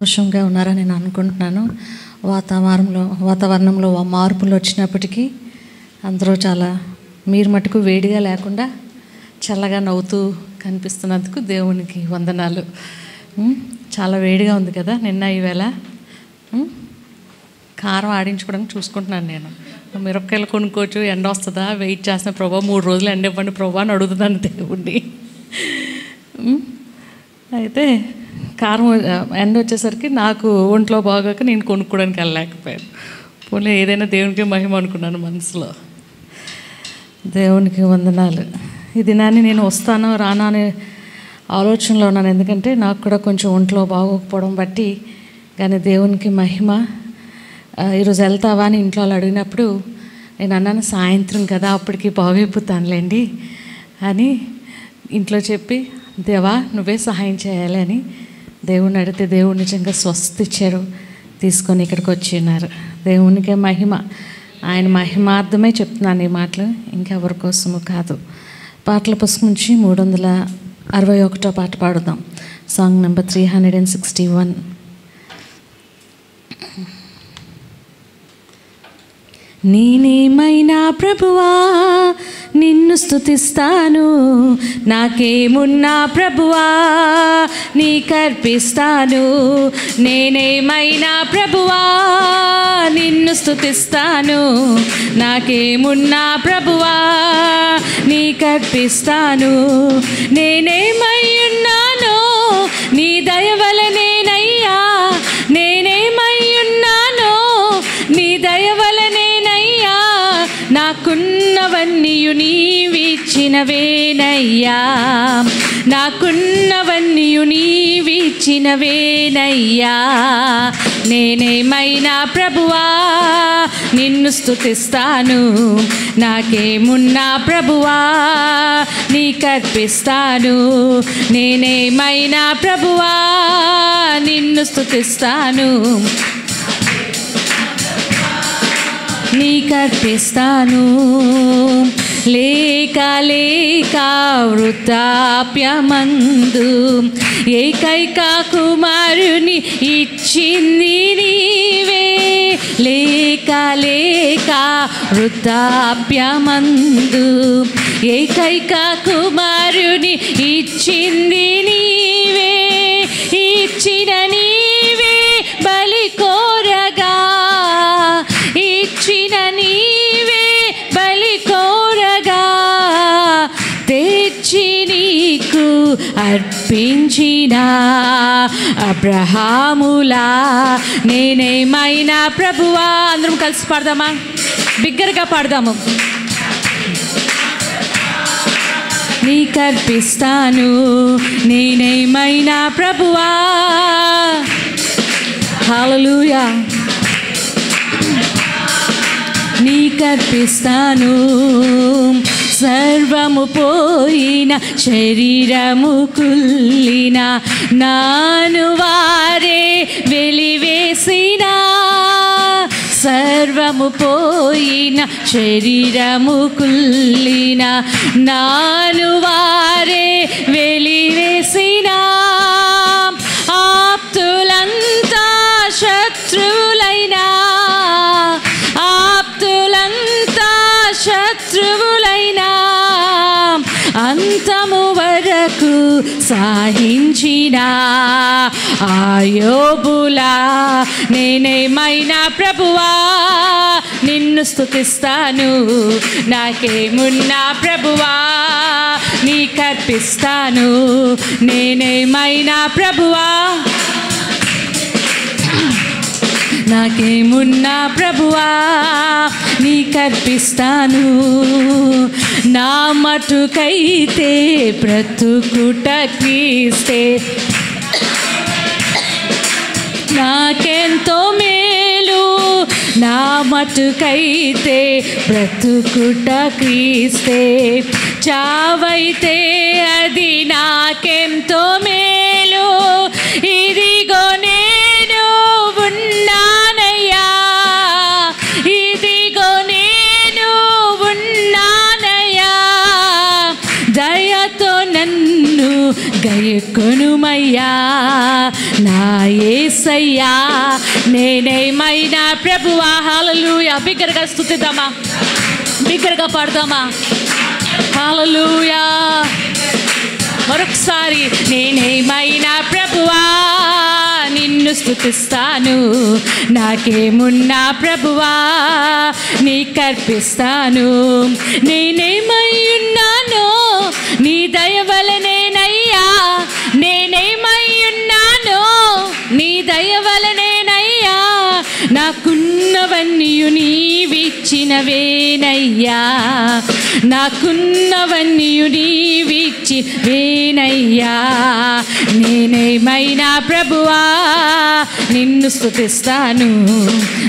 సంతోషంగా ఉన్నారని నేను అనుకుంటున్నాను. వాతావరణంలో మార్పులు వచ్చినప్పటికీ అందరూ చాలా మీరు మటుకు వేడిగా లేకుండా చల్లగా నవ్వుతూ కనిపిస్తున్నందుకు దేవునికి వందనాలు. చాలా వేడిగా ఉంది కదా నిన్న ఈవేళ. కారం ఆడించుకోవడానికి చూసుకుంటున్నాను. నేను మిరపకాయలు కొనుక్కోవచ్చు, ఎండ వస్తుందా వెయిట్ చేస్తున్న ప్రభా 3 రోజులు ఎండ ఇవ్వండి ప్రభా అని అడుగుతున్నాను దేవుణ్ణి. అయితే కారం ఎండ వచ్చేసరికి నాకు ఒంట్లో బాగోక నేను కొనుక్కోవడానికి వెళ్ళలేకపోయాను. పోనీ ఏదైనా దేవునికి మహిమ అనుకున్నాను మనసులో. దేవునికి వందనాలు. ఈ దినాన్ని నేను వస్తానో రానా అనే ఆలోచనలో ఉన్నాను. ఎందుకంటే నాకు కూడా కొంచెం ఒంట్లో బాగోకపోవడం బట్టి. కానీ దేవునికి మహిమ. ఈరోజు వెళ్తావా అని ఇంట్లో వాళ్ళు అడిగినప్పుడు నేను అన్నాను సాయంత్రం కదా అప్పటికి బాగైపోతానులేండి అని ఇంట్లో చెప్పి దేవా నువ్వే సహాయం చేయాలి అని దేవుణ్ణి అడిగితే దేవుడు నిజంగా స్వస్థ ఇచ్చారు. తీసుకొని ఇక్కడికి వచ్చిన్నారు. దేవునికే మహిమ. ఆయన మహిమార్థమే చెప్తున్నాను ఈ మాటలు, ఇంకెవరి కోసము కాదు. పాటల పుస్తకం నుంచి 361 పాట పాడుదాం. Song number 361. నేనేమైనా ప్రభువా నిన్ను స్తుతిస్తాను, నాకేమున్నా ప్రభువా నీకర్పిస్తాను. నేనేమైనా ప్రభువా నిన్ను స్తుతిస్తాను, నాకేమున్నా ప్రభువా నీకర్పిస్తాను. నేనేమై ఉన్నానో నీ దయ వలనేనయ్యా, నేనేమై ఉన్నానో నీ దయ వలనేనయ్యా, నాకున్నవన్నీయు నీవిచ్చినవేనయ్యా, నాకున్నవన్నీయు నీవిచ్చినవేనయ్యా. నేనేమైనా ప్రభువా నిన్ను స్తుతిస్తాను, నాకేమున్నా ప్రభువా నీకర్పిస్తాను. నేనేమైనా ప్రభువా నిన్ను స్తుతిస్తాను, నీకర్పిస్తాను. లేక లేక వృద్ధాప్యమందు ఏకైక కుమారుని ఇచ్చింది నీవే. లేక లేక వృద్ధాప్యమందు ఏకైక కుమారుని ఇచ్చింది నీవే. ఇచ్చిన నీవే బలి కోరగా, ఇచ్చిన నీవే బలి కోరగా, తెచ్చి నీకు అర్పించిన అబ్రహాములా నేనేమైనా ప్రభువా. అందరం కలిసి పాడదామా? బిగ్గరగా పాడదాము. నీకర్పిస్తాను, నేనేమైనా ప్రభువా. హల్లెలూయా. నీకర్పిస్తాను. సర్వము పోయిన శరీరము కుల్లిన నాను వారే వెలివేసిన, సర్వము పోయిన శరీరము కుల్లిన నాను వారే వెలివేసిన, ఆప్తులంతా శత్రువులైనా, ఆప్తులంతా శత్రువులైనా అంతము వరకు సాహించిన ఆయోబులా నేనేమైనా ప్రభువా నిన్ను స్తుతిస్తాను, నాకేమున్నా ప్రభువా నీకర్పిస్తాను. నేనేమైనా ప్రభువా, నాకేమున్నా ప్రభువా నీకర్పిస్తాను. నా మటుకైతే బ్రతుకుట క్రీస్తే, నాకెంతో మేలు. నా మటుకైతే బ్రతుకుట క్రీస్తే, చావైతే అది నాకెంతో మేలు. ఇదిగో నేను ఉన్నానయ్యా, ఇదిగో నేను ఉన్నానయ్యా, దయతో నన్ను గైకొనుమయ్యా. నా యేసు యేసయ్యా నేనేమైనా ప్రభువా. హల్లెలూయా. బిగ్గరగా స్తుతిద్దామా, బిగ్గరగా పాడదామా. హల్లెలూయా. మరొకసారి నేనేమైనా ప్రభువా నిన్ను స్తుతిస్తాను, నాకేమున్నా ప్రభువా నీకర్పిస్తాను. నేనేమై ఉన్నానో నీ దయ వలనేనయ్యా, నేనేమై ఉన్నానో నీ దయ వలనేనయ్యా. నాకున్నవన్నీ నీవిచ్చినవేనయ్యా, నాకున్నవన్నీ నీవిచ్చినవేనయ్యా. నేనేమైనా ప్రభువా నిన్ను స్తుతిస్తాను,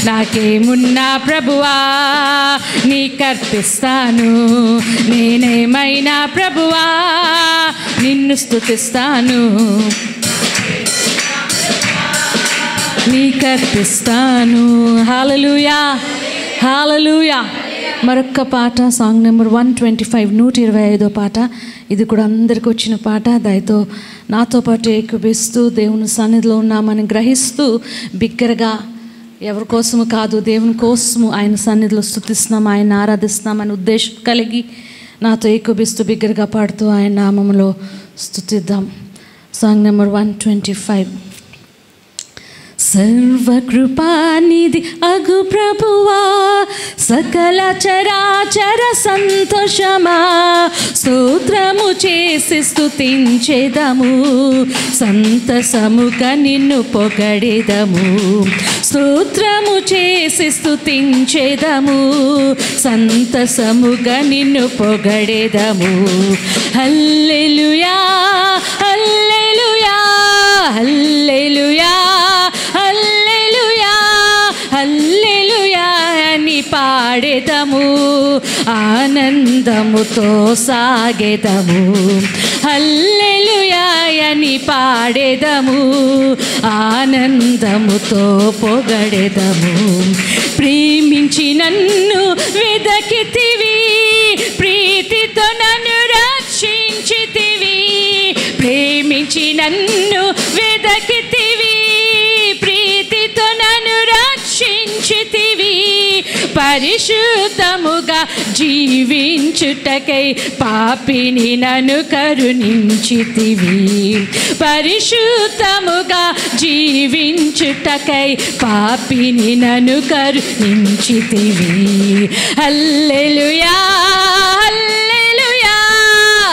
నాకేమున్నా ప్రభువా నీకర్పిస్తాను. నేనేమైనా ప్రభువా నిన్ను స్తుతిస్తాను, నీకర్పిస్తాను. హల్లెలూయా, హల్లెలూయా. మరొక్క పాట, సాంగ్ నెంబర్ 125, 125వ పాట. ఇది కూడా అందరికి వచ్చిన పాట. దయతో నాతో పాటు ఏకీభవిస్తూ దేవుని సన్నిధిలో ఉన్నామని గ్రహిస్తూ బిగ్గరగా, ఎవరి కోసము కాదు దేవుని కోసము ఆయన సన్నిధిలో స్తుతిస్తున్నాం, ఆయన ఆరాధిస్తున్నామని ఉద్దేశం కలిగి నాతో ఏకీభవిస్తూ బిగ్గరగా పాడుతూ ఆయన నామములో స్తుతిద్దాం. Song number 125. సర్వకృపానిధి అగు ప్రభువా సకల చరాచర సంతోషమా స్తోత్రము చేసి స్తుతించెదము, సంతసముగా నిన్ను పొగడెదము. స్తోత్రము చేసి స్తుతించెదము, సంతసముగా నిన్ను పొగడెదము. హల్లెలూయా, హల్లెలూయా, హల్లెలూయా, హల్లెలూయా, హల్లెలూయా అని పాడెదము, ఆనందముతో సాగెదము. హల్లెలూయా అని పాడెదము, ఆనందముతో పొగడెదము. ప్రేమించి నన్ను వెదకితివి, ప్రీతితో నన్ను రక్షించితివి. ప్రేమించి నన్ను వెదకితివి, ప్రీతితో నన్ను రక్షించితివి. పరిశుద్ధముగా జీవించుటకై పాపిని నన్ను కరుణించితివి. పరిశుద్ధముగా జీవించుటకై పాపిని నన్ను కరుణించితివి. హల్లెలూయా, హల్లెలూయా,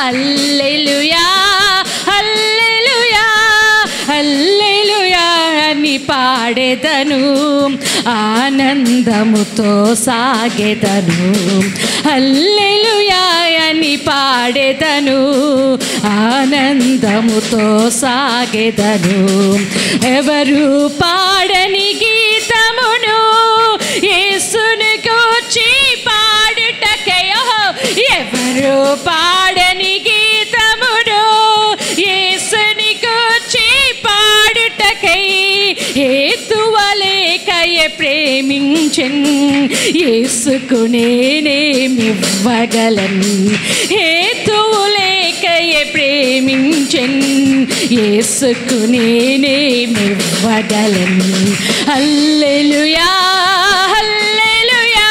హల్లెలూయా, హల్లెలూయా, హల్లెలూయా అని పాడెదను, ఆనందముతో సాగెదను. హల్లెలూయా అని పాడెదను, ఆనందముతో సాగెదను. ఎవరు పాడని గీతమును యేసును గూర్చి పాడుటకై, ఎవరు పాడని గీతమును యేసుని గూర్చి పాడుటకై హేతువలేకయే ప్రేమించెన్, యేసుకు నేనేమివ్వగలను. హేతువులేకయే ప్రేమించెన్, యేసుకు నేనేమివ్వగలను. హల్లెలూయా, హల్లెలూయా,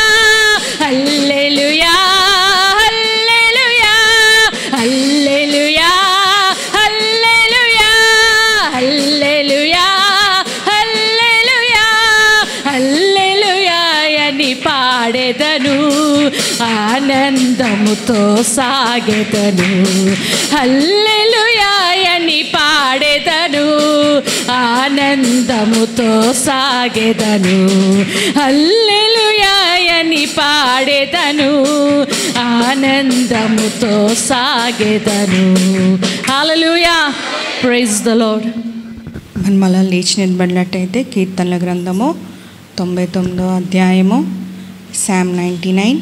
హల్లెలూయా, హల్లెలూయా, హల్లెలూయా, హల్లెలూయా, హల్లెలూయా, హల్లెలూయా, హల్లెలూయా అని పాడెదను, ఆనందముతో సాగెదను. హల్లెలూయా అని పాడెదను, ఆనందముతో సాగెదను. హల్లెలూయా అని పాడెదను, ఆనందముతో సాగెదను. హల్లెలూయా, ప్రైజ్ ద లార్డ్. మనం అలా లేచి నిలబడినట్టయితే కీర్తనల గ్రంథము 99వ అధ్యాయము, సామ్ 99.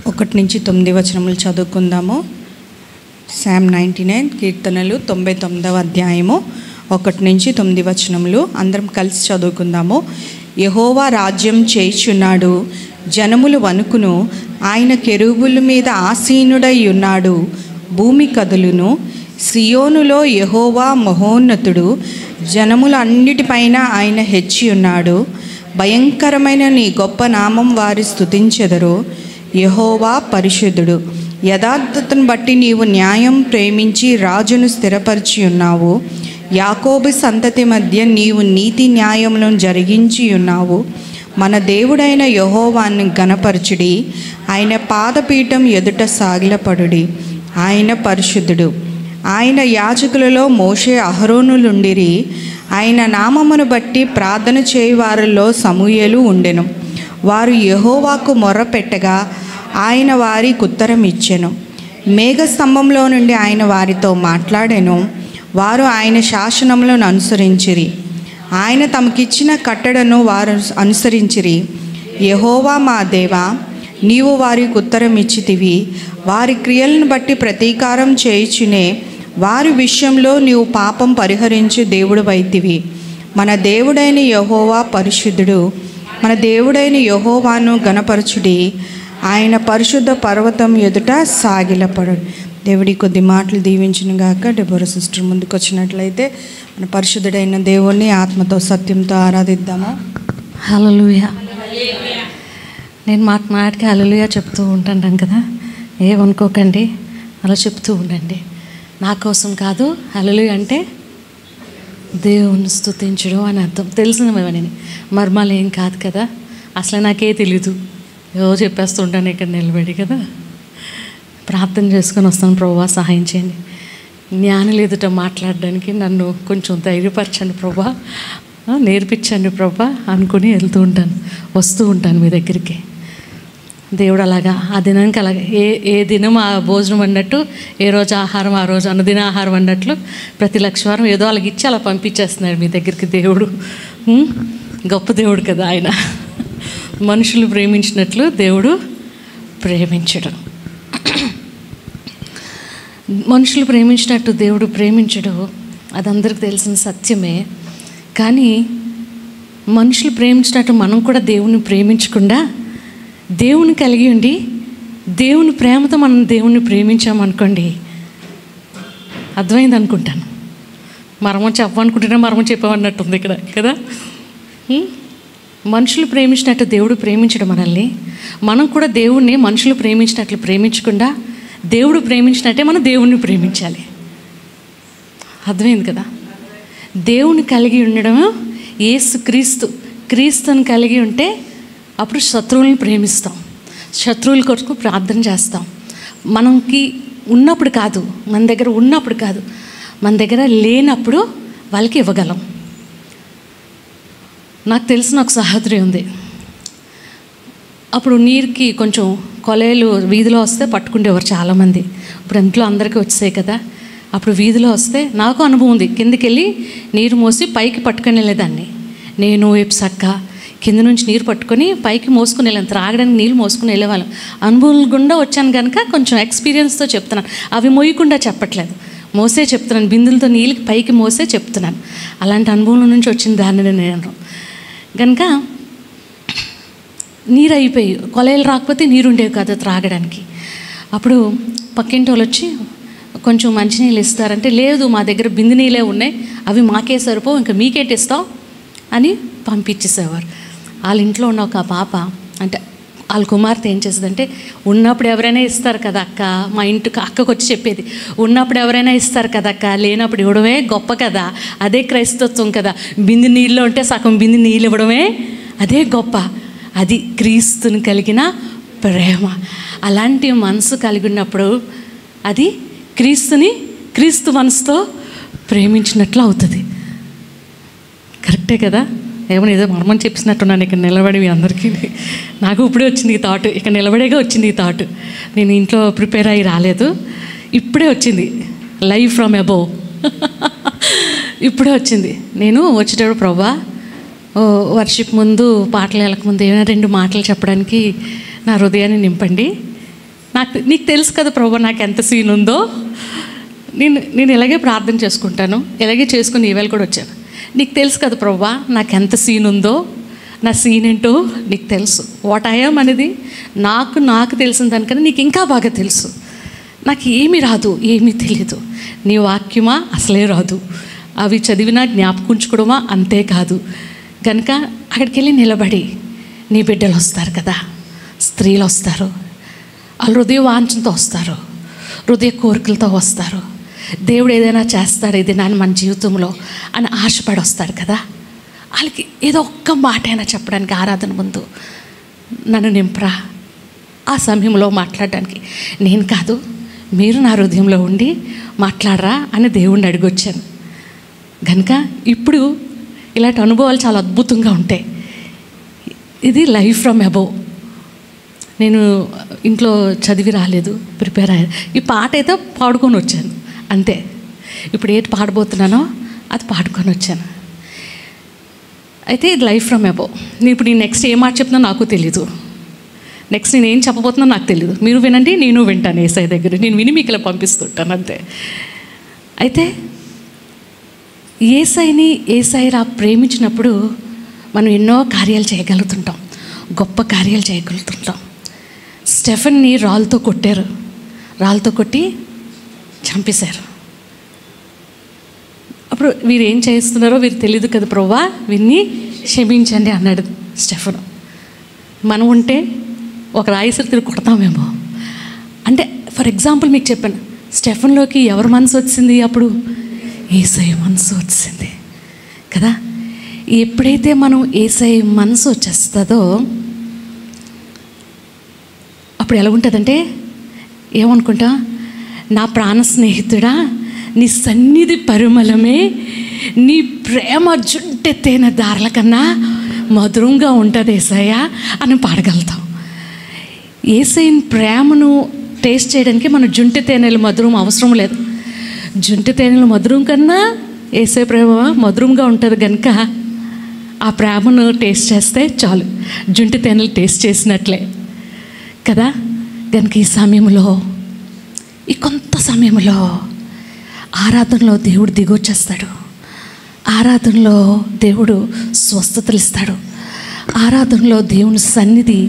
ఒకటి నుంచి 9 వచనములు చదువుకుందాము. సామ్ 99, కీర్తనలు 99వ అధ్యాయము 1 నుంచి 9 వచనములు అందరం కలిసి చదువుకుందాము. యెహోవా రాజ్యం చేయుచున్నాడు, జనములు వణుకును. ఆయన కెరూబుల మీద ఆసీనుడై ఉన్నాడు. భూమి కదులును. సియోనులో యెహోవా మహోన్నతుడు. జనముల అన్నిటిపైన ఆయన హెచ్చి ఉన్నాడు. భయంకరమైన నీ గొప్ప నామం వారి స్తుతించెదరు. యెహోవా పరిశుద్ధుడు. యథార్థతను బట్టి నీవు న్యాయం ప్రేమించి రాజును స్థిరపరిచి ఉన్నావు. యాకోబు సంతతి మధ్య నీవు నీతి న్యాయములను జరిగించి ఉన్నావు. మన దేవుడైన యెహోవాను గణపరచుడి. ఆయన పాదపీఠం ఎదుట సాగిలపడుడి. ఆయన పరిశుద్ధుడు. ఆయన యాజకులలో మోషే అహరోనులుండిరి. ఆయన నామమును బట్టి ప్రార్థన చేయువారిలో సమూయేలు ఉండెను. వారు యెహోవాకు మొర్రపెట్టగా ఆయన వారికి ఉత్తరం ఇచ్చెను. మేఘస్తంభంలో నుండి ఆయన వారితో మాట్లాడెను. వారు ఆయన శాసనములను అనుసరించిరి. ఆయన తమకిచ్చిన కట్టడను వారు అనుసరించిరి. యెహోవా మా దేవా, నీవు వారికి ఉత్తరం ఇచ్చితివి. వారి క్రియలను బట్టి ప్రతీకారం చేయుచునే వారి విషయంలో నీవు పాపం పరిహరించు దేవుడు వైతివి. మన దేవుడైన యెహోవా పరిశుద్ధుడు. మన దేవుడైన యెహోవాను గణపరచుడి. ఆయన పరిశుద్ధ పర్వతం ఎదుట సాగిలపడు. దేవుడి కొద్ది మాటలు దీవించును గాక. డెబోరా సిస్టర్ ముందుకు వచ్చినట్లయితే మన పరిశుద్ధుడైన దేవుణ్ణి ఆత్మతో సత్యంతో ఆరాధిద్దాము. హల్లెలూయా. నేను మాటికి హల్లెలూయా చెప్తూ ఉంటాను కదా, ఏమనుకోకండి, అలా చెప్తూ ఉండండి. నా కోసం కాదు. హల్లెలూయా అంటే దేవుని స్తుతించడం అని అర్థం. తెలిసినవని మర్మాలు ఏం కాదు కదా, అసలు నాకే తెలీదు, ఏదో చెప్పేస్తుంటాను ఇక్కడ నిలబడి కదా. ప్రార్థన చేసుకొని వస్తాను, ప్రభువా సహాయం చేయండి, జ్ఞానులు ఎదుట మాట్లాడడానికి నన్ను కొంచెం ధైర్యపరచండి ప్రభువా, నేర్పించండి ప్రభువా అనుకుని వెళ్తూ ఉంటాను, వస్తూ ఉంటాను మీ దగ్గరికి. దేవుడు అలాగా ఆ దినానికి అలాగే ఏ దినం ఆ భోజనం అన్నట్టు, ఏ రోజు ఆహారం ఆ రోజు అనుదిన ఆహారం అన్నట్లు ప్రతి లక్షవారం ఏదో అలాగ ఇచ్చి అలా పంపించేస్తున్నాడు మీ దగ్గరికి. దేవుడు గొప్ప దేవుడు కదా ఆయన. మనుషులు ప్రేమించినట్లు దేవుడు ప్రేమించడు. మనుషులు ప్రేమించినట్టు దేవుడు ప్రేమించడు, అది అందరికీ తెలిసిన సత్యమే. కానీ మనుషులు ప్రేమించినట్టు మనం కూడా దేవుని ప్రేమించకుండా దేవుని కలిగి ఉండి దేవుని ప్రేమతో మనం దేవుణ్ణి ప్రేమించామనుకోండి, అర్థమైంది అనుకుంటాను. మరమం చెప్పనుకుంటేనే మరమం చెప్పామన్నట్టుంది ఇక్కడ కదా. మనుషులు ప్రేమించినట్టు దేవుడు ప్రేమించడం మనల్ని, మనం కూడా దేవుణ్ణి మనుషులు ప్రేమించినట్లు ప్రేమించకుండా దేవుడు ప్రేమించినట్టే మనం దేవుణ్ణి ప్రేమించాలి. అర్థమైంది కదా. దేవుని కలిగి ఉండడం క్రీస్తుని కలిగి ఉంటే అప్పుడు శత్రువులను ప్రేమిస్తాం, శత్రువుల కొరకు ప్రార్థన చేస్తాం. మనకి ఉన్నప్పుడు కాదు, మన దగ్గర ఉన్నప్పుడు కాదు, మన దగ్గర లేనప్పుడు వాళ్ళకి ఇవ్వగలం. నాకు తెలిసిన ఒక సహోదరి ఉంది. అప్పుడు నీరుకి కొంచెం కొలేలు వీధిలో వస్తే పట్టుకుండేవారు చాలామంది. ఇప్పుడు ఇంట్లో అందరికీ వచ్చాయి కదా. అప్పుడు వీధిలో వస్తే నాకు అనుభవం ఉంది. కిందికి వెళ్ళి నీరు మోసి పైకి పట్టుకొని వెళ్ళేదాన్ని. నేను ఎప్సక్క కింద నుంచి నీరు పట్టుకొని పైకి మోసుకుని వెళ్ళాను. త్రాగడానికి నీళ్ళు మోసుకుని వెళ్ళేవాళ్ళం. అనుభవం గుండా వచ్చాను కనుక కొంచెం ఎక్స్పీరియన్స్తో చెప్తున్నాను. అవి మోయకుండా చెప్పట్లేదు, మోసే చెప్తున్నాను. బిందులతో నీళ్ళకి పైకి మోసే చెప్తున్నాను. అలాంటి అనుభవం నుంచి వచ్చిన దాన్ని నేను కనుక నీరు అయిపోయి కొలైలు రాకపోతే నీరు ఉండేవి కాదు త్రాగడానికి. అప్పుడు పక్కింటి వాళ్ళు వచ్చి కొంచెం మంచినీళ్ళు ఇస్తారంటే, లేదు మా దగ్గర బిందు నీళ్ళే ఉన్నాయి, అవి మాకే సరిపో, ఇంకా మీకేటి ఇస్తాం అని పంపించేసేవారు. వాళ్ళ ఇంట్లో ఉన్న ఒక పాప అంటే వాళ్ళ కుమార్తె ఏం చేసేదంటే, ఉన్నప్పుడు ఎవరైనా ఇస్తారు కదా అక్క, మా ఇంటికి అక్కకు వచ్చి చెప్పేది, ఉన్నప్పుడు ఎవరైనా ఇస్తారు కదా అక్క, లేనప్పుడు ఇవ్వడమే గొప్ప కదా, అదే క్రైస్తత్వం కదా, బిందు నీళ్ళు ఉంటే సగం బిందు నీళ్ళు ఇవ్వడమే అదే గొప్ప, అది క్రీస్తుని కలిగిన ప్రేమ. అలాంటి మనసు కలిగి ఉన్నప్పుడు అది క్రీస్తు మనసుతో ప్రేమించినట్లు అవుతుంది. కరెక్టే కదా. ఏమన్నా ఏదో మర్మం చెప్పినట్టున్నాను ఇక్కడ నిలబడి మీ అందరికీ. నాకు ఇప్పుడే వచ్చింది ఈ థాట్, ఇక్కడ నిలబడేగా వచ్చింది ఈ థాట్. నేను ఇంట్లో ప్రిపేర్ అయ్యి రాలేదు, ఇప్పుడే వచ్చింది, లైవ్ ఫ్రమ్ అబోవ్ ఇప్పుడే వచ్చింది. నేను వచ్చేటప్పుడు ప్రభా వర్షిప్ ముందు పాటలు వెళ్ళకముందు ఏమైనా 2 మాటలు చెప్పడానికి నా హృదయాన్ని నింపండి. నీకు తెలుసు కదా ప్రభా నాకు ఎంత సీన్ ఉందో. నేను ఇలాగే ప్రార్థన చేసుకుంటాను, ఇలాగే చేసుకుని ఈవేళ కూడా వచ్చాను. నీకు తెలుసు కదా ప్రభా నాకు ఎంత సీన్ ఉందో నా సీన్ ఏంటో నీకు తెలుసు. వాట్ ఐ యామ్ అనేది నాకు తెలిసిన దానికన్నా నీకు ఇంకా బాగా తెలుసు. నాకు ఏమీ రాదు, ఏమీ తెలీదు. నీ వాక్యమా అసలే రాదు, అవి చదివినా జ్ఞాపకుంచుకోవడమా అంతేకాదు. కనుక అక్కడికి వెళ్ళి నిలబడి నీ బిడ్డలు వస్తారు కదా, స్త్రీలు వస్తారు, వాళ్ళు హృదయ వాంఛంతో వస్తారు, హృదయ కోరికలతో వస్తారు. దేవుడు ఏదైనా చేస్తాడు ఇది నాన్న మన జీవితంలో అని ఆశపడి వస్తాడు కదా. వాళ్ళకి ఏదో ఒక్క మాట అయినా చెప్పడానికి ఆరాధన ముందు నన్ను నింపరా, ఆ సమయంలో మాట్లాడడానికి. నేను కాదు, మీరు నా హృదయంలో ఉండి మాట్లాడరా అని దేవుణ్ణి అడిగొచ్చాను. కనుక ఇప్పుడు ఇలాంటి అనుభవాలు చాలా అద్భుతంగా ఉంటాయి. ఇది లైఫ్ ఫ్రమ్ అబోవ్. నేను ఇంట్లో చదివి రాలేదు, ప్రిపేర్ అయ్యాను. ఈ పాట అయితే పాడుకొని వచ్చాను అంతే. ఇప్పుడు ఏది పాడబోతున్నానో అది పాడుకొని వచ్చాను. అయితే ఇది లైఫ్ ఫ్రమ్ అబోవ్. నేను ఇప్పుడు నెక్స్ట్ ఏ మాట చెప్తున్నా నాకు తెలీదు, నెక్స్ట్ నేను ఏం చెప్పబోతున్నా నాకు తెలీదు. మీరు వినండి, నేను వింటాను ఏసఐ దగ్గర. నేను విని మీకు ఇలా పంపిస్తుంటాను అంతే. అయితే ఏసైరా ప్రేమించినప్పుడు మనం ఎన్నో కార్యాలు చేయగలుగుతుంటాం, గొప్ప కార్యాలు చేయగలుగుతుంటాం. స్టెఫెన్ని రాళ్ళతో కొట్టారు, రాళ్ళతో కొట్టి చంపేశారు. అప్పుడు వీరు ఏం చేస్తున్నారో వీరు తెలియదు కదా, ప్రభువా వీరిని క్షమించండి అన్నాడు స్టెఫెన్. మనం ఉంటే ఒక రాయిసరి తిరిగి కొడతామేమో. అంటే ఫర్ ఎగ్జాంపుల్ మీకు చెప్పాను, స్టెఫెన్లోకి ఎవరి మనసు వచ్చింది? అప్పుడు యేసయ్య మనసు వచ్చింది కదా. ఎప్పుడైతే మనం యేసయ్య మనసు వచ్చేస్తుందో అప్పుడు ఎలా ఉంటుందంటే, ఏమనుకుంటా, నా ప్రాణ స్నేహితుడా నీ సన్నిధి పరిమళమే నీ ప్రేమ జుంటెత్తైన దారుల కన్నా మధురంగా ఉంటుంది యేసయ్య అని పాడగలుగుతాం. యేసయ్యని ప్రేమను టేస్ట్ చేయడానికి మన జుంటె తేనెలు మధురం అవసరం లేదు. జుంటె తేనెలు మధురం కన్నా యేసయ్య ప్రేమ మధురంగా ఉంటుంది. కనుక ఆ ప్రేమను టేస్ట్ చేస్తే చాలు, జుంటె తేనెలు టేస్ట్ చేసినట్లే కదా. కనుక ఈ సమయంలో, ఈ కొంత సమయంలో ఆరాధనలో దేవుడు దిగొచ్చేస్తాడు, ఆరాధనలో దేవుడు స్వస్థతలు ఇస్తాడు, ఆరాధనలో దేవుని సన్నిధి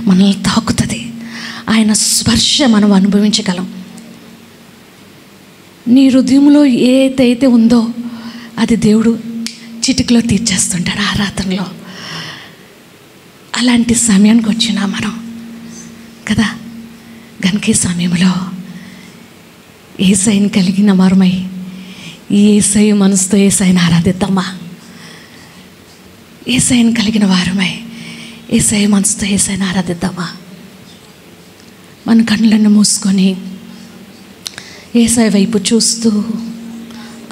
మనల్ని తాకుతుంది, ఆయన స్పర్శ మనం అనుభవించగలం. నీ హృదయంలో ఏదైతే ఉందో అది దేవుడు చిటికలో తీర్చేస్తుంటాడు ఆరాధనలో. అలాంటి సమయానికి వచ్చినా మనం కదా. కనుక ఈ సమయంలో యేసయ్యని కలిగిన వారమై ఈ యేసయ్య మనసుతో యేసయ్యని ఆరాధిద్దామా. యేసయ్యని కలిగిన వారమై యేసయ్య మనసుతో యేసయ్యని ఆరాధిద్దామా. మన కళ్ళను మూసుకొని యేసయ్య వైపు చూస్తూ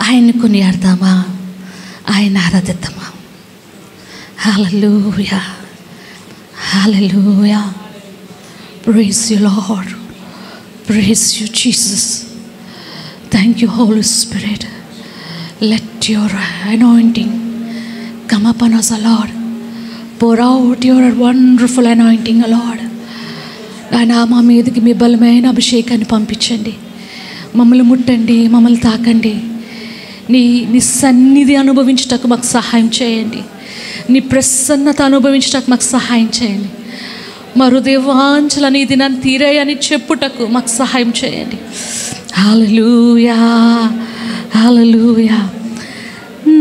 ఆయన్ని కొనియాడదామా, ఆయన ఆరాధిద్దామా. హల్లెలూయా, హల్లెలూయా. Praise you, Lord. Praise you, Jesus. Thank you, Holy Spirit. Let your anointing come upon us, Lord. Pour out your wonderful anointing, Lord. ఆయన మా మీదకి మీ బలమైన అభిషేకాన్ని పంపించండి, మమ్మల్ని ముట్టండి, మమ్మల్ని తాకండి. నీ సన్నిధి అనుభవించటకు మాకు సహాయం చేయండి, నీ ప్రసన్నత అనుభవించటకు మాకు సహాయం చేయండి. మా హృదయ వాంఛలని ఇది నన్ను తీరాయని చెప్పుటకు మాకు సహాయం చేయండి. హల్లెలూయా, హల్లెలూయా.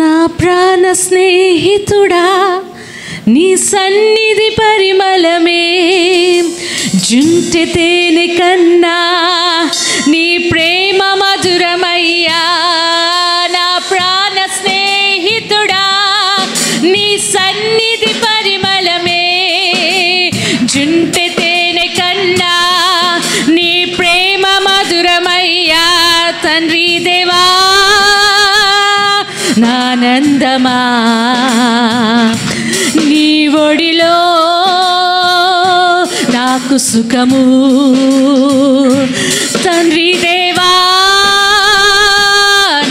నా ప్రాణ స్నేహితుడా నీ సన్నిధి పరిమళమే జుంటె తేనె కన్నా నీ ప్రేమ మధురమయ్యా. నా ప్రాణ స్నేహితుడా నీ సన్నిధి పరిమళమే జుంటె తేనె కన్నా నీ ప్రేమ మధురమయ్యా. తండ్రి దేవా నానందమా నీ ఒడిలో నాకు సుఖము. తండ్రి దేవా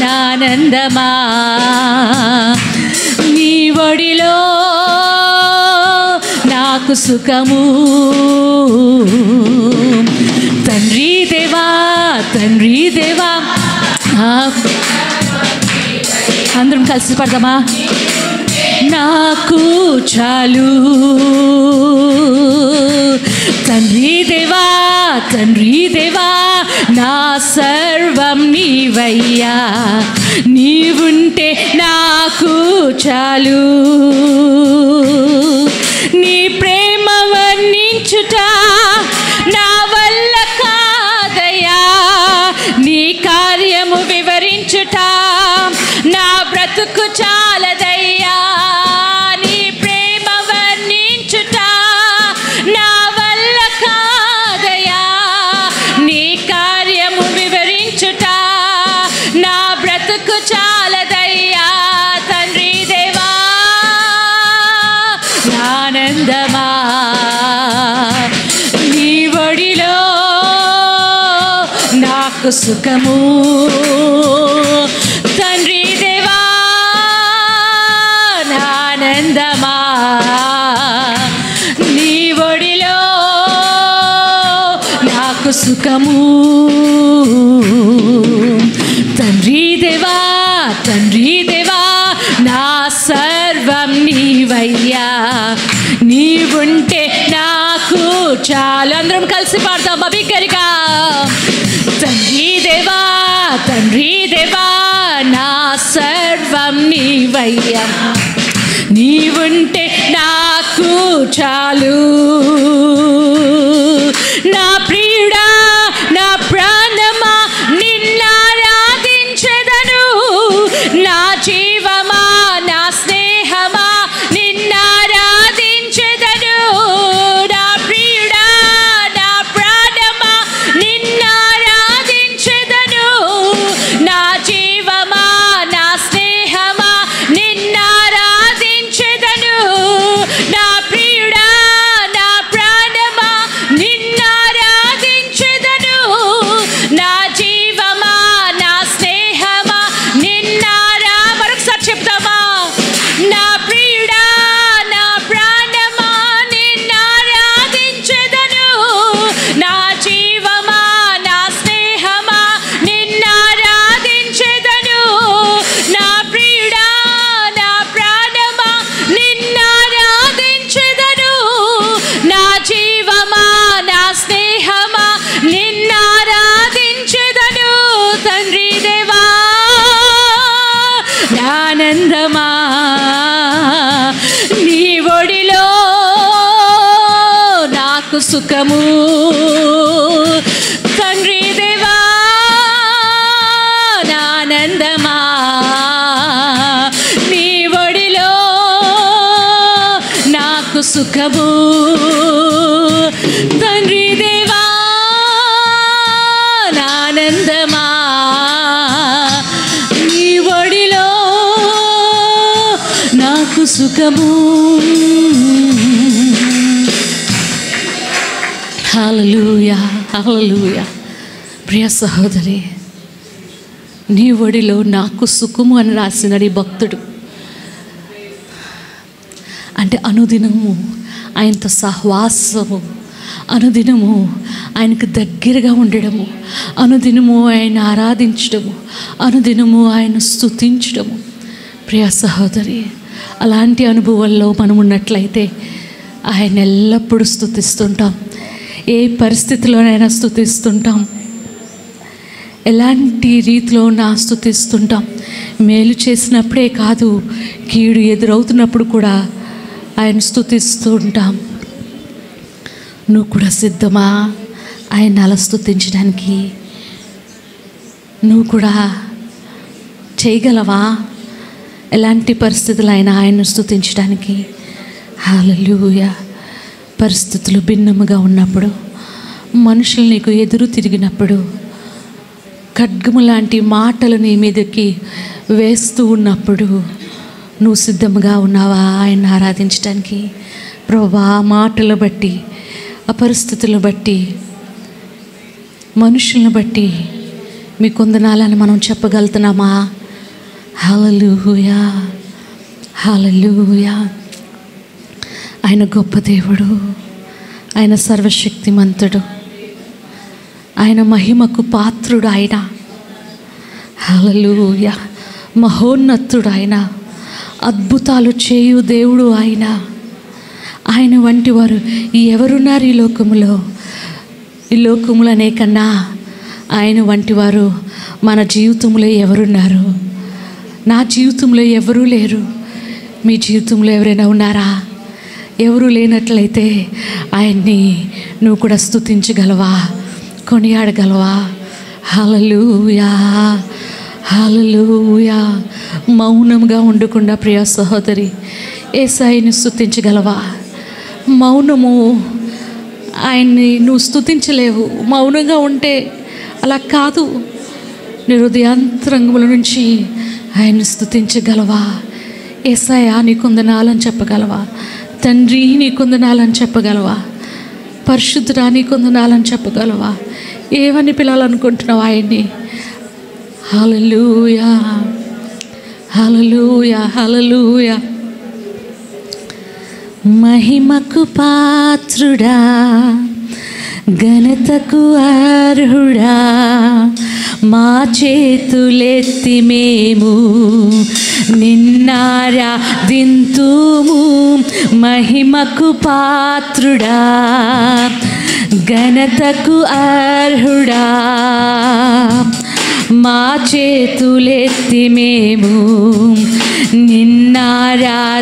నానందమా నీ ఒడిలో నాకు సుఖము. తండ్రి దేవా, తండ్రి దేవా. అందరం కలిసి పడదామా. నాకు చాలు. తండ్రి దేవా తండ్రి దేవా నా సర్వం నీవయ్యా, నీవుంటే నాకు చాలు. నీ ప్రేమ వర్ణించుట నా వల్ల కాదయ్యా, నీ కార్యము వివరించుట నా బ్రతుకు చాలదయ్యా. నీ ప్రేమ వర్ణించుట నా వల్ల కాదయ్యా, నీ కార్యము వివరించుట నా బ్రతుకు చాలదయ్యా. తండ్రి దేవా ఆనందమా నీ ఒడిలో నాకు సుఖము. తండ్రి దేవా ఆనందమా నీ ఒడిలో నాకు సుఖము. తండ్రి దేవా తండ్రి దేవా నా సర్వం నీవయ్యా, నీవుంటే నాకు చాలు. అందరం కలిసి పాడతాం అభికరిగా. తండ్రి దేవా తండ్రి దేవా నా సర్వం నీవయ్యా, నీవుంటే నాకు చాలు. నా ప్రియుడా నా ప్రాణమా నిన్నారాధించెదను, నా జీవమా నా స్నేహమా నిన్నారాధించెదను. నా ప్రియుడా నా ప్రాణమా నిన్నారాధించెదను, నా జీవమా నా స్నేహమా నిన్నారాధించెదను. నా ప్రియుడా నా ప్రాణమా నిన్నారాధించెదను, నా జీవమా నా స్నేహమా మరొకసారి చెప్తామా. నా ప్రియుడా నా ప్రాణమా నిన్నారాధించెదను, నా జీవమా నా స్నేహమా నిన్నారాధించెదను. నా ప్రియుడా నా ప్రాణమా నిన్నారాధించెదను, నా జీవమా నా స్నేహమా నిన్నారాధించెదను. తండ్రి దేవా ఆనందమా నీ ఒడిలో నాకు సుఖము. తండ్రి దేవా ఆనందమా నీ ఒడిలో నాకు సుఖము. తండ్రి దేవా ఆనందమా నీ ఒడిలో నాకు సుఖము. హల్లెలూయా హల్లెలూయా. ప్రియ సహోదరి, నీ ఒడిలో నాకు సుఖము అని రాసినాడు ఈ భక్తుడు. అంటే అనుదినము ఆయనతో సహవాసము, అనుదినము ఆయనకు దగ్గరగా ఉండడము, అనుదినము ఆయన ఆరాధించడము, అనుదినము ఆయన స్తుతించడము. ప్రియ సహోదరి, అలాంటి అనుభవాల్లో మనం ఉన్నట్లయితే ఆయన ఎల్లప్పుడూ స్తుతిస్తుంటాం. ఏ పరిస్థితిలోనైనా స్తుతిస్తుంటాం, ఎలాంటి రీతిలో నా స్తుతిస్తుంటాం. మేలు చేసినప్పుడే కాదు, కీడు ఎదురవుతున్నప్పుడు కూడా ఆయన స్తుతిస్తూ ఉంటాం. నువ్వు కూడా సిద్ధమా ఆయన అలా స్తుతించడానికి? నువ్వు కూడా చేయగలవా ఎలాంటి పరిస్థితులైనా ఆయన్ను స్తుతించడానికి? హల్లెలూయా. పరిస్థితులు భిన్నముగా ఉన్నప్పుడు, మనుషులు నీకు ఎదురు తిరిగినప్పుడు, ఖడ్గము లాంటి మాటలు నీ మీదకి వేస్తూ ఉన్నప్పుడు నువ్వు సిద్ధంగా ఉన్నావా ఆయన ఆరాధించడానికి? ప్రభువా, ఆ మాటలు బట్టి, ఆ పరిస్థితులను బట్టి, మనుషులను బట్టి మీ కొందనాలని మనం చెప్పగలుగుతున్నామా? హల్లెలూయా హల్లెలూయా. ఆయన గొప్ప దేవుడు, ఆయన సర్వశక్తిమంతుడు, ఆయన మహిమకు పాత్రుడు, ఆయన హల్లెలూయా మహోన్నతుడు, ఆయన అద్భుతాలు చేయు దేవుడు ఆయన. ఆయన వంటి వారు ఎవరున్నారు ఈ లోకములో? ఈ లోకములనే కన్నా ఆయన వంటి వారు మన జీవితంలో ఎవరున్నారు? నా జీవితంలో ఎవరూ లేరు. మీ జీవితంలో ఎవరైనా ఉన్నారా? ఎవరు లేనట్లయితే ఆయన్ని నువ్వు కూడా స్తుతించగలవా, కొనియాడగలవా? హల్లెలూయా, హల్లెలూయా. మౌనంగా ఉండకుండా ప్రియ సహోదరి, యేసయ్యని స్తుతించగలవా? మౌనము, ఆయన్ని నువ్వు స్తుతించలేవు. మౌనంగా ఉంటే అలా కాదు. నీ హృదయాంతరంగముల నుంచి ఆయన్ని స్తుతించగలవా? యేసయ్యా నీకు వందనాలని చెప్పగలవా? తండ్రి నీకు వందనాలని చెప్పగలవా? పరిశుద్ధుడా నీకు వందనాలని చెప్పగలవా? ఏమని పిలవాలనుకుంటున్నావు ఆయన్ని? హల్లెలూయా, హల్లెలూయా, హల్లెలూయా. మహిమకు పాత్రుడా, ఘనతకు అర్హుడా, మా చేతులెత్తి మేము నిన్నారాధింతుము. మహిమకు పాత్రుడా, ఘనతకు అర్హుడా, మా చేతులెత్తి మేము నిన్నారాధింతుము.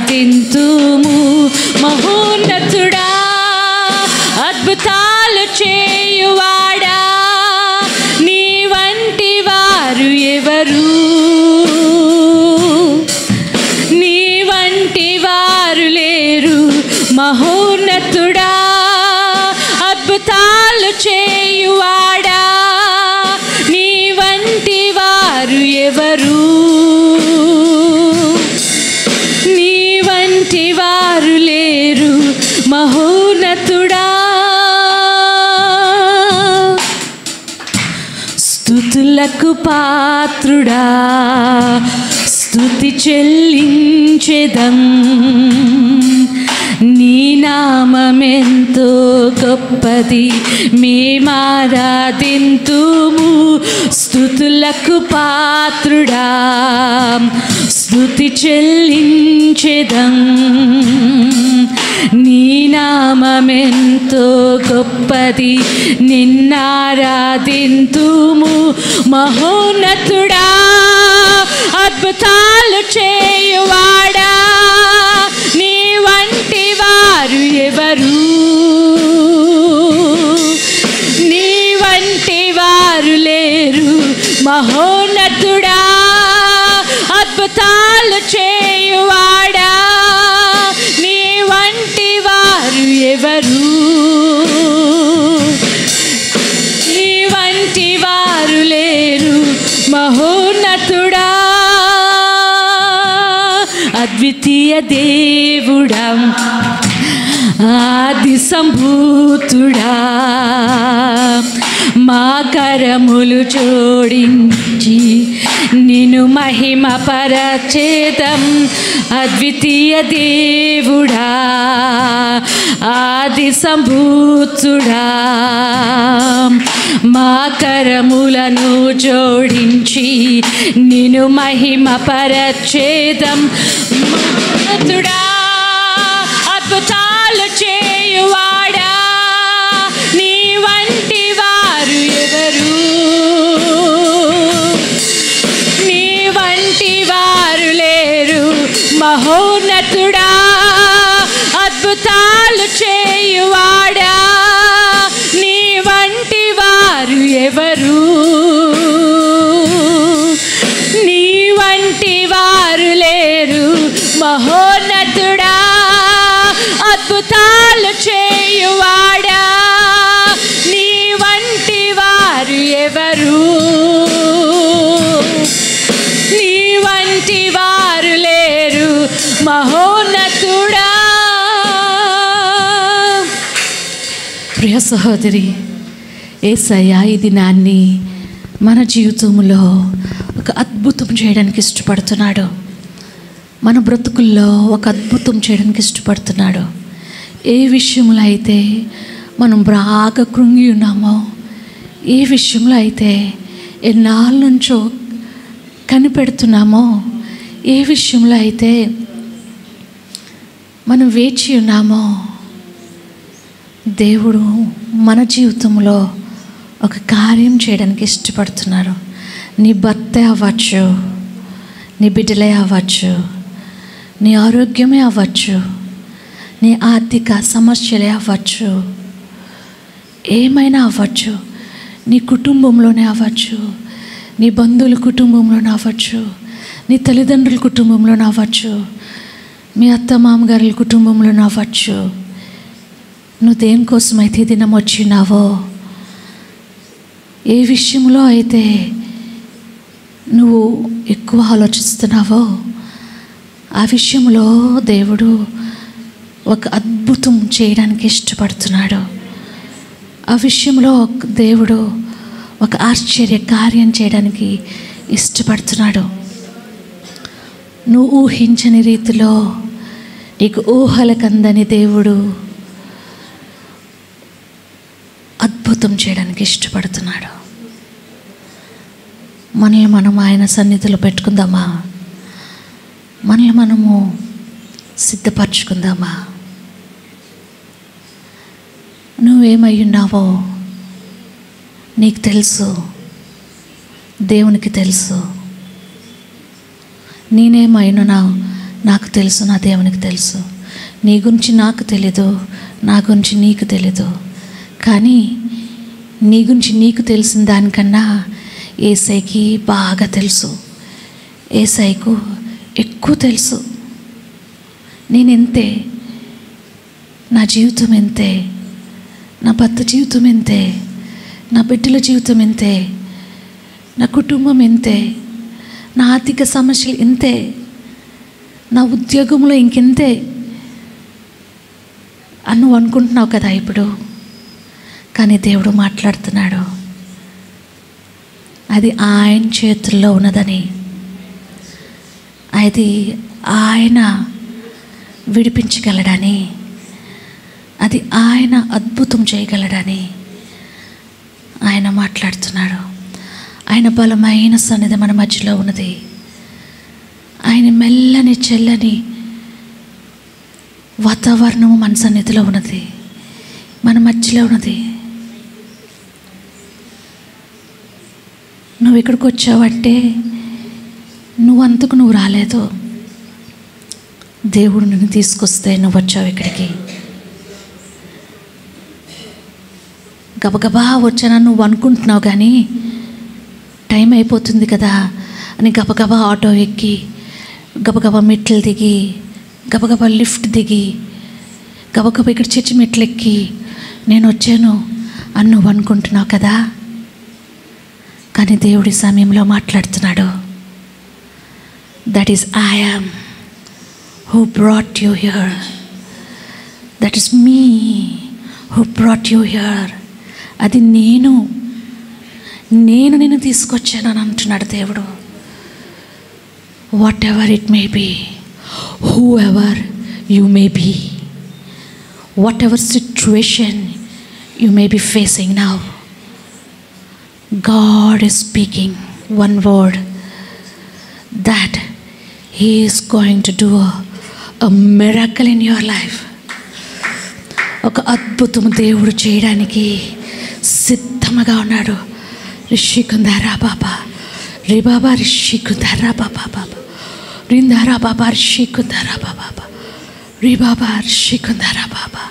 మహోన్నతుడా, అద్భుతాలు చేయువాడా, నీ వంటి వారు ఎవరు? నీ వంటి వారు లేరు. మహోన్నతుడా, అద్భుతాలు చేయువాడా, నీ వంటి వారు ఎవరు? నీ వంటి వారు లేరు. మహోన్నతుడా, స్తుతులకు పాత్రుడా, స్తుతి చెల్లించెదం. నీ నామమెంతో గొప్పది, మేమారాధింతుము. స్తుతులకు పాత్రుడా, స్తుతి చెల్లించెదం. నీ నామమెంతో గొప్పది, నిన్నారాధింతుము. మహోన్నతుడా, అద్భుతాలు చేయువాడా, నీ వంటి వారు ఎవరు? నీ వంటి వారు లేరు. మహోన్నతుడా, అద్భుతాలు చేయువాడా, నీ వంటి వారు ఎవరు? నీ వంటి వారు లేరు. మహోన్నతుడా, అద్వితీయ దేవుడా, ఆది సంభూతుడా, మా కరములు జోడించి నిన్ను మహిమ పరచేదం. అద్వితీయ దేవుడా, ఆది సంభూతుడా, మా కరములను జోడించి నిన్ను మహిమ పరచేదం. మహోన్నతుడా, అద్భుతాలు చేయువాడా, నీ వంటి వారు ఎవరు? నీ వంటి వారు లేరు. మహోన్నతుడా, అద్భుతాలు చేయువాడా, నీ వంటి వారు ఎవరు? నీ వంటి వారు లేరు. మహోన్నతుడా, అద్భుతాలు చేయువాడా, నీ వంటి వారు ఎవరు? నీ వంటి వారు లేరు. మహోన్నతుడా. ప్రియ సహోదరి, యేసయ్య ఈ దినాన్ని మన జీవితంలో ఒక అద్భుతం చేయడానికి ఇష్టపడుతున్నాడు. మన బ్రతుకుల్లో ఒక అద్భుతం చేయడానికి ఇష్టపడుతున్నాడు. ఏ విషయంలో అయితే మనం బాగా కృంగి ఉన్నామో, ఏ విషయంలో అయితే ఎన్నాళ్ళ నుంచో కనిపెడుతున్నామో, ఏ విషయంలో అయితే మనం వేచి ఉన్నామో దేవుడు మన జీవితంలో ఒక కార్యం చేయడానికి ఇష్టపడుతున్నారు. నీ భర్తే అవ్వచ్చు, నీ బిడ్డలే అవ్వచ్చు, నీ ఆరోగ్యమే అవ్వచ్చు, నీ ఆర్థిక సమస్యలే అవ్వచ్చు, ఏమైనా అవ్వచ్చు, నీ కుటుంబంలోనే అవ్వచ్చు, నీ బంధువుల కుటుంబంలోనే అవ్వచ్చు, నీ తల్లిదండ్రుల కుటుంబంలోనే అవ్వచ్చు, మీ అత్త మామగారుల కుటుంబంలోనే అవ్వచ్చు. నువ్వు దేనికోసమైతే ఈ దినం వచ్చినావో, ఏ విషయంలో అయితే నువ్వు ఎక్కువ ఆలోచిస్తున్నావో ఆ విషయంలో దేవుడు ఒక అద్భుతం చేయడానికి ఇష్టపడుతున్నాడు. ఆ విషయంలో దేవుడు ఒక ఆశ్చర్య కార్యం చేయడానికి ఇష్టపడుతున్నాడు. నువ్వు ఊహించని రీతిలో, నీకు ఊహలకందని దేవుడు అద్భుతం చేయడానికి ఇష్టపడుతున్నాడు. మనల్ని మనం ఆయన సన్నిధిలో పెట్టుకుందామా? మనల్ని మనము సిద్ధపరచుకుందామా? నువ్వేమై ఉన్నావో నీకు తెలుసు, దేవునికి తెలుసు. నేనేమైనా నాకు తెలుసు, నా దేవునికి తెలుసు. నీ గురించి నాకు తెలీదు, నా గురించి నీకు తెలీదు. కానీ నీ గురించి నీకు తెలిసిన దానికన్నా యేసయ్యకి బాగా తెలుసు. యేసయ్యకు ఎక్కువ తెలుసు. నేను ఎంతే, నా జీవితం ఎంతే, నా భర్త జీవితం ఎంతే, నా బిడ్డల జీవితం ఎంతే, నా కుటుంబం ఎంతే, నా ఆర్థిక సమస్యలు ఎంతే, నా ఉద్యోగంలో ఇంకెంతే అని నువ్వు అనుకుంటున్నావు కదా ఇప్పుడు. కానీ దేవుడు మాట్లాడుతున్నాడు, అది ఆయన చేతుల్లో ఉన్నదని, అది ఆయన విడిపించగలడని, అది ఆయన అద్భుతం చేయగలడని ఆయన మాట్లాడుతున్నాడు. ఆయన బలమైన సన్నిధి మన మధ్యలో ఉన్నది. ఆయన మెల్లని చెల్లని వాతావరణము మన సన్నిధిలో ఉన్నది, మన మధ్యలో ఉన్నది. నువ్వు ఇక్కడికి వచ్చావంటే నువ్వంతకు నువ్వు రాలేదు, దేవుడు నిన్ను తీసుకొస్తే నువ్వు వచ్చావు ఇక్కడికి. గబగబా వచ్చానని నువ్వు అనుకుంటున్నావు, కానీ టైం అయిపోతుంది కదా అని గబగబా ఆటో ఎక్కి, గబగబా మెట్లు దిగి, గబగబా లిఫ్ట్ దిగి, గబగబా ఇక్కడ చర్చి మెట్లు ఎక్కి నేను వచ్చాను అని నువ్వు అనుకుంటున్నావు కదా. కానీ దేవుడి సమయంలో మాట్లాడుతున్నాడు. That is I am who brought you here. That is me who brought you here. అది నేను నిన్ను తీసుకొచ్చాను అని అంటున్నాడు దేవుడు. Whatever it may be, whoever you may be, whatever situation you may be facing now, God is speaking one word, that He is going to do a miracle in your life. ఒక అద్భుతం దేవుడు చేయడానికి సిద్ధంగా ఉన్నాడు. రిషికుందారా బాబా, రే బాబా రిషికుందారా బాబా, బాబా రిందారా బాబా రిషికుందారా బాబా, రే బాబా రిషికుందారా బాబా.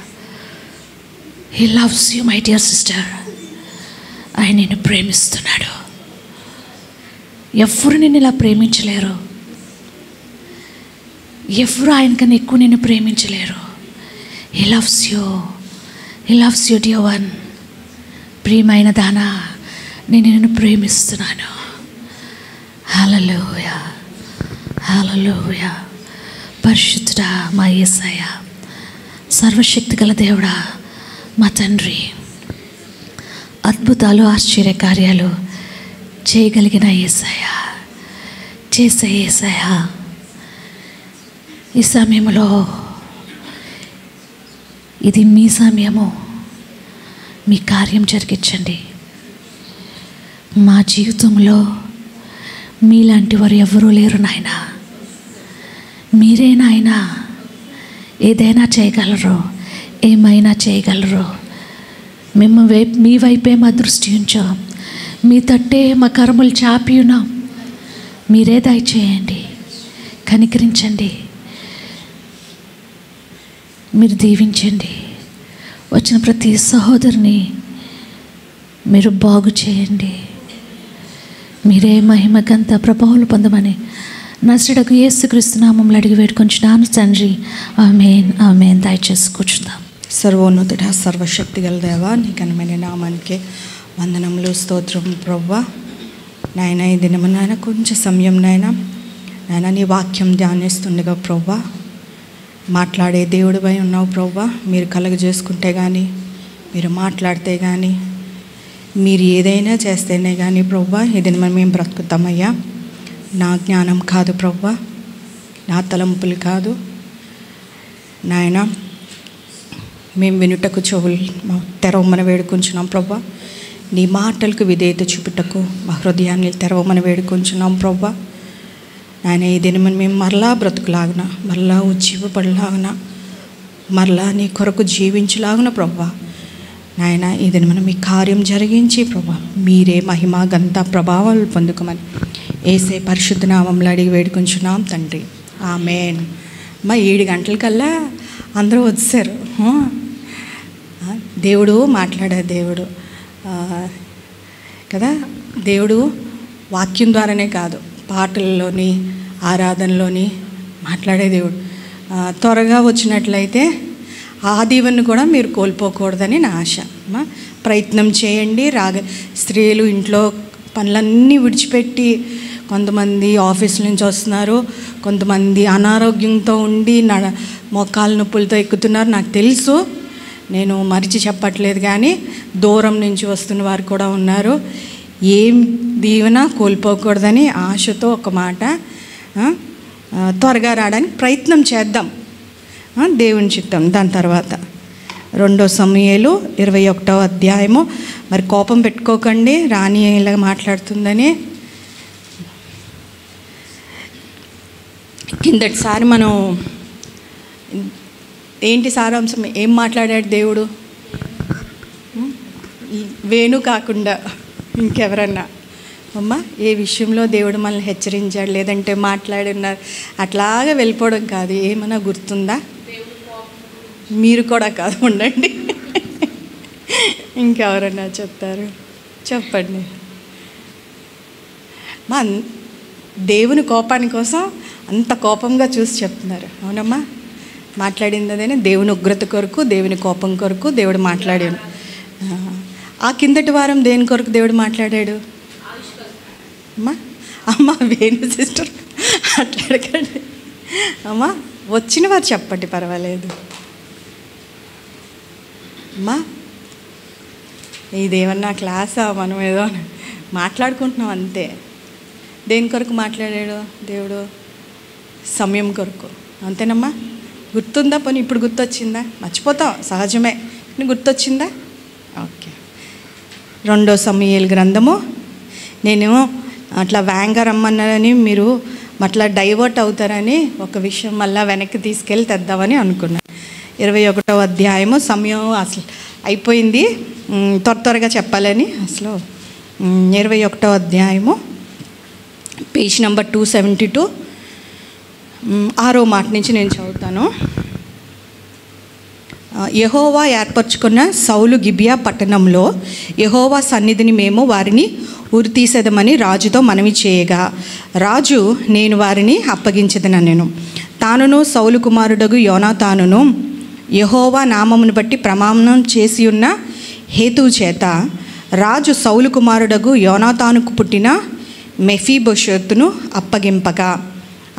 He loves you, my dear sister. ఆయన నిన్ను ప్రేమిస్తున్నాడు. ఎవరు నిన్ను ఇలా ప్రేమించలేరు, ఎవరు ఆయనకన్నా ఎక్కువ నిన్ను ప్రేమించలేరు. He loves you. He loves you, dear one. ప్రియమైన దానా, నేను నిన్ను ప్రేమిస్తున్నాను. హల్లెలూయా, హల్లెలూయా. పరిశుద్ధుడా మా యేసయ్య, సర్వశక్తి గల దేవుడా మా తండ్రి, అద్భుతాలు ఆశ్చర్య కార్యాలు చేయగలిగిన యేసయ్య, చేసే యేసయ్య, ఈ సమయంలో ఇది మీ సమయము, మీ కార్యం జరిగించండి. మా జీవితంలో మీలాంటి వారు ఎవరూ లేరు నాయనా. మీరే నాయనా ఏదైనా చేయగలరు, ఏమైనా చేయగలరు. మేము మీ వైపే మా దృష్టి ఉంచాం, మీ తట్టే మా కరములు చాపి ఉన్నాం. మీరే దయచేయండి, కనికరించండి, మీరు దీవించండి. వచ్చిన ప్రతి సహోదరుని మీరు బాగు చేయండి. మీరే మహిమకంత ప్రభావాలు పొందమని నజరేయుడగు యేసుక్రీస్తు నామములో అడిగి వేడుకొంచున్నాను తండ్రి. ఆమేన్, ఆమేన్. దయచేసి కూర్చుందాం. సర్వోన్నతుడ, సర్వశక్తి గల దేవా, నీ ఘనమైన నామానికి వందనములు, స్తోత్రం ప్రభువా. నాయన ఈ దినము నాయన కొంచెం సమయం నాయన నీ వాక్యం ధ్యానిస్తుండగా ప్రభువా, మాట్లాడే దేవుడిపై ఉన్నావు ప్రభువా. మీరు కలుగజేసుకుంటే కానీ, మీరు మాట్లాడితే కానీ, మీరు ఏదైనా చేస్తేనే కానీ ప్రభువా ఈ దినం మేము బ్రతుకుతామయ్యా. నా జ్ఞానం కాదు ప్రభువా, నా తలంపులు కాదు నాయన, మేము వినుటకు చెవులు తెరవమని వేడుకుంటున్నాం ప్రభువా. నీ మాటలకు విధేయత చూపుటకు మా హృదయాన్ని తెరవమని వేడుకుంటున్నాం ప్రభువా. నాయన ఈ దినమని మేము మరలా బ్రతుకులాగున, మరలా ఉజ్జీవపడలాగున, మరలా నీ కొరకు జీవించలాగున ప్రభువా. నాయన ఈ దినమని మీ కార్యం జరిగించి ప్రభువా మీరే మహిమ ఘనత ప్రభావాలు పొందుకోమని యేసే పరిశుద్ధ నామములో అడిగి వేడుకుంటున్నాం తండ్రి. ఆమేన్. 7 గంటలకల్లా అందరూ వచ్చారు. దేవుడు మాట్లాడే దేవుడు కదా. దేవుడు వాక్యం ద్వారానే కాదు, పాటల్లోని, ఆరాధనలోని మాట్లాడే దేవుడు. త్వరగా వచ్చినట్లయితే ఆ దీవెనను కూడా మీరు కోల్పోకూడదని నా ఆశ. ప్రయత్నం చేయండి. స్త్రీలు ఇంట్లో పనులన్నీ విడిచిపెట్టి, కొంతమంది ఆఫీస్ నుంచి వస్తున్నారు, కొంతమంది అనారోగ్యంతో ఉండి మోకాళ్ళ నొప్పులతో ఎక్కుతున్నారు. నాకు తెలుసు, నేను మరిచి చెప్పట్లేదు, కానీ దూరం నుంచి వస్తున్న వారు కూడా ఉన్నారు. ఏం దీవెన కోల్పోకూడదని ఆశతో ఒక మాట, త్వరగా రావడానికి ప్రయత్నం చేద్దాం, దేవుని చిత్తం. దాని తర్వాత 2 సమూయేలు 21వ అధ్యాయము. మరి కోపం పెట్టుకోకండి, రాణి ఇలా మాట్లాడుతుందని. కిందటిసారి మనం ఏంటి సారాంశం, ఏం మాట్లాడాడు దేవుడు? వేణు కాకుండా ఇంకెవరన్నా అమ్మ ఏ విషయంలో దేవుడు మనల్ని హెచ్చరించాడు, లేదంటే మాట్లాడున్నారు, అట్లాగా వెళ్ళిపోవడం కాదు. ఏమైనా గుర్తుందా? మీరు కూడా కాదు, ఉండండి. ఇంకెవరన్నా చెప్తారు? చెప్పండి. మా దేవుని కోపాని కోసం అంత కోపంగా చూసి చెప్తున్నారు. అవునమ్మా, మాట్లాడింది అదేనే. దేవుని ఉగ్రత కొరకు, దేవుని కోపం కొరకు దేవుడు మాట్లాడాడు. ఆ కిందటి వారం దేని కొరకు దేవుడు మాట్లాడాడు? అమ్మ వేణు సిస్టర్ మాట్లాడకండి అమ్మ, వచ్చిన వారు చెప్పండి, పర్వాలేదు. అమ్మా ఇదేమన్నా క్లాసా? మనం ఏదో మాట్లాడుకుంటున్నాం అంతే. దేని కొరకు మాట్లాడాడు దేవుడు? సమయం కొరకు, అంతేనమ్మా. గుర్తుందా? పోనీ ఇప్పుడు గుర్తొచ్చిందా? మర్చిపోతాం, సహజమే. గుర్తొచ్చిందా? ఓకే. 2 సమూయేలు గ్రంథము. నేను అట్లా వ్యాంగా రమ్మన్నారని మీరు అట్లా డైవర్ట్ అవుతారని ఒక విషయం మళ్ళీ వెనక్కి తీసుకెళ్ళి తెద్దామని అనుకున్నాను. 21వ అధ్యాయము. సమయం అసలు అయిపోయింది, త్వరగా చెప్పాలని. అసలు 21వ అధ్యాయము, పేజ్ నెంబర్ 272, 6వ మాట నుంచి నేను చదువుతాను. యెహోవా ఏర్పరచుకున్న సౌలు గిబియా పట్టణంలో యెహోవా సన్నిధిని మేము వారిని ఉరితీసేదమని రాజుతో మనవి చేయగా, రాజు నేను వారిని అప్పగించదనెను. తానును సౌలు కుమారుడగు యోనాతానును యెహోవా నామమును బట్టి ప్రమాణం చేసి ఉన్న హేతువు చేత రాజు సౌలు కుమారుడగు యోనాతానుకు పుట్టిన మెఫీబోషెతును అప్పగింపగా,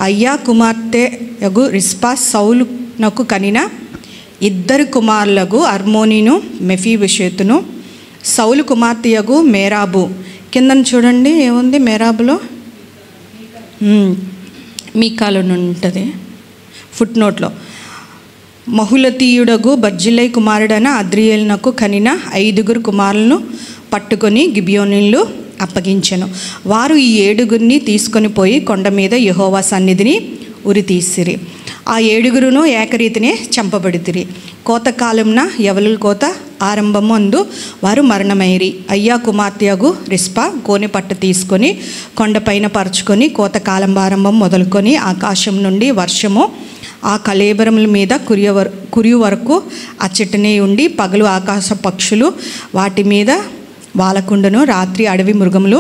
అయ్యా కుమార్తె యగు రిస్పా సౌలునకు కనిన 2 కుమారులకు అర్మోనీను మెఫీబోషెతును, సౌలు కుమార్తె యగు మేరాబు. కిందను చూడండి, ఏముంది మేరాబులో? మీకాలో ఉంటుంది ఫుట్ నోట్లో. మహులతీయుడగు బర్జిల్లై కుమారుడైన అద్రియేలునకు కనిన 5 కుమారులను పట్టుకొని గిబియోనీలు అప్పగించెను. వారు ఈ 7 తీసుకొని పోయి కొండ మీద యెహోవా సన్నిధిని ఉరితీసిరి. ఆ 7 ఏకరీతినే చంపబడితిరి. కోతకాలంన యవలుల కోత ఆరంభము అందు వారు మరణమైరి. అయ్యా కుమార్తెయగు రిస్పా గోనె పట్టు తీసుకొని కొండపైన పరుచుకొని కోతకాలం ఆరంభం మొదలుకొని ఆకాశం నుండి వర్షము ఆ కళేబరముల మీద కురియు వరకు అచ్చటనే ఉండి పగలు ఆకాశ పక్షులు వాటి మీద వాలకుండను రాత్రి అడవి మృగములు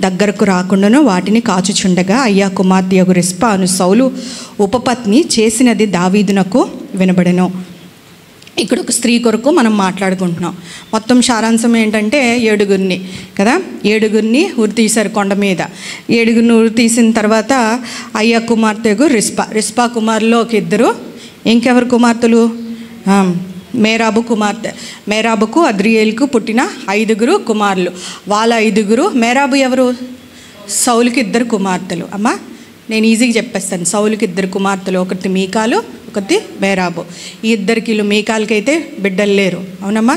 దగ్గరకు రాకుండాను వాటిని కాచుచుండగా అయ్యా కుమార్తెయగు రిస్పా అను సౌలు ఉపపత్ని చేసినది దావీదునకు వినబడెను. ఇక్కడ ఒక స్త్రీ కొరకు మనం మాట్లాడుకుంటున్నాం. మొత్తం సారాంశం ఏంటంటే 7 కదా, 7 ఉరి తీశారు కొండ మీద. 7 ఉరి తీసిన తర్వాత అయ్యా కుమార్తెకు రిస్పా కుమారులో ఒక 2, ఇంకెవరు కుమార్తెలు, మేరాబు కుమార్తె. మేరాబుకు అద్రియేలుకు పుట్టిన 5 కుమారులు. వాళ్ళ 5 మేరాబు ఎవరు? సౌలుకి 2 కుమార్తెలు. అమ్మా నేను ఈజీగా చెప్పేస్తాను. సౌలుకి 2 కుమార్తెలు, ఒకటి మీకాలు, ఒకటి మేరాబు. ఈ 2 మీకాలకైతే బిడ్డలు లేరు, అవునమ్మా.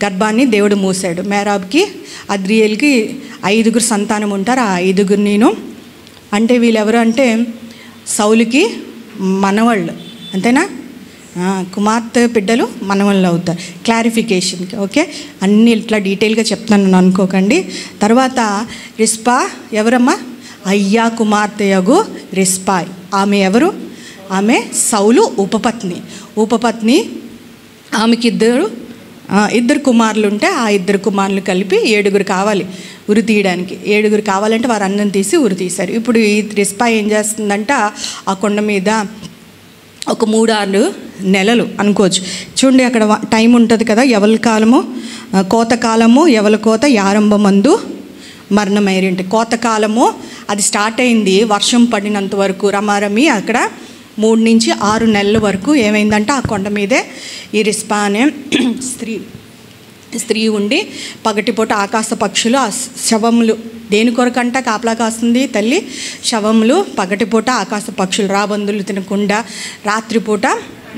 గర్భాన్ని దేవుడు మూసాడు. మేరాబుకి అద్రియేలుకి 5 సంతానం ఉంటారు. ఆ 5 అంటే వీళ్ళెవరు అంటే సౌలుకి మనవాళ్ళు, అంతేనా? కుమార్తె బిడ్డలు మనవళ్ళు అవుతారు. క్లారిఫికేషన్కి, ఓకే. అన్నీ ఇట్లా డీటెయిల్గా చెప్తాను అనుకోకండి. తర్వాత రిస్పా ఎవరమ్మా? అయ్యా కుమార్తెయగు రిస్పా. ఆమె ఎవరు? ఆమె సౌలు ఉపపత్ని. ఆమెకి 2 కుమారులు ఉంటే ఆ 2 కుమారులు కలిపి 7 కావాలి ఉరి తీయడానికి. 7 కావాలంటే వారు అన్నం తీసి ఉరి తీశారు. ఇప్పుడు ఈ రిస్పా ఏం చేస్తుందంట, ఆ కొండ మీద ఒక 3-6 నెలలు అనుకోవచ్చు. చూడండి అక్కడ టైం ఉంటుంది కదా, యవల కాలము, కోతకాలము, యవల కోత ఆరంభమందు మరణమైరి. అంటే కోతకాలము అది స్టార్ట్ అయింది వర్షం పడినంత వరకు రమారమి. అక్కడ 3 నుంచి 6 నెలల వరకు ఏమైందంటే ఆ కొండ మీదే ఈ రిస్పా అనే స్త్రీ ఉండి పగటిపూట ఆకాశ పక్షులు ఆ శవములు దేని కొరకంట కాపలా కాస్తుంది తల్లి? శవములు పగటిపూట ఆకాశ పక్షులు రాబందులు తినకుండా, రాత్రిపూట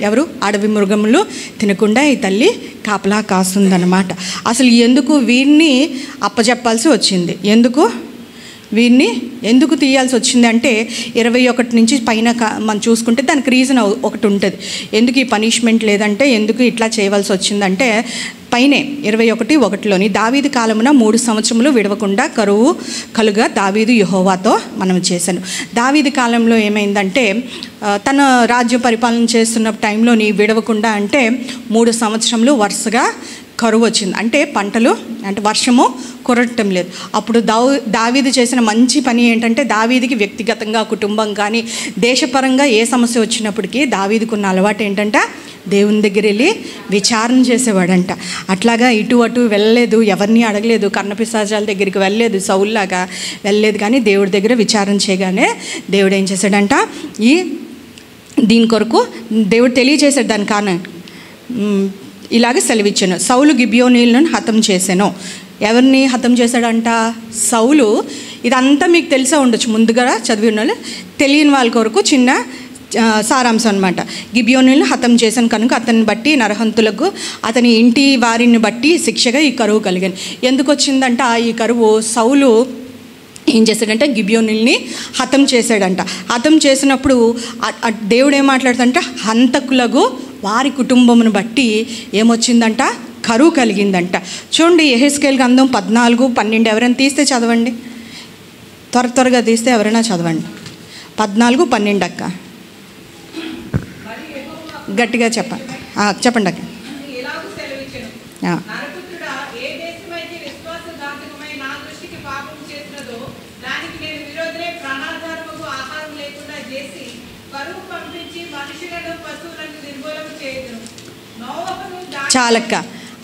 ఎవరు? అడవి మృగములు తినకుండా ఈ తల్లి కాపలా కాస్తుందన్నమాట. అసలు ఎందుకు వీరిని అప్పచెప్పాల్సి వచ్చింది? వీరిని ఎందుకు తీయాల్సి వచ్చింది అంటే 21 నుంచి పైన మనం చూసుకుంటే దానికి రీజన్ ఒకటి ఉంటుంది. ఎందుకు ఈ పనిష్మెంట్ లేదంటే ఎందుకు ఇట్లా చేయవలసి వచ్చిందంటే పైనే 21:1 దావీదు కాలమున 3 సంవత్సరములు విడవకుండా కరువు కలుగా దావీదు యెహోవాతో మనం చేశాను. దావీదు కాలంలో ఏమైందంటే తన రాజ్య పరిపాలన చేస్తున్న టైంలోని విడవకుండా అంటే 3 సంవత్సరములు వరుసగా కరువు వచ్చింది. అంటే పంటలు అంటే వర్షము కురటం లేదు. అప్పుడు దావీదు చేసిన మంచి పని ఏంటంటే దావీదుకి వ్యక్తిగతంగా కుటుంబం కానీ దేశపరంగా ఏ సమస్య వచ్చినప్పటికీ దావీదుకున్న అలవాటు ఏంటంటే దేవుని దగ్గర వెళ్ళి విచారణ చేసేవాడంట. అట్లాగా ఇటు అటు వెళ్ళలేదు, ఎవరిని అడగలేదు, కర్ణపిశాచాల దగ్గరికి వెళ్ళలేదు, సౌల్లాగా వెళ్ళలేదు. కానీ దేవుడి దగ్గర విచారణ చేయగానే దేవుడు ఏం చేశాడంట, దీని కొరకు దేవుడు తెలియజేశాడు. దాని కారణం ఇలాగే సెలవిచ్చాను. సౌలు గిబియోనీలను హతం చేశాను. ఎవరిని హతం చేశాడంట? సౌలు. ఇదంతా మీకు తెలిసే ఉండొచ్చు, ముందుగా చదివి ఉన్న తెలియని వాళ్ళ కొరకు చిన్న సారాంశం అనమాట. గిబియోనీలను హతం చేశాను కనుక అతన్ని బట్టి నరహంతులకు అతని ఇంటి వారిని బట్టి శిక్షగా ఈ కరువు కలిగింది. ఎందుకు వచ్చిందంట ఈ కరువు? సౌలు ఏం చేశాడంటే గిబియోనీల్ని హతం చేశాడంట. హతం చేసినప్పుడు దేవుడు ఏం మాట్లాడుతుందంటే హంతకులకు వారి కుటుంబమును బట్టి ఏమొచ్చిందంట? కరువు కలిగిందంట. చూడండి యెహెజ్కేలు గ్రంథం 14:12 ఎవరైనా తీస్తే చదవండి, త్వరగా తీస్తే ఎవరైనా చదవండి. 14:12 అక్క, గట్టిగా చెప్పండి అక్క. చాలక్క.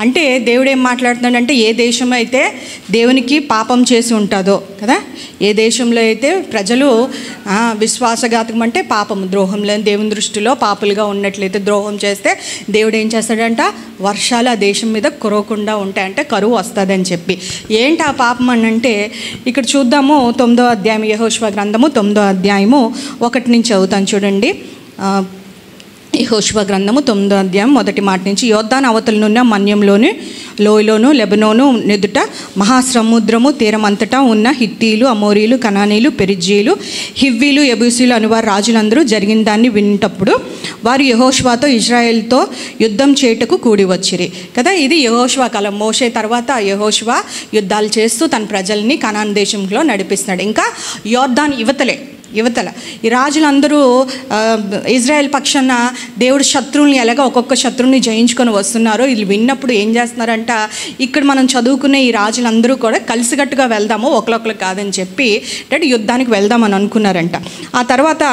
అంటే దేవుడు ఏం మాట్లాడుతున్నాడంటే ఏ దేశం అయితే దేవునికి పాపం చేసి ఉంటుందో కదా, ఏ దేశంలో అయితే ప్రజలు విశ్వాసఘాతకం అంటే పాపం, ద్రోహం లేని దేవుని దృష్టిలో పాపులుగా ఉన్నట్లయితే ద్రోహం చేస్తే దేవుడు ఏం చేస్తాడంట, వర్షాలు ఆ దేశం మీద కురవకుండా ఉంటాయంటే కరువు వస్తుందని చెప్పి. ఏంటి ఆ పాపం అని అంటే ఇక్కడ చూద్దాము. 9వ అధ్యాయం యెహోషువ గ్రంథము 9వ అధ్యాయము 1 నుంచి చదువుతాను చూడండి. యెహోషువ గ్రంథము 9వ అధ్యాయం మొదటి మాట నుంచి. యోర్దాను అవతలనున్న మన్యంలోని లోయలోను లెబనోను నెదుట మహాసముద్రము తీరమంతటా ఉన్న హిత్తీలు, అమోరీలు, కనానీలు, పెరిజ్జీలు, హివ్వీలు, యెబూసీలు అనువారు రాజులందరూ జరిగిన దాన్ని వింటప్పుడు వారు యెహోషువతో ఇశ్రాయేలుతో యుద్ధం చేయుటకు కూడి వచ్చిరి కదా. ఇది యెహోషువ కాలం. మోషే తర్వాత యెహోషువ యుద్ధాలు చేస్తూ తన ప్రజల్ని కనాన్ దేశంలో నడిపిస్తున్నాడు. ఇంకా యోర్దాను యువతల ఈ రాజులందరూ ఇజ్రాయెల్ పక్షాన దేవుడు శత్రువుల్ని ఎలాగ ఒక్కొక్క శత్రువుని జయించుకొని వస్తున్నారో వీళ్ళు విన్నప్పుడు ఏం చేస్తున్నారంట, ఇక్కడ మనం చదువుకునే ఈ రాజులందరూ కూడా కలిసికట్టుగా వెళ్దాము, ఒకరొకరు కాదని చెప్పి అంటే యుద్ధానికి వెళ్దామని అనుకున్నారంట. ఆ తర్వాత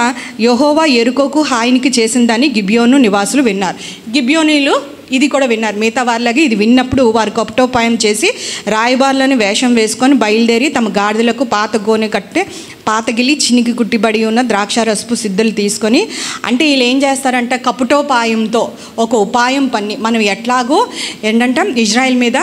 యెహోవా యెరికోకు హాయినికి చేసిన దాన్ని గిబియోను నివాసులు విన్నారు. గిబియోనీలు ఇది కూడా విన్నారు. మిగతా వాళ్ళకి ఇది విన్నప్పుడు వారు కపటోపాయం చేసి రాయబారులను వేషం వేసుకొని బయలుదేరి తమ గాడిదలకు పాత గోనె కట్టే పాతగిలి చినికి కుట్టిబడి ఉన్న ద్రాక్షారసపు సిద్ధులు తీసుకొని, అంటే వీళ్ళు ఏం చేస్తారంటే కపటోపాయంతో ఒక ఉపాయం పన్ని మనం ఎట్లాగో ఏంటంటే ఇజ్రాయెల్ మీద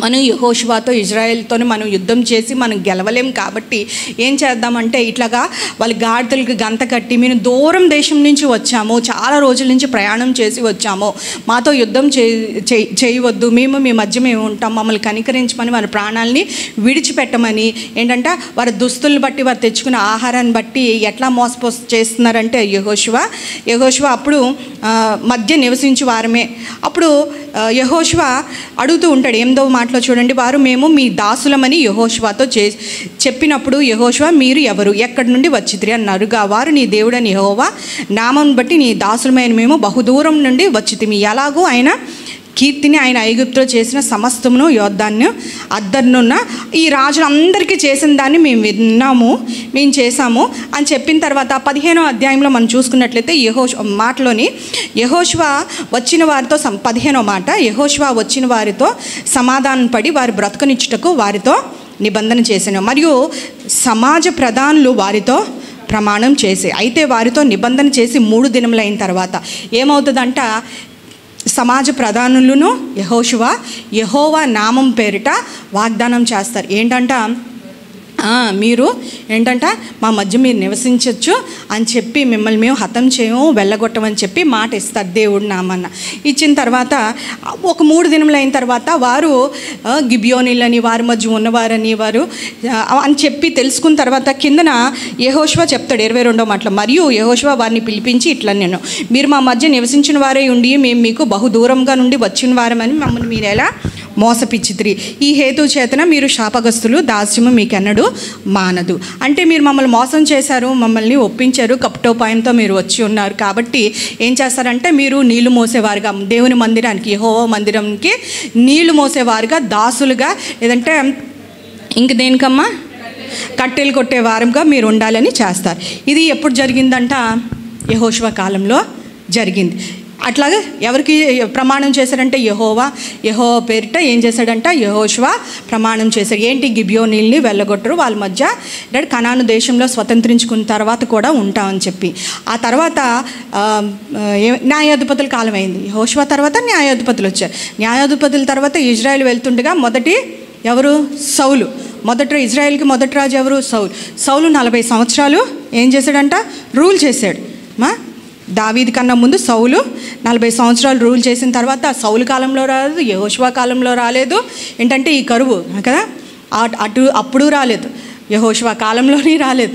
మనం యెహోషువతో ఇజ్రాయెల్తో మనం యుద్ధం చేసి మనం గెలవలేం కాబట్టి ఏం చేద్దామంటే ఇట్లాగా వాళ్ళ గాడిదలకు గంత కట్టి మేము దూరం దేశం నుంచి వచ్చాము, చాలా రోజుల నుంచి ప్రయాణం చేసి వచ్చాము, మాతో యుద్ధం చేయవద్దు, మేము మీ మధ్య మేము ఉంటాం, మమ్మల్ని కనికరించమని వారి ప్రాణాలని విడిచిపెట్టమని ఏంటంటే వారి దుస్తులను బట్టి వారు తెచ్చుకున్న ఆహారాన్ని బట్టి ఎట్లా చేస్తున్నారంటే యెహోషువ అప్పుడు మధ్య నివసించి వారమే. అప్పుడు యెహోషువ అడుగుతూ ఉంటాడు 8వ మాటలో చూడండి, వారు మేము మీ దాసులమని యెహోషువతో చెప్పినప్పుడు యెహోషువ మీరు ఎవరు, ఎక్కడి నుండి వచ్చితిరి అన్నారుగా. వారు నీ దేవుడని యెహోవా నామం బట్టి నీ దాసులమైన మేము బహుదూరం నుండి వచ్చితిమి. ఎలాగో ఆయన కీర్తిని ఆయన ఐగుప్తులో చేసిన సమస్తమును యోర్దాను అద్దరునున్న ఈ రాజులందరికీ చేసిన దాన్ని మేము విన్నాము, మేము చేశాము అని చెప్పిన తర్వాత 15వ అధ్యాయంలో మనం చూసుకున్నట్లయితే యెహోషువ వచ్చిన వారితో 15వ మాట, యెహోషువ వచ్చిన వారితో సమాధానం పడి వారి బ్రతుకనిచ్చుటకు వారితో నిబంధన చేసాను, మరియు సమాజ ప్రధానులు వారితో ప్రమాణం చేసి, అయితే వారితో నిబంధన చేసి 3 దినములైన తర్వాత ఏమవుతుందంట, సమాజ ప్రధానులను యెహోవా నామం పేరిట వాగ్దానం చేస్తారు. ఏంటంట, మీరు ఏంటంట మా మధ్య మీరు నివసించవచ్చు అని చెప్పి మిమ్మల్ని మేము హతం చేయము, వెళ్ళగొట్టమని చెప్పి మాట ఇస్తారు దేవుడు నామన్న. ఇచ్చిన తర్వాత ఒక 3 దినములు అయిన తర్వాత వారు గిబియోనీలని వారి మధ్య ఉన్నవారని వారు అని చెప్పి తెలుసుకున్న తర్వాత కిందన యెహోషువ చెప్తాడు 22వ మాటలో, మరియు యెహోషువ వారిని పిలిపించి ఇట్లా నేను మీరు మా మధ్య నివసించిన వారే ఉండి మేము మీకు బహుదూరంగా నుండి వచ్చిన వారమని మమ్మల్ని మీరు ఎలా మోసపిచ్చితిరి, ఈ హేతు చేతన మీరు శాపగ్రస్తులు, దాస్యము మీకెన్నడూ మానదు. అంటే మీరు మమ్మల్ని మోసం చేశారు, మమ్మల్ని ఒప్పించారు, కపటోపాయంతో మీరు వచ్చి ఉన్నారు కాబట్టి ఏం చేస్తారంటే మీరు నీళ్లు మోసేవారుగా దేవుని మందిరానికి యెహోవా మందిరానికి నీళ్లు మోసేవారుగా దాసులుగా లేదంటే ఇంక దేనికమ్మా కట్టెలు కొట్టే వారంగా మీరు ఉండాలని చేస్తారు. ఇది ఎప్పుడు జరిగిందంట, యెహోషువ కాలంలో జరిగింది. అట్లాగే ఎవరికి ప్రమాణం చేశాడంటే యెహోవా పేరిట ఏం చేశాడంట యెహోషువ ప్రమాణం చేశాడు. ఏంటి, గిబియోనీల్ని వెళ్ళగొట్టరు, వాళ్ళ మధ్య కనాను దేశంలో స్వతంత్రించుకున్న తర్వాత కూడా ఉంటామని చెప్పి. ఆ తర్వాత న్యాయాధిపతుల కాలం అయింది. యెహోషువ తర్వాత న్యాయాధిపతులు వచ్చారు. న్యాయాధిపతుల తర్వాత ఇజ్రాయెల్ వెళ్తుండగా ఎవరు, సౌలు. ఇజ్రాయెల్కి మొదటి రాజు ఎవరు, సౌలు 40 సంవత్సరాలు ఏం చేశాడంట, రూల్ చేశాడు. దావీదు కన్నా ముందు సౌలు 40 సంవత్సరాలు రూల్ చేసిన తర్వాత సౌలు కాలంలో రాలేదు, యెహోషువ కాలంలో రాలేదు. ఏంటంటే ఈ కరువు కదా, అప్పుడు రాలేదు, యెహోషువ కాలంలోనే రాలేదు.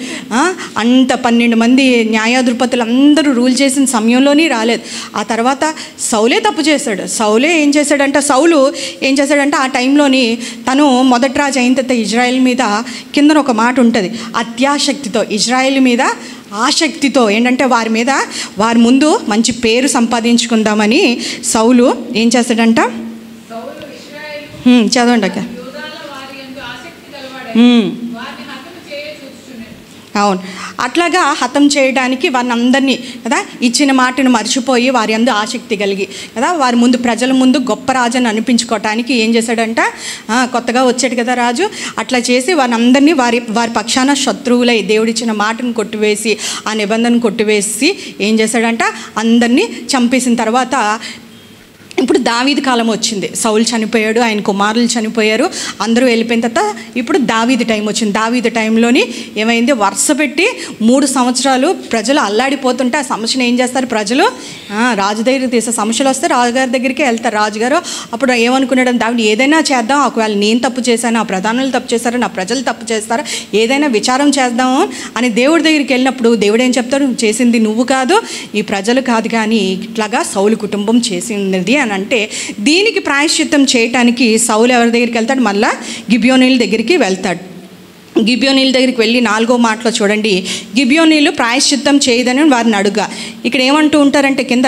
అంత 12 మంది న్యాయాధిపతులు అందరూ రూల్ చేసిన సమయంలోనే రాలేదు. ఆ తర్వాత సౌలే తప్పు చేశాడు. సౌలు ఏం చేశాడంటే ఆ టైంలోని తను మొదటి రాజు అయిన తర్వాత ఇజ్రాయెల్ మీద కిందన ఒక మాట ఉంటుంది, అత్యాశక్తితో ఇజ్రాయెల్ మీద ఆసక్తితో ఏంటంటే వారి ముందు మంచి పేరు సంపాదించుకుందామని సౌలు ఏం చేస్తాడంట, చదవండి అక్క. అవును, అట్లాగా హతం చేయడానికి వారిని అందరినీ కదా ఇచ్చిన మాటను మర్చిపోయి వారి అందు ఆసక్తి కలిగి కదా వారి ముందు ప్రజల ముందు గొప్ప రాజు అని అనిపించుకోవటానికి ఏం చేశాడంట, కొత్తగా వచ్చాడు కదా రాజు, అట్లా చేసి వారిని అందరినీ వారి పక్షాన శత్రువులై దేవుడిచ్చిన మాటను కొట్టివేసి ఆ నిబంధనను కొట్టివేసి ఏం చేశాడంట అందరినీ చంపేసిన తర్వాత ఇప్పుడు దావీదు కాలం వచ్చింది. సౌలు చనిపోయాడు, ఆయన కుమారులు చనిపోయారు, అందరూ వెళ్ళిపోయిన తర్వాత ఇప్పుడు దావీదు టైం వచ్చింది. దావీదు టైంలోని ఏమైంది, వరుస పెట్టి 3 సంవత్సరాలు ప్రజలు అల్లాడిపోతుంటే ఆ సమస్యను ఏం చేస్తారు ప్రజలు, రాజు దగ్గర తీసే సమస్యలు వస్తే రాజుగారి దగ్గరికి వెళ్తారు. రాజుగారు అప్పుడు ఏమనుకున్నాడు, దావిడు ఏదైనా చేద్దాం, ఒకవేళ నేను తప్పు చేశాను, నా ప్రధానులు తప్పు చేశారు, నా ప్రజలు తప్పు చేస్తారు, ఏదైనా విచారం చేద్దాము అని దేవుడి దగ్గరికి వెళ్ళినప్పుడు దేవుడు ఏం చెప్తాడు, చేసింది నువ్వు కాదు, ఈ ప్రజలు కాదు, కానీ ఇట్లాగా సౌలు కుటుంబం చేసింది అని అంటే దీనికి ప్రాయశ్చిత్తం చేయటానికి సౌలు ఎవరి దగ్గరికి వెళ్తాడు, మళ్ళా గిబియోనీల దగ్గరికి వెళ్తాడు. గిబియోనీల దగ్గరికి వెళ్ళి 4వ మాటలో చూడండి, గిబియోనీలు ప్రాయశ్చిత్తం చేయదని వారిని అడుగా. ఇక్కడ ఏమంటూ ఉంటారంటే కింద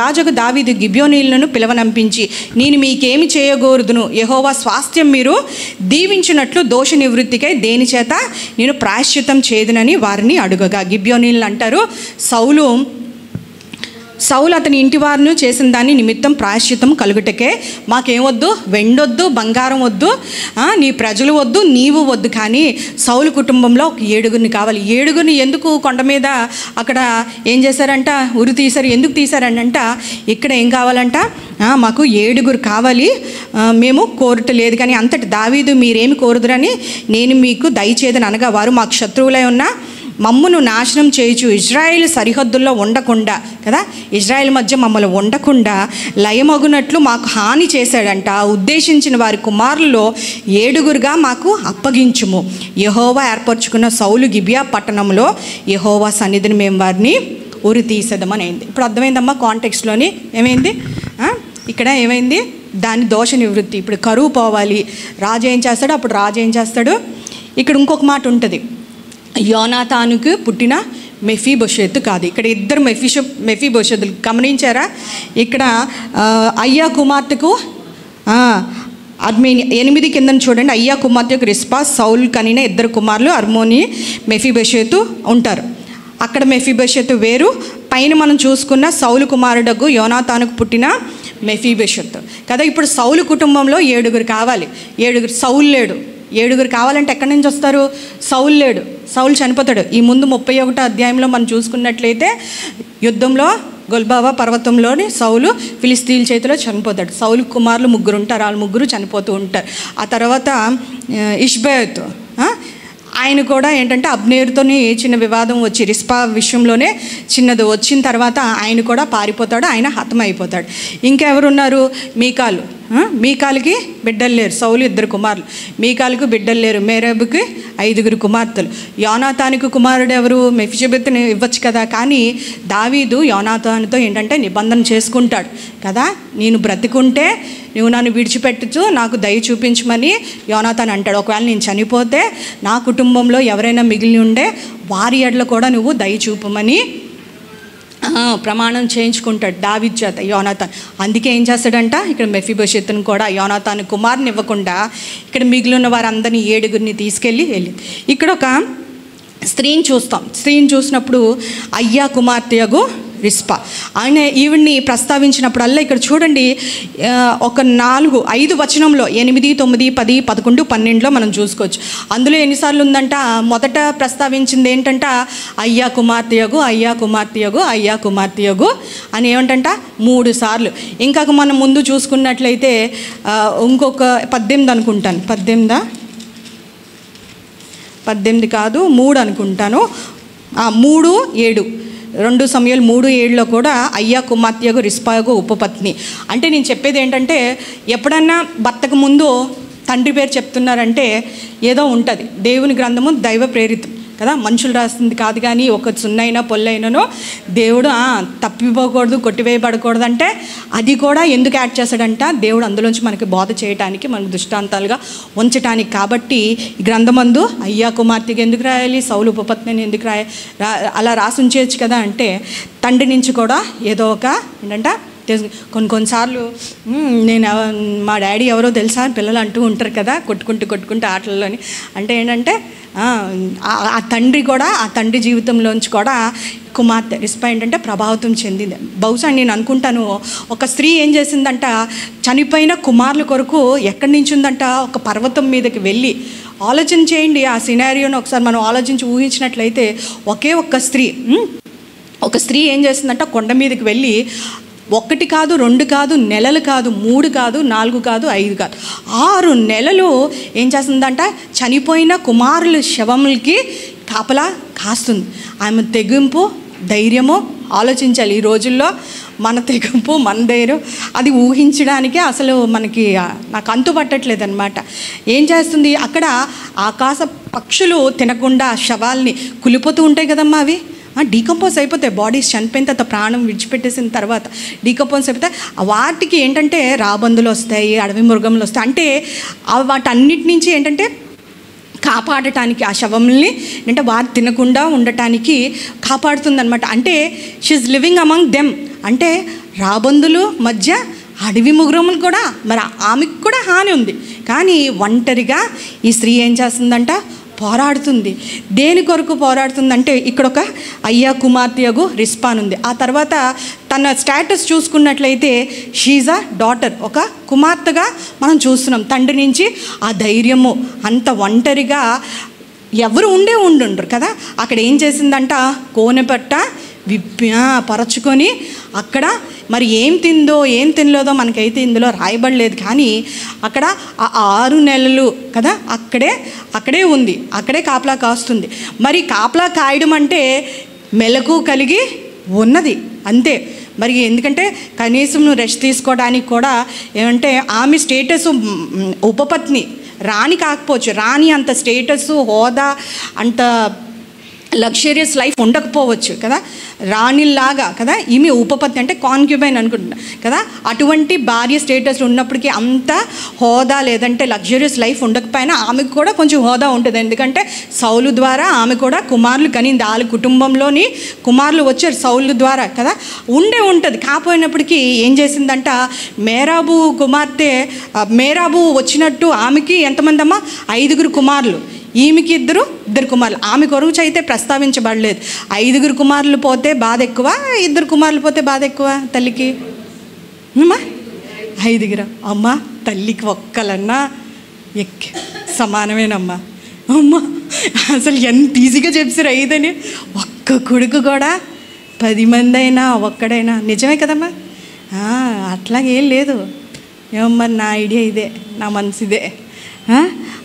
రాజుకు దావీదు గిబియోనీలను పిలవనంపించి, నేను మీకేమి చేయకూడదును, యెహోవా స్వాస్థ్యం మీరు దీవించినట్లు దోష నివృత్తికై దేని చేత నేను ప్రాయశ్చిత్తం చేయదునని వారిని అడుగగా. గిబియోనీలు అంటారు, సౌలు అతని ఇంటి వారిని చేసిన దాని నిమిత్తం ప్రాయశ్చిత్తం కలుగుటకే మాకేమొద్దు, వెండొద్దు, బంగారం వద్దు, నీ ప్రజలు వద్దు, నీవు వద్దు, కానీ సౌలు కుటుంబంలో ఒక 7గురిని కావాలి. 7గురిని ఎందుకు కొండ మీద అక్కడ ఏం చేశారంట, ఉరి తీశారు. ఎందుకు తీశారంట, ఇక్కడ ఏం కావాలంట, మాకు 7గురు కావాలి, మేము కోరటలేదు, కానీ అంతటి దావీదు మీరేమి కోరుదురని నేను మీకు దయచేదని అనగా, వారు మాకు శత్రువులై ఉన్న మమ్మును నాశనం చేయుచు ఇజ్రాయేల్ సరిహద్దుల్లో ఉండకుండా కదా, ఇజ్రాయేల్ మధ్య మమ్మల్ని ఉండకుండా లయమగునట్లు మాకు హాని చేశాడంట. ఉద్దేశించిన వారి కుమారుల్లో 7గురుగా మాకు అప్పగించుము. యెహోవా ఏర్పరచుకున్న సౌలు గిబియా పట్టణంలో యెహోవా సన్నిధిని మేము వారిని ఉరి తీసేద్దామని అయింది. ఇప్పుడు అర్థమైందమ్మా కాంటెక్స్ట్లోని ఏమైంది, ఇక్కడ ఏమైంది, దాని దోష నివృత్తి. ఇప్పుడు కరువు పోవాలి, రాజు ఏం చేస్తాడు, అప్పుడు రాజు ఏం చేస్తాడు. ఇక్కడ ఇంకొక మాట ఉంటుంది, యోనాతానుకు పుట్టిన మెఫీబోషెతు కాదు, ఇక్కడ ఇద్దరు మెఫీబోషెతులు గమనించారా. ఇక్కడ అయ్యా కుమార్తెకు అర్మేని 8 కింద చూడండి, అయ్యా కుమార్తెకు రిస్పా, సౌల్ కనిన 2 కుమారులు అర్మోని మెఫీబోషెతు ఉంటారు. అక్కడ మెఫీబోషెతు వేరు, పైన మనం చూసుకున్న సౌలు కుమారుడకు యోనాతానుకు పుట్టిన మెఫీబోషెతు కదా. ఇప్పుడు సౌలు కుటుంబంలో 7గురు కావాలి, 7గురు, సౌలు లేడు. 7గురు కావాలంటే ఎక్కడి నుంచి వస్తారు, సౌలు లేడు, సౌలు చనిపోతాడు. ఈ ముందు 31వ అధ్యాయంలో మనం చూసుకున్నట్లయితే యుద్ధంలో గొల్బావా పర్వతంలోని సౌలు ఫిలిస్తీన్ల చేతిలో చనిపోతాడు. సౌలు కుమారులు 3 ఉంటారు, వాళ్ళు 3 చనిపోతూ ఉంటారు. ఆ తర్వాత ఇష్బయోతు ఆయన కూడా ఏంటంటే అబ్నేరుతోని చిన్న వివాదం వచ్చి రిస్పా విషయంలోనే చిన్నది వచ్చిన తర్వాత ఆయన కూడా పారిపోతాడు, ఆయన హతమైపోతాడు. ఇంకెవరున్నారు, మీకాలుకి బిడ్డలు లేరు, సౌలు 2 కుమారులు, మీకాలుకు బిడ్డలు లేరు, మేరబుకి 5గురు కుమార్తెలు. యోనాతానుకు కుమారుడు ఎవరు, మెఫీబోషెతుని ఇవ్వచ్చు కదా, కానీ దావీదు యోనాతానుతో ఏంటంటే నిబంధన చేసుకుంటాడు కదా, నేను బ్రతికుంటే నువ్వు నన్ను విడిచిపెట్టచ్చు, నాకు దయ చూపించమని యోనాతాను అంటాడు. ఒకవేళ నేను చనిపోతే నా కుటుంబంలో ఎవరైనా మిగిలి ఉండే వారి ఎడల కూడా నువ్వు దయ చూపమని ప్రమాణం చేయించుకుంటాడు దావీదు చేత యోనాతాన్. అందుకే ఏం చేస్తాడంట, ఇక్కడ మెఫీబోషెతును కూడా యోనాతాను కుమారుని ఇవ్వకుండా ఇక్కడ మిగిలిన వారందరినీ 7గురిని తీసుకెళ్ళి ఇక్కడ ఒక స్త్రీని చూస్తాం. స్త్రీని చూసినప్పుడు అయ్యా కుమార్తెయగు రిస్పా, ఆయన ఈవిడ్ని ప్రస్తావించినప్పుడల్లా ఇక్కడ చూడండి, ఒక 4-5 వచనంలో 8, 9, 10, 11, 12లో మనం చూసుకోవచ్చు. అందులో ఎన్నిసార్లు ఉందంట, మొదట ప్రస్తావించింది ఏంటంట, అయ్యా కుమార్తెయగు, అయ్యా కుమార్తెయగు, అయ్యా కుమార్తెయగు అని ఏమంటంట 3 సార్లు. ఇంకా మనం ముందు చూసుకున్నట్లయితే ఇంకొక 18 అనుకుంటాను, 18 కాదు 3 అనుకుంటాను, 3:7 2 సమయాలు 3:7లో కూడా అయ్యా కుమార్తెయగు రిస్పాయగు ఉపపత్ని. అంటే నేను చెప్పేది ఏంటంటే, ఎప్పుడన్నా భర్తకు ముందు తండ్రి పేరు చెప్తున్నారంటే ఏదో ఉంటుంది. దేవుని గ్రంథము దైవ ప్రేరితం కదా, మనుషులు రాస్తుంది కాదు, కానీ ఒక సున్నైనా పొల్లైననో దేవుడు తప్పిపోకూడదు, కొట్టివేయబడకూడదు అంటే అది కూడా ఎందుకు యాడ్ చేశాడంట, దేవుడు అందులోంచి మనకి బోధ చేయడానికి, మనకు దృష్టాంతాలుగా ఉంచడానికి. కాబట్టి ఈ గ్రంథమందు అయ్యా కుమార్తెకి ఎందుకు రాయాలి, సౌలు ఉపపత్నిని ఎందుకు అలా రాసి ఉంచేయచ్చు కదా అంటే, తండ్రి నుంచి కూడా ఏదో ఒక ఏంటంటే కొన్నిసార్లు నేను మా డాడీ ఎవరో తెలుసా పిల్లలు అంటూ ఉంటారు కదా, కొట్టుకుంటూ ఆటల్లోని. అంటే ఏంటంటే ఆ తండ్రి కూడా, ఆ తండ్రి జీవితంలోంచి కూడా కుమార్తె రిస్పా ఏంటంటే ప్రభావితం చెందింది. బహుశా నేను అనుకుంటాను, ఒక స్త్రీ ఏం చేసిందంట, చనిపోయిన కుమారుల కొరకు ఎక్కడి నుంచి ఉందంట, ఒక పర్వతం మీదకి వెళ్ళి, ఆలోచన చేయండి ఆ సినారియోని ఒకసారి మనం ఆలోచించి ఊహించినట్లయితే, ఒకే ఒక్క స్త్రీ ఏం చేసిందంట, కొండ మీదకి వెళ్ళి 1 కాదు, 2 కాదు, నెలలు కాదు, 3 కాదు, 4 కాదు, 5 కాదు, 6 నెలలు ఏం చేస్తుందంట, చనిపోయిన కుమారుల శవములకి కాపలా కాస్తుంది. ఆమె తెగింపు, ధైర్యము ఆలోచించాలి. ఈ రోజుల్లో మన తెగింపు, మన ధైర్యం అది ఊహించడానికే అసలు మనకి నాకు అంతు పట్టట్లేదు అనమాట. ఏం చేస్తుంది అక్కడ, ఆకాశ పక్షులు తినకుండా శవాల్ని కులిపోతూ ఉంటాయి కదమ్మా, అవి డీకంపోజ్ అయిపోతాయి. బాడీస్ చనిపోయిన తర్వాత, ప్రాణం విడిచిపెట్టేసిన తర్వాత డీకంపోజ్ అయిపోతాయి. వాటికి ఏంటంటే రాబందులు వస్తాయి, అడవి మృగములు వస్తాయి. అంటే వాటన్నిటి నుంచి ఏంటంటే కాపాడటానికి, ఆ శవంని అంటే వారు తినకుండా ఉండటానికి కాపాడుతుంది అనమాట. అంటే షీఈస్ లివింగ్ అమంగ్ దెమ్. అంటే రాబందులు మధ్య అడవి మృగములు కూడా, మరి ఆమెకు కూడా హాని ఉంది. కానీ ఒంటరిగా ఈ స్త్రీ ఏం చేస్తుందంట, పోరాడుతుంది. దేని కొరకు పోరాడుతుందంటే, ఇక్కడ ఒక అయ్యా కుమార్తెయగు రిస్పాన్ ఉంది. ఆ తర్వాత తన స్టేటస్ చూసుకున్నట్లయితే షీజ్ అ డాటర్, ఒక కుమార్తెగా మనం చూస్తున్నాం. తండ్రి నుంచి ఆ ధైర్యము, అంత ఒంటరిగా ఎవరు ఉండుండ్రు కదా. అక్కడ ఏం చేసిందంట, కోనెపట్ట పరచుకొని అక్కడ మరి ఏం తిందో ఏం తినలేదో మనకైతే ఇందులో రాయబడలేదు. కానీ అక్కడ ఆ 6 నెలలు కదా అక్కడే ఉంది, అక్కడే కాపలా కాస్తుంది. మరి కాపలా కాయడం అంటే మెలకు కలిగి ఉన్నది అంతే. మరి ఎందుకంటే కనీసం నువ్వు రెస్ట్ తీసుకోవడానికి కూడా ఏమంటే ఆమె స్టేటస్ ఉపపత్ని, రాణి కాకపోవచ్చు, రాణి అంత స్టేటస్, హోదా, అంత లగ్జరియస్ లైఫ్ ఉండకపోవచ్చు కదా, రాణిలాగా కదా. ఈమె ఉపపత్ని అంటే కాన్క్యుబైన్ అనుకుంటున్నా కదా. అటువంటి భార్య స్టేటస్లో ఉన్నప్పటికీ అంత హోదా లేదంటే లగ్జరియస్ లైఫ్ ఉండకపోయినా ఆమెకు కూడా కొంచెం హోదా ఉంటుంది. ఎందుకంటే సౌలు ద్వారా ఆమె కూడా కుమారులు కనింది, వాళ్ళ కుటుంబంలోని కుమారులు వచ్చారు సౌలు ద్వారా కదా, ఉంటుంది. కాకపోయినప్పటికీ ఏం చేసిందంట, మేరాబు కుమార్తె, మేరాబు వచ్చినట్టు ఆమెకి ఎంతమంది అమ్మా, 5 కుమారులు, ఈమెకి 2 కుమారులు. ఆమె కొరకు అయితే ప్రస్తావించబడలేదు. 5 కుమారులు పోతే బాధ ఎక్కువ, 2 కుమారులు పోతే బాధ ఎక్కువ తల్లికి అమ్మా. 5 అమ్మా, తల్లికి ఒక్కలన్నా సమానమేనమ్మా. అమ్మా అసలు ఎంత ఈజీగా చెప్పారు 5 అని. ఒక్క కొడుకు కూడా 10 మంది అయినా ఒక్కడైనా నిజమే కదమ్మా. అట్లాగేం లేదు. ఏమమ్మా, నా ఐడియా ఇదే, నా మనసు ఇదే.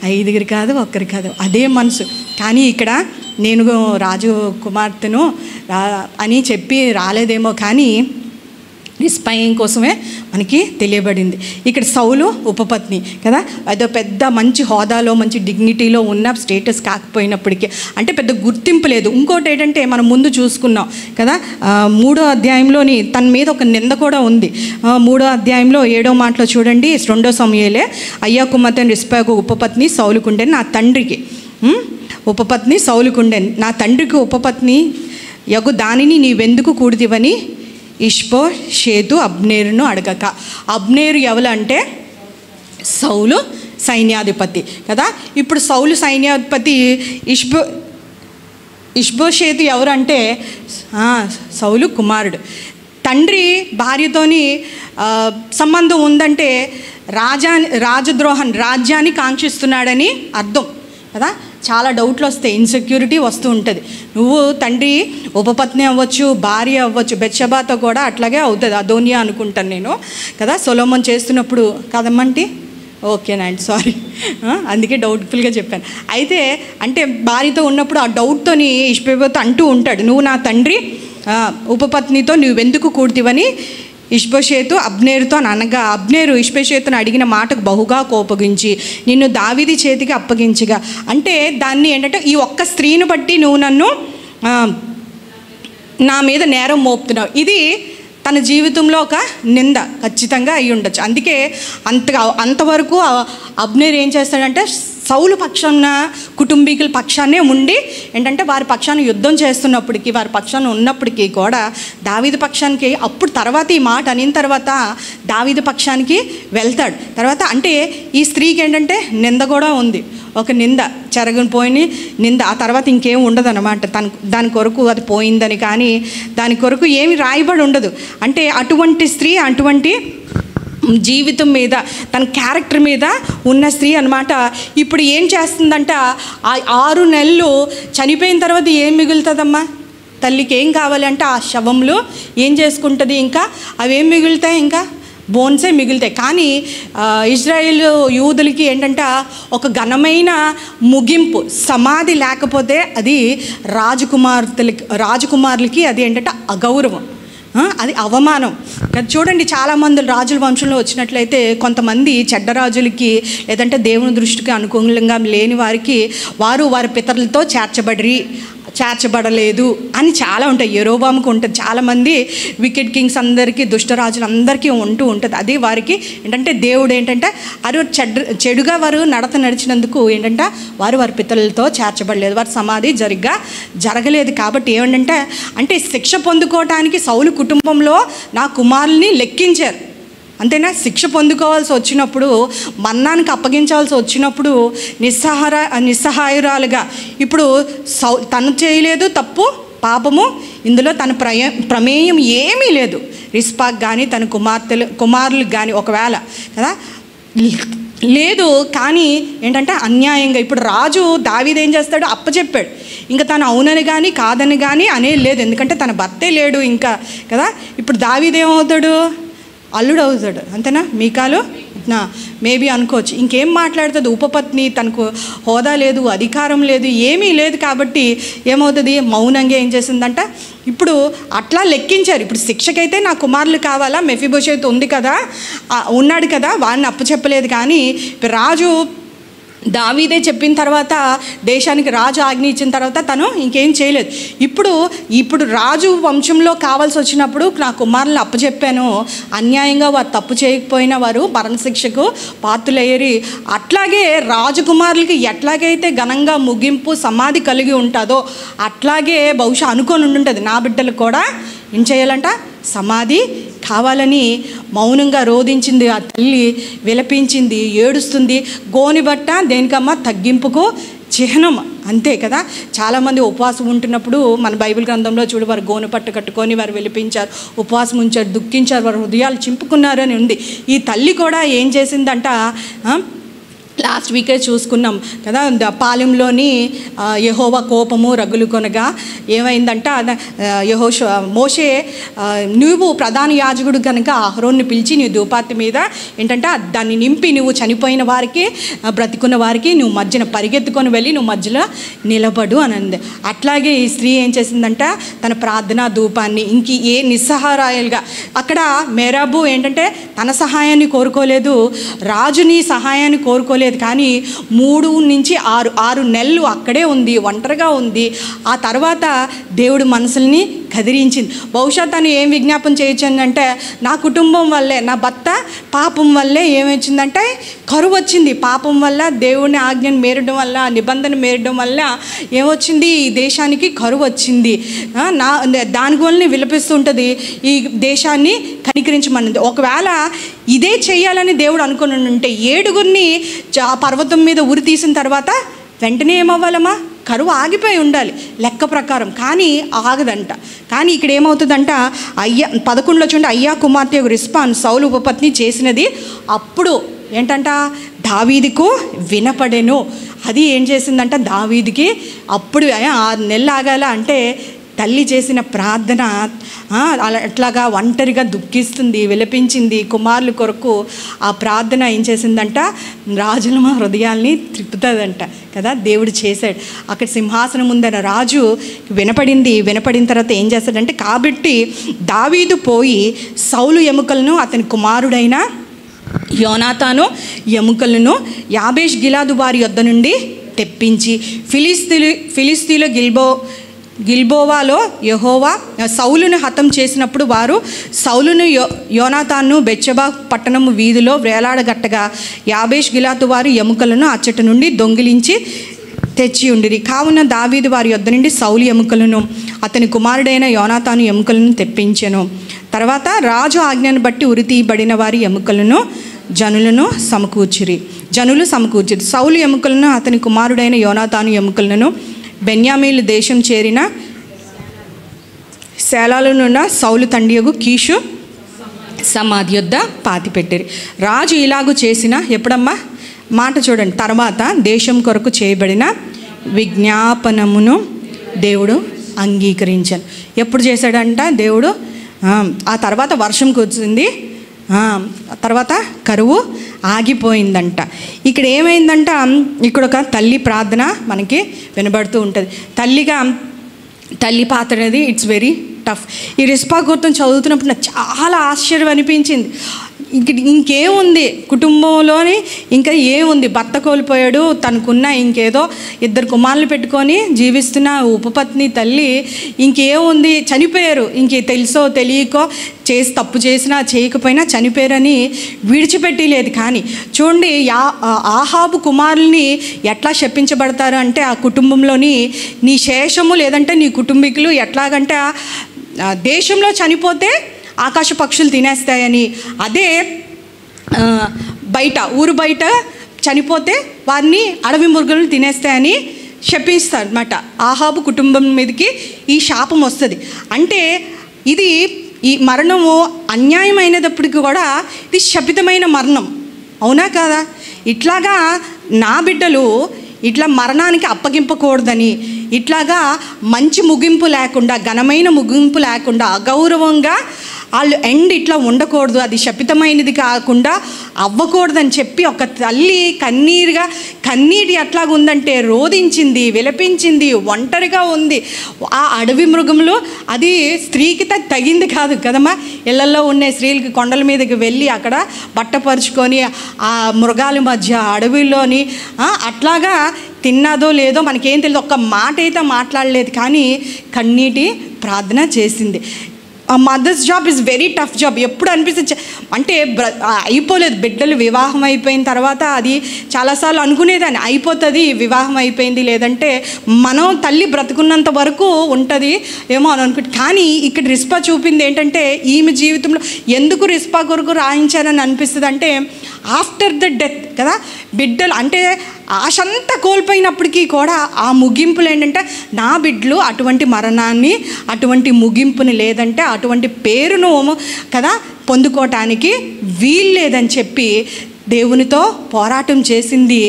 5 కాదు, 1 కాదు, అదే మనసు. కానీ ఇక్కడ నేను రాజు కుమార్తెను అని చెప్పి రాలేదేమో, కానీ నిస్పయం కోసమే మనకి తెలియబడింది. ఇక్కడ సౌలు ఉపపత్ని కదా, అదో పెద్ద మంచి హోదాలో మంచి డిగ్నిటీలో ఉన్న స్టేటస్ కాకపోయినప్పటికీ అంటే పెద్ద గుర్తింపు లేదు. ఇంకోటి ఏంటంటే మనం ముందు చూసుకున్నాం కదా, 3వ అధ్యాయంలోని తన మీద ఒక నింద కూడా ఉంది. 3వ అధ్యాయంలో 7వ మాటలో చూడండి, 2 సమూయేలే, అయ్యా కుమార్తె రిస్పాకు ఉపపత్ని సౌలుకుండే నా తండ్రికి, ఉపపత్ని సౌలుకుండే నా తండ్రికి ఉపపత్ని యగు దానిని నీవెందుకు కూడిదివని ఇష్బోషేతు అబ్నేరును అడగక. అబ్నేరు ఎవరు అంటే సౌలు సైన్యాధిపతి కదా. ఇప్పుడు సౌలు సైన్యాధిపతి ఇష్బోషేతు ఎవరు అంటే సౌలు కుమారుడు. తండ్రి భార్యతోని సంబంధం ఉందంటే రాజ్యాన్ని కాంక్షిస్తున్నాడని అర్థం కదా. చాలా డౌట్లు వస్తాయి, ఇన్సెక్యూరిటీ వస్తూ ఉంటుంది. నువ్వు తండ్రి ఉపపత్ని అవ్వచ్చు, భార్య అవ్వచ్చు. బెత్షెబాతో కూడా అట్లాగే అవుతుంది, అదోనియా అనుకుంటాను నేను కదా. సొలొమోన్ చేస్తున్నప్పుడు కదమ్మంటే ఓకేనండి, సారీ, అందుకే డౌట్ఫుల్గా చెప్పాను. అయితే అంటే భార్యతో ఉన్నప్పుడు ఆ డౌట్తోని ఇష్బోషేతు అంటూ ఉంటాడు, నువ్వు నా తండ్రి ఉపపత్నితో నువ్వెందుకు కూడితివని ఇష్బోషేతు అబ్నేరుతో అనగా, అబ్నేరు ఇష్బోషేతును అడిగిన మాటకు బహుగా కోపగించి నిన్ను దావీదు చేతికి అప్పగించగా. అంటే దాన్ని ఏంటంటే ఈ ఒక్క స్త్రీని బట్టి నువ్వు నన్ను నా మీద నేరం మోపుతున్నావు. ఇది తన జీవితంలో ఒక నింద ఖచ్చితంగా అయి ఉండొచ్చు. అందుకే అంతవరకు అబ్నేరు ఏం చేస్తాడంటే సౌలు పక్షాన, కుటుంబీకుల పక్షాన్నే ఉండి ఏంటంటే వారి పక్షాన్ని యుద్ధం చేస్తున్నప్పటికీ, వారి పక్షాన ఉన్నప్పటికీ కూడా దావీదు పక్షానికి అప్పుడు తర్వాత ఈ మాట అనిన తర్వాత దావీదు పక్షానికి వెళ్తాడు. తర్వాత అంటే ఈ స్త్రీకి ఏంటంటే నింద కూడా ఉంది, ఒక నింద చెరగని నింద. ఆ తర్వాత ఇంకేం ఉండదు అన్నమాట. దాని కొరకు అది పోయిందని కానీ దాని కొరకు ఏమి రాయబడి ఉండదు. అంటే అటువంటి స్త్రీ, అటువంటి జీవితం మీద, తన క్యారెక్టర్ మీద ఉన్న స్త్రీ అన్నమాట. ఇప్పుడు ఏం చేస్తుందంట, ఆ 6 నెలలు చనిపోయిన తర్వాత ఏం మిగులుతుందమ్మా, తల్లికి ఏం కావాలంటే ఆ శవంలో ఏం చేసుకుంటుంది, ఇంకా అవేం మిగులుతాయి, ఇంకా బోన్సే మిగులుతాయి. కానీ ఇజ్రాయేల్ యూదులకి ఏంటంటే ఒక ఘనమైన ముగింపు, సమాధి లేకపోతే అది రాజకుమారులకి అది ఏంటంటే అగౌరవం, అది అవమానం. చూడండి, చాలామంది రాజుల వంశంలో వచ్చినట్లయితే కొంతమంది చెడ్డ రాజులకి లేదంటే దేవుని దృష్టికి అనుకూలంగా లేని వారికి వారి పితరులతో చేర్చబడలేదు అని చాలా ఉంటాయి. యెరోబాముకు ఉంటుంది, చాలామంది వికెట్ కింగ్స్ అందరికీ, దుష్టరాజులు అందరికీ ఉంటుంది. అది వారికి ఏంటంటే దేవుడు ఏంటంటే అది చెడుగా వారు నడిచినందుకు ఏంటంటే వారి పితరులతో చేర్చబడలేదు, వారి సమాధి జరగలేదు. కాబట్టి ఏమంటే అంటే శిక్ష పొందుకోవటానికి సౌలు కుటుంబంలో నా కుమారుల్ని లెక్కించారు, అంతేనా? శిక్ష పొందుకోవాల్సి వచ్చినప్పుడు, మరణానికి అప్పగించాల్సి వచ్చినప్పుడు నిస్సహాయురాలుగా ఇప్పుడు తను చేయలేదు తప్పు, పాపము, ఇందులో తన ప్రమేయం ఏమీ లేదు. రిస్పాక్ కానీ తన కుమారులకు కానీ ఒకవేళ కదా లేదు, కానీ ఏంటంటే అన్యాయంగా ఇప్పుడు రాజు దావీదు ఏం చేస్తాడు, అప్పచెప్పాడు. ఇంకా తను అవునని కానీ కాదని కానీ అనేది లేదు, ఎందుకంటే తన భర్తే లేడు ఇంకా కదా. ఇప్పుడు దావీదు ఏమవుతాడు, అల్లుడు అవుతాడు, అంతేనా? మీకాలు మేబీ అనుకోవచ్చు. ఇంకేం మాట్లాడుతుంది, ఉపపత్ని, తనకు హోదా లేదు, అధికారం లేదు, ఏమీ లేదు. కాబట్టి ఏమవుతుంది, మౌనంగా ఏం చేసిందంట, ఇప్పుడు అట్లా లెక్కించారు. ఇప్పుడు శిక్షకైతే నా కుమారులు కావాలా, మెఫీబోషెత్ ఉంది కదా, ఉన్నాడు కదా, వాడిని అప్పచెప్పలేదు. కానీ రాజు దావీదే చెప్పిన తర్వాత, దేశానికి రాజు ఆజ్ఞ ఇచ్చిన తర్వాత తను ఇంకేం చేయలేదు. ఇప్పుడు రాజు వంశంలో కావాల్సి వచ్చినప్పుడు నా కుమారులను అప్పచెప్పాను, అన్యాయంగా వారు తప్పు చేయకపోయినా వారు మరణశిక్షకు పాత్రులయ్యేరి. అట్లాగే రాజకుమారులకి ఎట్లాగైతే ఘనంగా ముగింపు సమాధి కలిగి ఉంటుందో అట్లాగే బహుశా అనుకొని ఉంటుంది, నా బిడ్డలు కూడా ఏం చేయాలంట, సమాధి కావాలని మౌనంగా రోధించింది. ఆ తల్లి విలపించింది, ఏడుస్తుంది. గోనిబట్ట దేనికమ్మా, తగ్గింపుకు చిహ్నం, అంతే కదా. చాలామంది ఉపవాసం ఉంటున్నప్పుడు మన బైబిల్ గ్రంథంలో చూడు, వారు గోను పట్టు కట్టుకొని వారు విలిపించారు, ఉపవాసం ఉంచారు, దుఃఖించారు, వారు హృదయాలు చింపుకున్నారు అని ఉంది. ఈ తల్లి కూడా ఏం చేసిందంట, లాస్ట్ వీకే చూసుకున్నాం కదా, పాలెంలోని యెహోవా కోపము రగులు కొనగా ఏమైందంట, మోషే నువ్వు ప్రధాన యాజకుడు కనుక అహరోన్ని పిలిచి నీ ధూపార్తి మీద ఏంటంటే దాన్ని నింపి నువ్వు చనిపోయిన వారికి బ్రతికున్న వారికి నువ్వు మధ్యన పరిగెత్తుకొని వెళ్ళి నువ్వు మధ్యలో నిలబడు అని అంది. అట్లాగే ఈ స్త్రీ ఏం చేసిందంట, తన ప్రార్థనా ధూపాన్ని ఏ నిస్సహారాయలుగా అక్కడ మేరాబు ఏంటంటే తన సహాయాన్ని కోరుకోలేదు, రాజుని సహాయాన్ని కోరుకోలేదు. కానీ 3 నుంచి 6 నెలలు అక్కడే ఉంది, ఒంటరిగా ఉంది. ఆ తర్వాత దేవుడు మనసుల్ని కదిలించింది. బహుశా తను ఏం విజ్ఞాపన చేయించిందంటే, నా కుటుంబం వల్లే, నా భర్త పాపం వల్లే ఏమొచ్చిందంటే కరువు వచ్చింది. పాపం వల్ల, దేవుని ఆజ్ఞను మేరడం వల్ల, నిబంధన మేరడం వల్ల ఏమొచ్చింది, ఈ దేశానికి కరువు వచ్చింది. దాని వల్లనే విలపిస్తుంటుంది, ఈ దేశాన్ని కనికరించమన్నది. ఒకవేళ ఇదే చేయాలని దేవుడు అనుకుని ఉంటే 7గురిని పర్వతం మీద ఉరి తీసిన తర్వాత వెంటనే ఏమవ్వాలమ్మా, కరువు ఆగిపోయి ఉండాలి లెక్క ప్రకారం, కానీ ఆగదంట. కానీ ఇక్కడ ఏమవుతుందంట, 11లో చూడండి, అయ్యా కుమార్తె రిస్పాన్ సౌలు ఉపపత్ని చేసినది అప్పుడు ఏంటంట దావీదుకు వినపడెను. అది ఏం చేసిందంట, దావీదుకి అప్పుడు 6 నెలలు ఆగాల అంటే తల్లి చేసిన ప్రార్థన అట్లాగా ఒంటరిగా దుఃఖిస్తుంది, విలపించింది కుమారుల కొరకు. ఆ ప్రార్థన ఏం చేసిందంట, రాజుల హృదయాల్ని త్రిప్పుతుందంట కదా. దేవుడు చేశాడు. అక్కడ సింహాసనం ఉందన్న రాజు వినపడిన తర్వాత ఏం చేస్తాడంటే, కాబట్టి దావీదు పోయి సౌలు ఎముకలను అతని కుమారుడైన యోనాతాను ఎముకలను యాబేష్ గిలాదు వారి యొద్ద నుండి తెప్పించి ఫిలిస్తీన్ల గిల్బోవాలో యెహోవా సౌలును హతం చేసినప్పుడు వారు సౌలును యోనాతాను బెత్షెబా పట్టణము వీధిలో వేలాడగట్టగా యాబేష్ గిలాదు వారి ఎముకలను అచ్చట నుండి దొంగిలించి తెచ్చి ఉండిరి. కావున దావీదు వారి యొద్ద నుండి సౌలు ఎముకలను అతని కుమారుడైన యోనాతాను ఎముకలను తెప్పించెను. తర్వాత రాజు ఆజ్ఞను బట్టి ఉరి తీయబడిన వారి ఎముకలను జనులు సమకూర్చిరి. సౌలు ఎముకలను అతని కుమారుడైన యోనాతాను ఎముకలను బెన్యామీలు దేశం చేరిన శేలాలోనున్న సౌలు తండ్రియగు కీషు సమాధి యొద్ద పాతిపెట్టిరి. రాజు ఇలాగూ చేసిన ఎప్పుడమ్మా మాట చూడండి, తర్వాత దేశం కొరకు చేయబడిన విజ్ఞాపనమును దేవుడు అంగీకరించాను. ఎప్పుడు చేశాడంట దేవుడు? ఆ తర్వాత వర్షం కురిసింది, తర్వాత కరువు ఆగిపోయిందంట. ఇక్కడ ఏమైందంట, ఇక్కడ ఒక తల్లి ప్రార్థన మనకి వినబడుతూ ఉంటుంది. తల్లి పాత్ర అనేది ఇట్స్ వెరీ టఫ్. ఈ రిస్పా గుర్తుని చదువుతున్నప్పుడు నాకు చాలా ఆశ్చర్యం అనిపించింది. ఇంకేముంది కుటుంబంలోని, ఇంకా ఏముంది, భర్త కోల్పోయాడు, తనకున్న ఇంకేదో 2 కుమారులు పెట్టుకొని జీవిస్తున్న ఉపపత్ని తల్లి ఇంకేముంది, చనిపోయారు. తెలుసో తెలియకో తప్పు చేసినా చేయకపోయినా చనిపోయారని విడిచిపెట్టి లేదు. కానీ చూడండి, ఆహాబు కుమారుల్ని ఎట్లా శపించబడతారు అంటే, ఆ కుటుంబంలోని నీ శేషము లేదంటే నీ కుటుంబీకులు ఎట్లాగంటే దేశంలో చనిపోతే ఆకాశ పక్షులు తినేస్తాయని, అదే ఊరు బయట చనిపోతే వారిని అడవి మృగాలు తినేస్తాయని శపిస్తారు అన్నమాట. ఆహాబు కుటుంబం మీదకి ఈ శాపం వస్తుంది. అంటే ఈ మరణము అన్యాయమైనప్పటికీ కూడా ఇది శపితమైన మరణం, అవునా కాదా? ఇట్లాగా నా బిడ్డలు ఇట్లా మరణానికి అప్పగింపకూడదని, ఇట్లాగా మంచి ముగింపు లేకుండా, ఘనమైన ముగింపు లేకుండా, అగౌరవంగా వాళ్ళు ఇట్లా ఉండకూడదు, అది శపితమైనది కాకుండా అవ్వకూడదని చెప్పి ఒక తల్లి కన్నీటి ఎట్లాగా ఉందంటే రోధించింది, విలపించింది, ఒంటరిగా ఉంది. ఆ అడవి మృగంలో అది స్త్రీకి తగింది కాదు కదమ్మా. ఇళ్లలో ఉన్న స్త్రీలకి కొండల మీదకి వెళ్ళి అక్కడ బట్టపరుచుకొని ఆ మృగాల మధ్య అడవిలోని అట్లాగా తిన్నదో లేదో మనకేం తెలియదు, ఒక్క మాట అయితే మాట్లాడలేదు, కానీ కన్నీటి ప్రార్థన చేసింది. Mother's job is very tough job. ఎప్పుడు అనిపిస్తుంది అంటే అయిపోలేదు, బిడ్డలు వివాహం అయిపోయిన తర్వాత అది చాలాసార్లు అనుకునేదాన్ని అయిపోతుంది, వివాహం అయిపోయింది, లేదంటే మనం తల్లి బ్రతుకున్నంత వరకు ఉంటుంది ఏమో అని అనుకుంటే. కానీ ఇక్కడ రిస్పా చూపింది ఏంటంటే, ఈమె జీవితంలో ఎందుకు రిస్పా కొరకు రాయించారని అనిపిస్తుంది అంటే, ఆఫ్టర్ ద డెత్ కదా, బిడ్డలు అంటే ఆశ అంతా కోల్పోయినప్పటికీ కూడా ఆ ముగింపులు ఏంటంటే, నా బిడ్డలు అటువంటి మరణాన్ని, అటువంటి ముగింపుని లేదంటే అటువంటి పేరును కదా పొందుకోవటానికి వీల్లేదని చెప్పి దేవునితో పోరాటం చేసింది.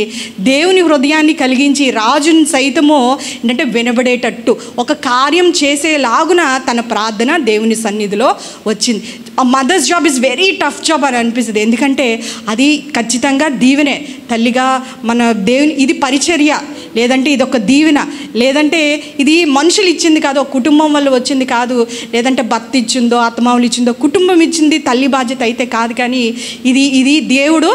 దేవుని హృదయాన్ని కలిగించి రాజుని సైతము ఏంటంటే వినబడేటట్టు ఒక కార్యం చేసేలాగున తన ప్రార్థన దేవుని సన్నిధిలో వచ్చింది. ఆ mother's job is very tough job అని అనిపిస్తుంది. ఎందుకంటే అది ఖచ్చితంగా దీవెనే. తల్లిగా మన దేవుని ఇది పరిచర్య, లేదంటే ఇది ఒక దీవెన, లేదంటే ఇది మనుషులు ఇచ్చింది కాదు, ఒక కుటుంబం వల్ల వచ్చింది కాదు, లేదంటే భర్త ఇచ్చిందో ఆత్మావులు ఇచ్చిందో కుటుంబం ఇచ్చింది తల్లి బాధ్యత అయితే కాదు. కానీ ఇది దేవుడు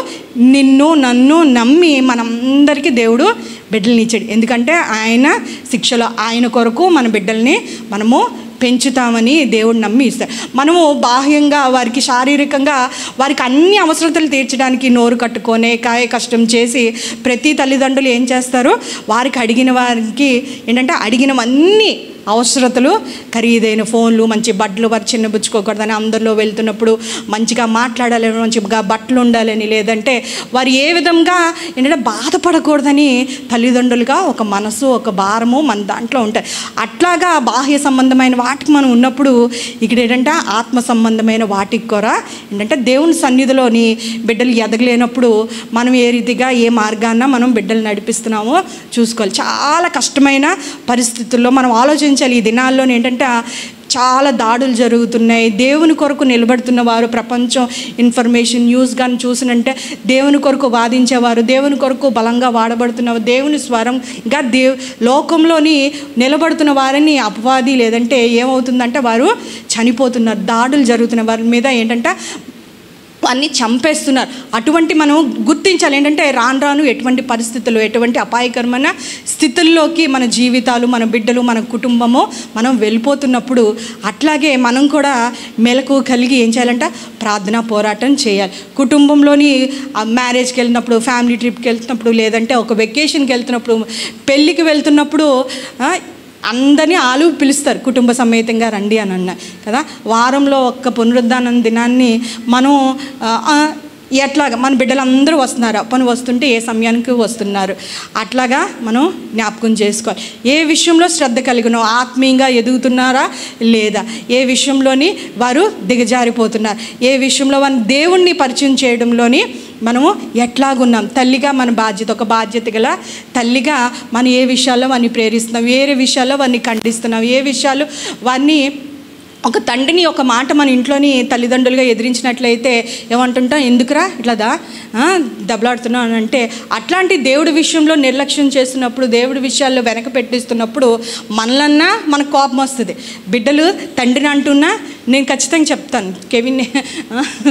నన్ను నమ్మి మనందరికీ దేవుడు బిడ్డల్ని ఇచ్చాడు. ఎందుకంటే ఆయన శిక్షలో ఆయన కొరకు మన బిడ్డల్ని మనము పెంచుతామని దేవుడు నమ్మి ఇస్తాడు. మనము బాహ్యంగా వారికి శారీరకంగా వారికి అన్ని అవసరతలు తీర్చడానికి నోరు కట్టుకొనే కాయ కష్టం చేసి ప్రతి తల్లిదండ్రులు ఏం చేస్తారు, వారికి అడిగిన వారికి ఏంటంటే అడిగినవన్నీ అవసరతలు, ఖరీదైన ఫోన్లు, మంచి బట్టలు, వారు చిన్నబుచ్చుకోకూడదని, అందరిలో వెళ్తున్నప్పుడు మంచిగా మాట్లాడాలని, మంచిగా బట్టలు ఉండాలని, లేదంటే వారు ఏ విధంగా ఏంటంటే బాధపడకూడదని తల్లిదండ్రులుగా ఒక మనసు, ఒక భారము మన దాంట్లో ఉంటాయి. అట్లాగా బాహ్య సంబంధమైన వాటికి మనం ఉన్నప్పుడు ఇక్కడ ఏంటంటే ఆత్మ సంబంధమైన వాటికి కూడా ఏంటంటే దేవుని సన్నిధిలోని బిడ్డలు ఎదగలేనప్పుడు మనం ఏ రీతిగా ఏ మార్గాన మనం బిడ్డలు నడిపిస్తున్నామో చూసుకోవాలి. చాలా కష్టమైన పరిస్థితుల్లో మనం ఆలోచించాలి. ఈ దినాల్లో ఏంటంటే చాలా దాడులు జరుగుతున్నాయి. దేవుని కొరకు నిలబడుతున్న వారు, ప్రపంచం ఇన్ఫర్మేషన్ న్యూస్ కానీ చూసినంటే దేవుని కొరకు వాదించేవారు, దేవుని కొరకు బలంగా వాడబడుతున్నవారు, దేవుని స్వరం ఇంకా లోకంలోని నిలబడుతున్న వారిని అపవాది లేదంటే ఏమవుతుందంటే వారు చనిపోతున్నారు. దాడులు జరుగుతున్న వారి మీద ఏంటంటే అన్నీ చంపేస్తున్నారు. అటువంటి మనం గుర్తించాలి. ఏంటంటే రాను ఎటువంటి పరిస్థితులు, ఎటువంటి అపాయకరమైన స్థితుల్లోకి మన జీవితాలు, మన బిడ్డలు, మన కుటుంబము మనం వెళ్ళిపోతున్నప్పుడు అట్లాగే మనం కూడా మెలకు కలిగి ఏం చేయాలంటే ప్రార్థనా పోరాటం చేయాలి. కుటుంబంలోని మ్యారేజ్కి వెళ్ళినప్పుడు, ఫ్యామిలీ ట్రిప్కి వెళ్తున్నప్పుడు, లేదంటే ఒక వెకేషన్కి వెళ్తున్నప్పుడు, పెళ్ళికి వెళ్తున్నప్పుడు అందరినీ పిలుస్తారు కుటుంబ సమేతంగా రండి అని అన్నారు కదా. వారంలో ఒక్క పునరుద్ధానం దినాన్ని మనం ఎట్లాగా మన బిడ్డలందరూ వస్తున్నారు, పని వస్తుంటే ఏ సమయానికి వస్తున్నారు, అట్లాగా మనం జ్ఞాపకం చేసుకోవాలి. ఏ విషయంలో శ్రద్ధ కలిగినో, ఆత్మీయంగా ఎదుగుతున్నారా లేదా, ఏ విషయంలోని వారు దిగజారిపోతున్నారు, ఏ విషయంలో వారిని దేవుణ్ణి పరిచయం చేయడంలోని మనము ఎట్లాగున్నాం. తల్లిగా మన బాధ్యత, ఒక బాధ్యత గల తల్లిగా మనం ఏ విషయాల్లో వారిని ప్రేరిస్తున్నాం, వేరే విషయాల్లో వారిని ఖండిస్తున్నాం, ఏ విషయాలు వారిని, ఒక తండ్రిని ఒక మాట మన ఇంట్లోని తల్లిదండ్రులుగా ఎదిరించినట్లయితే ఏమంటుంటాం, ఎందుకురా ఇట్లాదా దెబ్బలాడుతున్నావు అని అంటే, అట్లాంటి దేవుడి విషయంలో నిర్లక్ష్యం చేస్తున్నప్పుడు, దేవుడి విషయాల్లో వెనక పెట్టిస్తున్నప్పుడు మనలన్నా మనకు కోపం వస్తుంది. బిడ్డలు తండ్రిని అంటున్నా నేను ఖచ్చితంగా చెప్తాను, కెవిన్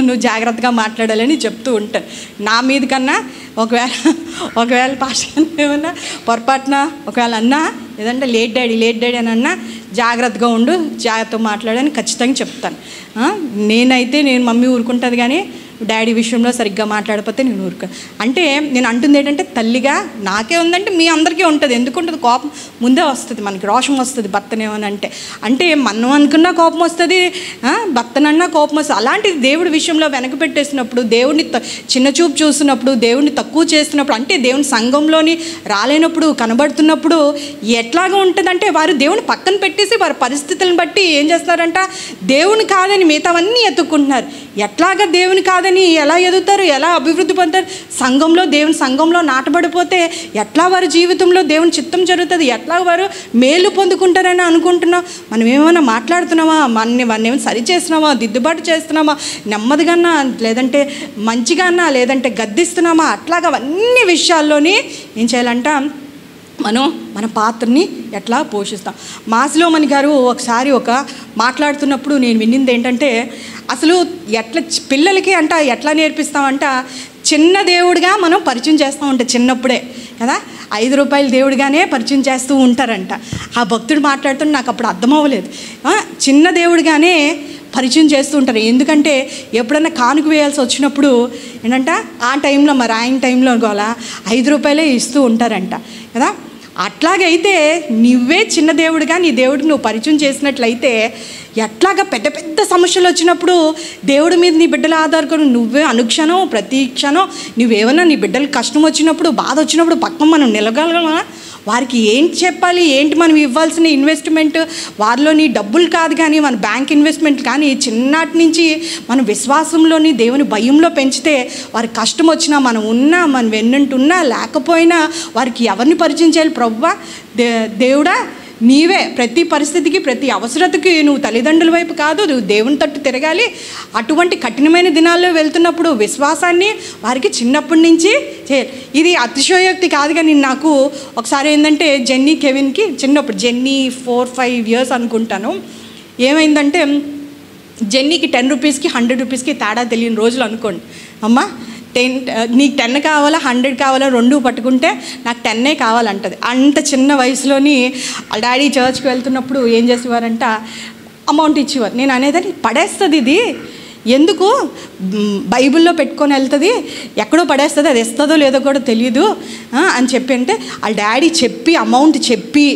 నువ్వు జాగ్రత్తగా మాట్లాడాలని చెప్తూ ఉంటాను. నా మీద కన్నా ఒకవేళ పాస్టర్ ఏమన్నా పొరపాటున ఒకవేళ అన్నా ఏదంటే లేట్ డాడీ అని అన్నా జాగ్రత్తగా ఉండు, జాగ్రత్తగా మాట్లాడని ఖచ్చితంగా చెప్తాను. నేను మమ్మీ ఊరుకుంటుంది కానీ డాడీ విషయంలో సరిగ్గా మాట్లాడకపోతే నేను అంటే నేను అంటుంది ఏంటంటే, తల్లిగా నాకే ఉందంటే మీ అందరికీ ఉంటుంది. ఎందుకుంటుంది? కోపం ముందే వస్తుంది, మనకి రోషం వస్తుంది భర్తనేమని అంటే మనం అనుకున్నా కోపం వస్తుంది, భర్తనన్నా కోపం వస్తుంది. అలాంటిది దేవుడి విషయంలో వెనక పెట్టేసినప్పుడు, దేవుడిని చిన్న చూపు చూసినప్పుడు, దేవుడిని తక్కువ చేస్తున్నప్పుడు, అంటే దేవుని సంఘంలోని రాలేనప్పుడు, కనబడుతున్నప్పుడు ఎట్లాగా ఉంటుందంటే, వారు దేవుని పక్కన పెట్టేసి వారి పరిస్థితులను బట్టి ఏం చేస్తున్నారంట, దేవుని కాదని మిగతావన్నీ ఎత్తుక్కుంటున్నారు. ఎట్లాగా దేవుని కాదని ఎలా ఎదుగుతారు, ఎలా అభివృద్ధి పొందుతారు? దేవుని సంఘంలో నాటబడిపోతే ఎట్లా వారి జీవితంలో దేవుని చిత్తం జరుగుతుంది, ఎట్లా వారు మేలు పొందుకుంటారని అనుకుంటున్నాం. మనం ఏమైనా మాట్లాడుతున్నామా, వారిని ఏమైనా సరి చేస్తున్నామా, దిద్దుబాటు చేస్తున్నామా, నెమ్మదిగానా లేదంటే మంచిగానా లేదంటే గద్దిస్తున్నామా, అట్లాగా అన్ని విషయాల్లోని ఏం చేయాలంట, మనం మన పాత్రని ఎట్లా పోషిస్తాం. మాసిలోమణి గారు ఒకసారి మాట్లాడుతున్నప్పుడు నేను వినింది ఏంటంటే, అసలు పిల్లలకి ఎట్లా నేర్పిస్తామంట, చిన్న దేవుడిగా మనం పరిచయం చేస్తూ ఉంటాం చిన్నప్పుడే కదా, 5 రూపాయల దేవుడిగానే పరిచయం చేస్తూ ఉంటారంట. ఆ భక్తుడు మాట్లాడుతుంటే నాకు అప్పుడు అర్థం అవ్వలేదు. చిన్న దేవుడిగానే పరిచయం చేస్తూ ఉంటారు. ఎందుకంటే ఎప్పుడన్నా కానుక వేయాల్సి వచ్చినప్పుడు ఏంటంట, ఆ టైంలో మరి ఆయన టైంలో అలా 5 రూపాయలే ఇస్తూ ఉంటారంట కదా. అట్లాగైతే నువ్వే చిన్న దేవుడిగా నీ దేవుడికి నువ్వు పరిచయం చేసినట్లయితే, ఎట్లాగా పెద్ద పెద్ద సమస్యలు వచ్చినప్పుడు దేవుడి మీద నీ బిడ్డల ఆధారపడి నువ్వే అనుక్షణం ప్రతి క్షణం నువ్వేమన్నా నీ బిడ్డలకు కష్టం వచ్చినప్పుడు, బాధ వచ్చినప్పుడు పక్కన మనం నిలగలమా? వారికి ఏంటి చెప్పాలి, ఏంటి మనం ఇవ్వాల్సిన ఇన్వెస్ట్మెంట్, వారిలోని డబ్బులు కాదు కానీ మన బ్యాంక్ ఇన్వెస్ట్మెంట్ కానీ చిన్నటి నుంచి మన విశ్వాసంలోని దేవుని భయంలో పెంచితే, వారికి కష్టం వచ్చినా మనం ఉన్నా, మనం వెన్నంటున్నా లేకపోయినా వారికి ఎవరిని పరిచయం చేయాలి? ప్రభువా దేవుడా నీవే ప్రతి పరిస్థితికి, ప్రతి అవసరతకి నువ్వు తల్లిదండ్రుల వైపు కాదు, నువ్వు దేవుని తట్టు తిరగాలి. అటువంటి కఠినమైన దినాల్లో వెళ్తున్నప్పుడు విశ్వాసాన్ని వారికి చిన్నప్పటి నుంచి చేయాలి. ఇది అతిశయోక్తి కాదు కానీ నాకు ఒకసారి ఏంటంటే, కెవిన్కి చిన్నప్పుడు, 4-5 years అనుకుంటాను, ఏమైందంటే జెన్నీకి 10 రూపీస్కి 100 రూపీస్కి తేడా తెలియని రోజులు అనుకోండి. అమ్మ నీకు 10 కావాలా 100 కావాలా, 2 పట్టుకుంటే నాకు 10 కావాలంటది. అంత చిన్న వయసులోని డాడీ చర్చ్కి వెళ్తున్నప్పుడు ఏం చేసేవారంట, అమౌంట్ ఇచ్చేవారు. నేను అనేదాన్ని, పడేస్తుంది ఇది, ఎందుకు బైబిల్లో పెట్టుకొని వెళ్తుంది, ఎక్కడో పడేస్తుంది, అది ఇస్తుందో లేదో కూడా తెలియదు అని చెప్పి అంటే, వాళ్ళ డాడీ చెప్పి అమౌంట్ చెప్పి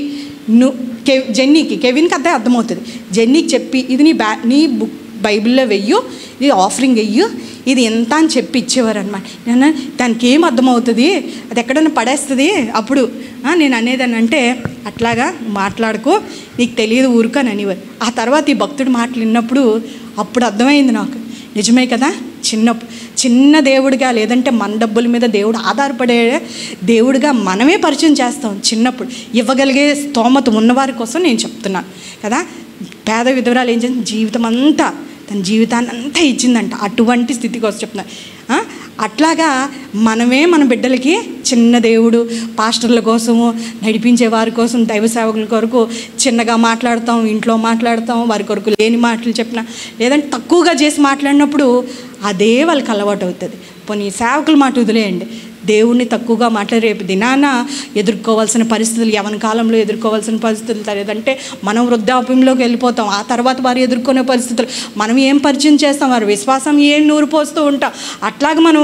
కెవిన్కి అదే అర్థమవుతుంది, జెన్నీకి చెప్పి ఇది నీ బుక్ బైబిల్లో వెయ్యు, ఇది ఆఫరింగ్ వెయ్యు, ఇది ఎంత అని చెప్పి ఇచ్చేవారు అనమాట. నేను దానికి ఏం అర్థమవుతుంది, అది ఎక్కడన్నా పడేస్తుంది. అప్పుడు నేను అనేదాన్ని అంటే, అట్లాగా మాట్లాడుకో, నీకు తెలియదు ఊరుకు అని అనేవారు. ఆ తర్వాత ఈ భక్తుడు మాటలు విన్నప్పుడు అప్పుడు అర్థమైంది నాకు, నిజమే కదా, చిన్న దేవుడిగా లేదంటే మన డబ్బుల మీద దేవుడు ఆధారపడే దేవుడిగా మనమే పరిచయం చేస్తాం. చిన్నప్పుడు ఇవ్వగలిగే స్తోమత ఉన్నవారి కోసం నేను చెప్తున్నాను కదా. పేద విధవరాలు ఏం చేసింది, జీవితం అంతా తన జీవితాన్ని అంతా ఇచ్చిందంట. అటువంటి స్థితి కోసం చెప్తున్నా. అట్లాగా మనమే మన బిడ్డలకి చిన్న దేవుడు, పాస్టర్ల కోసము, నడిపించే వారి కోసం, దైవ సేవకుల కొరకు చిన్నగా మాట్లాడతాం, ఇంట్లో మాట్లాడతాం, వారి కొరకు లేని మాటలు చెప్పినా లేదంటే తక్కువగా చేసి మాట్లాడినప్పుడు అదే వాళ్ళకి అలవాటు అవుతుంది. పోనీ సేవకుల మాట వదిలేయండి, దేవుణ్ణి తక్కువగా మాట్లాడి రేపు దినాన ఎదుర్కోవాల్సిన పరిస్థితులు, యవన కాలంలో ఎదుర్కోవాల్సిన పరిస్థితులు, లేదంటే మనం వృద్ధాప్యంలోకి వెళ్ళిపోతాం, ఆ తర్వాత వారు ఎదుర్కొనే పరిస్థితులు మనం ఏం పరిచయం చేస్తాం, వారి విశ్వాసం ఏం నూరు పోస్తూ ఉంటాం. అట్లాగే మనం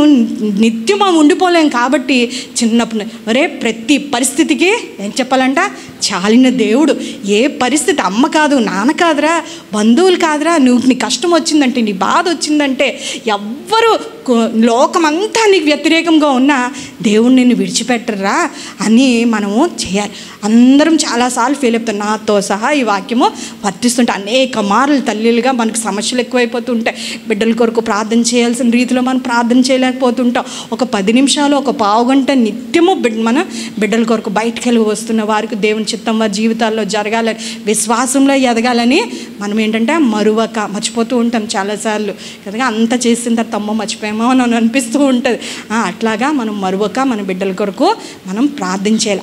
నిత్యం ఉండిపోలేం. కాబట్టి చిన్నప్పుడు ప్రతి పరిస్థితికి ఏం చెప్పాలంట, చాలిన దేవుడు. ఏ పరిస్థితి, అమ్మ కాదు, నాన్న కాదురా, బంధువులు కాదురా, నీ కష్టం వచ్చిందంటే, నీ బాధ వచ్చిందంటే ఎవ్వరు లోకమంతా నీకు వ్యతిరేకంగా ఉన్నా దేవుడు నిన్ను విడిచిపెట్టరా అని మనము చేయాలి. అందరం చాలాసార్లు ఫెయిల్ అవుతాం, నాతో సహా ఈ వాక్యము వర్తిస్తుంటే అనేక మార్లు తల్లిలుగా మనకు సమస్యలు ఎక్కువైపోతూ ఉంటాయి. బిడ్డల కొరకు ప్రార్థన చేయాల్సిన రీతిలో మనం ప్రార్థన చేయలేకపోతుంటాం. ఒక 10 నిమిషాలు, ఒక పావు గంట నిత్యము మన బిడ్డల కొరకు బయటకు వెళ్ళి వస్తున్న వారికి దేవుని చిత్తం వారి జీవితాల్లో జరగాలని, విశ్వాసంలో ఎదగాలని మనం ఏంటంటే మర్చిపోతూ ఉంటాం చాలాసార్లు కదా. అంత చేసిన తర్వాత అమ్మ మర్చిపోయామో అని అనిపిస్తూ ఉంటుంది. అట్లాగా మనం మన బిడ్డల కొరకు మనం ప్రార్థన చేయాలి.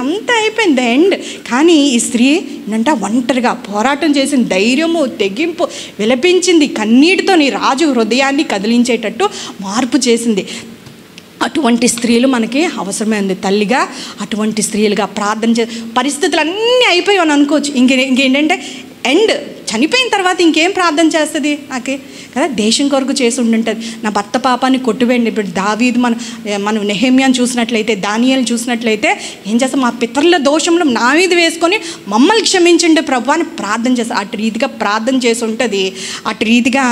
అంతా అయిపోయింది ద ఎండ్. కానీ ఈ స్త్రీ ఏంటంటే ఒంటరిగా పోరాటం చేసిన ధైర్యము, తెగింపు, విలపించింది, కన్నీటితో నీ రాజు హృదయాన్ని కదిలించేటట్టు మార్పు చేసింది. అటువంటి స్త్రీలు మనకి అవసరమే ఉంది. తల్లిగా అటువంటి స్త్రీలుగా ప్రార్థన పరిస్థితులు అన్నీ అయిపోయి అని అనుకోవచ్చు. ఇంకేంటంటే ఎండ్ చనిపోయిన తర్వాత ఇంకేం ప్రార్థన చేస్తుంది నాకు కదా. దేశం కొరకు చేసి ఉంటుంటుంది. నా భర్త పాపాన్ని కొట్టివేయండి. ఇప్పుడు దావీదు మనం నెహెమ్యాను చూసినట్లయితే, దానియేలుని చూసినట్లయితే ఏం చేస్తాం, మా పితరుల దోషంలో నా మీద వేసుకొని మమ్మల్ని క్షమించండి ప్రభు అని ప్రార్థన చేస్తాం. అటు రీతిగా ప్రార్థన చేసి ఉంటుంది. అటు రీతిగా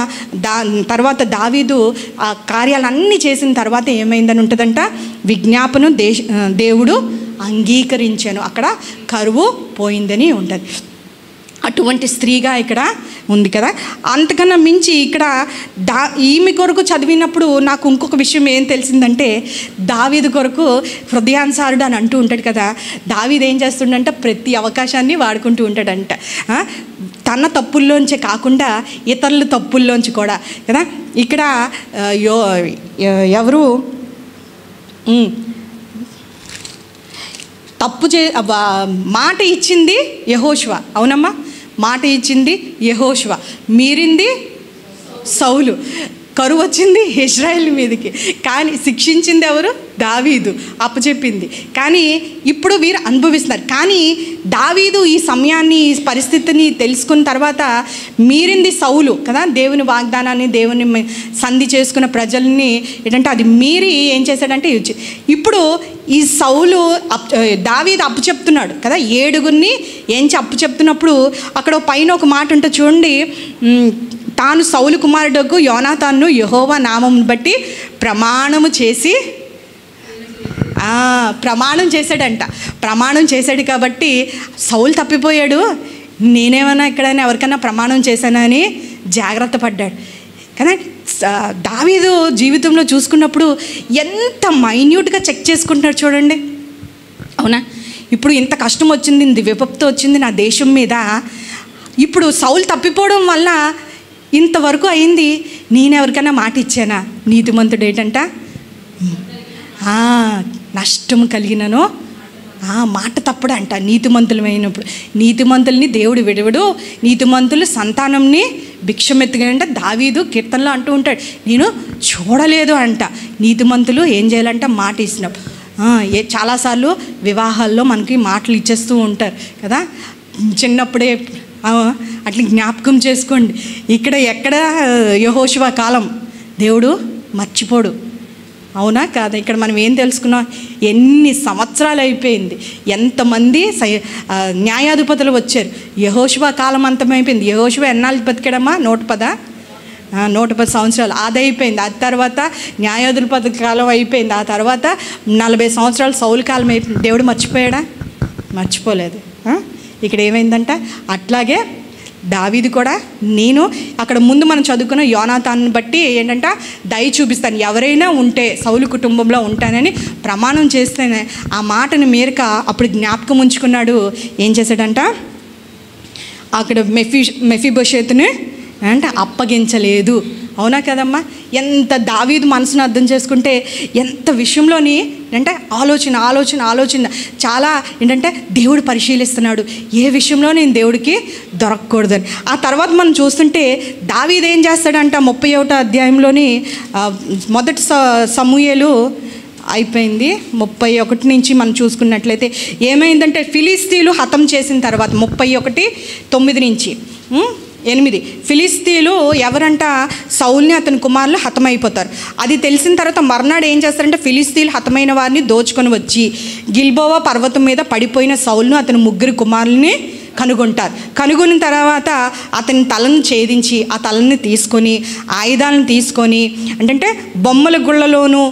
తర్వాత దావీదు ఆ కార్యాలన్నీ చేసిన తర్వాత ఏమైందని ఉంటుందంట, విజ్ఞాపనం దేవుడు అంగీకరించాను, అక్కడ కరువు పోయిందని ఉంటుంది. అటువంటి స్త్రీగా ఇక్కడ ఉంది కదా. అంతకన్నా మించి ఇక్కడ ఈమె కొరకు చదివినప్పుడు నాకు ఇంకొక విషయం ఏం తెలిసిందంటే, దావీదు కొరకు హృదయానుసారుడు అని అంటూ ఉంటాడు కదా. దావీదు ఏం చేస్తుండంటే ప్రతి అవకాశాన్ని వాడుకుంటూ ఉంటాడంట. తన తప్పుల్లోంచే కాకుండా ఇతరుల తప్పుల్లోంచి కూడా కదా. ఇక్కడ ఎవరు మాట ఇచ్చింది యెహోషువ, అవునమ్మా, మాట ఇచ్చింది యెహోషువ, మీరింది సౌలు, కరువు వచ్చింది ఇశ్రాయేల్ మీదకి, కానీ శిక్షించింది ఎవరు, దావీదు, అప్పచెప్పింది. కానీ ఇప్పుడు వీరు అనుభవిస్తున్నారు. కానీ దావీదు ఈ సమయాన్ని, ఈ పరిస్థితిని తెలుసుకున్న తర్వాత మీరింది సౌలు కదా, దేవుని వాగ్దానాన్ని, దేవుని సంధి చేసుకున్న ప్రజల్ని ఏంటంటే అది మీరి ఏం చేశాడంటే ఇప్పుడు ఈ సౌలు దావీదు అప్పు చెప్తున్నాడు కదా, 7గురిని ఏంచి అప్పు చెప్తున్నప్పుడు అక్కడ పైన ఒక మాట ఉంటుంది చూడండి, తాను సౌలు కుమారుడుకు యోనాతాను యెహోవా నామం బట్టి ప్రమాణము చేసి ప్రమాణం చేశాడంట. ప్రమాణం చేశాడు కాబట్టి సౌలు తప్పిపోయాడు, నేనేమన్నా ఎక్కడైనా ఎవరికైనా ప్రమాణం చేశానని జాగ్రత్త పడ్డాడు. కానీ దావీదు జీవితంలో చూసుకున్నప్పుడు ఎంత మైన్యూట్గా చెక్ చేసుకుంటున్నాడు చూడండి, అవునా. ఇప్పుడు ఇంత కష్టం వచ్చింది, ఇంత విపత్తు వచ్చింది నా దేశం మీద, ఇప్పుడు సౌలు తప్పిపోవడం వల్ల ఇంతవరకు అయింది, నేనెవరికైనా మాట ఇచ్చానా, నీతిమంతుడు ఏంటంట నష్టం కలిగినను మాట తప్పుడు అంట. నీతిమంతులమైనప్పుడు నీతిమంతుల్ని దేవుడు విడవడు, నీతిమంతులు సంతానంని భిక్షమెత్తుగంట. దావీదు కీర్తనలో అంటూ ఉంటాడు, నేను చూడలేదు అంట. నీతిమంతులు ఏం చేయాలంట, మాట ఇచ్చినప్పుడు. చాలాసార్లు వివాహాల్లో మనకి మాటలు ఇచ్చేస్తూ ఉంటారు కదా, చిన్నప్పుడే అట్లా జ్ఞాపకం చేసుకోండి. ఎక్కడ యెహోషువ కాలం దేవుడు మర్చిపోడు, అవునా కాదా. ఇక్కడ మనం ఏం తెలుసుకున్నాం, ఎన్ని సంవత్సరాలు అయిపోయింది, ఎంతమంది న్యాయాధిపతులు వచ్చారు, యెహోషువ కాలం అంతమైపోయింది. యెహోషువ ఎన్నాళ్ళు బతికాడమ్మా, 110 సంవత్సరాలు, అది అయిపోయింది. ఆ తర్వాత న్యాయాధిపతుల కాలం అయిపోయింది. ఆ తర్వాత 40 సంవత్సరాలు సౌలు కాలం అయిపోయింది. దేవుడు మర్చిపోయాడా, మర్చిపోలేదు. ఇక్కడ ఏమైందంట, అట్లాగే దావీదు కూడా, నేను అక్కడ ముందు మనం చదువుకున్న యోనాతాన్ని బట్టి ఏంటంటే దయ చూపిస్తాను, ఎవరైనా ఉంటే సౌలు కుటుంబంలో ఉంటానని ప్రమాణం చేస్తేనే ఆ మాటని మేరక అప్పుడు జ్ఞాపకం ఉంచుకున్నాడు. ఏం చేశాడంట, అక్కడ మెఫీబోషెతుని అంటే అప్పగించలేదు, అవునా కదమ్మా. ఎంత దావీదు మనసును అర్థం చేసుకుంటే ఎంత విషయంలోని అంటే ఆలోచన చాలా ఏంటంటే దేవుడు పరిశీలిస్తున్నాడు, ఏ విషయంలో నేను దేవుడికి దొరకకూడదని. ఆ తర్వాత మనం చూస్తుంటే దావీదు ఏం చేస్తాడంట, 31వ అధ్యాయంలోని మొదటి సమూయేలు అయిపోయింది 31 నుంచి మనం చూసుకున్నట్లయితే ఏమైందంటే, ఫిలిస్తీన్లు హతం చేసిన తర్వాత 31:9 నుంచి 8 ఫిలిస్తీన్లు ఎవరంట, సౌల్ని అతని కుమారులు హతమైపోతారు. అది తెలిసిన తర్వాత మర్నాడు ఏం చేస్తారంటే, ఫిలిస్తీన్లు హతమైన వారిని దోచుకొని వచ్చి గిల్బోవా పర్వతం మీద పడిపోయిన సౌలును అతని 3 కుమారుల్ని కనుగొంటారు. కనుగొన్న తర్వాత అతని తలను ఛేదించి ఆ తలని తీసుకొని ఆయుధాలను తీసుకొని అంటే బొమ్మల గుళ్ళలోనూ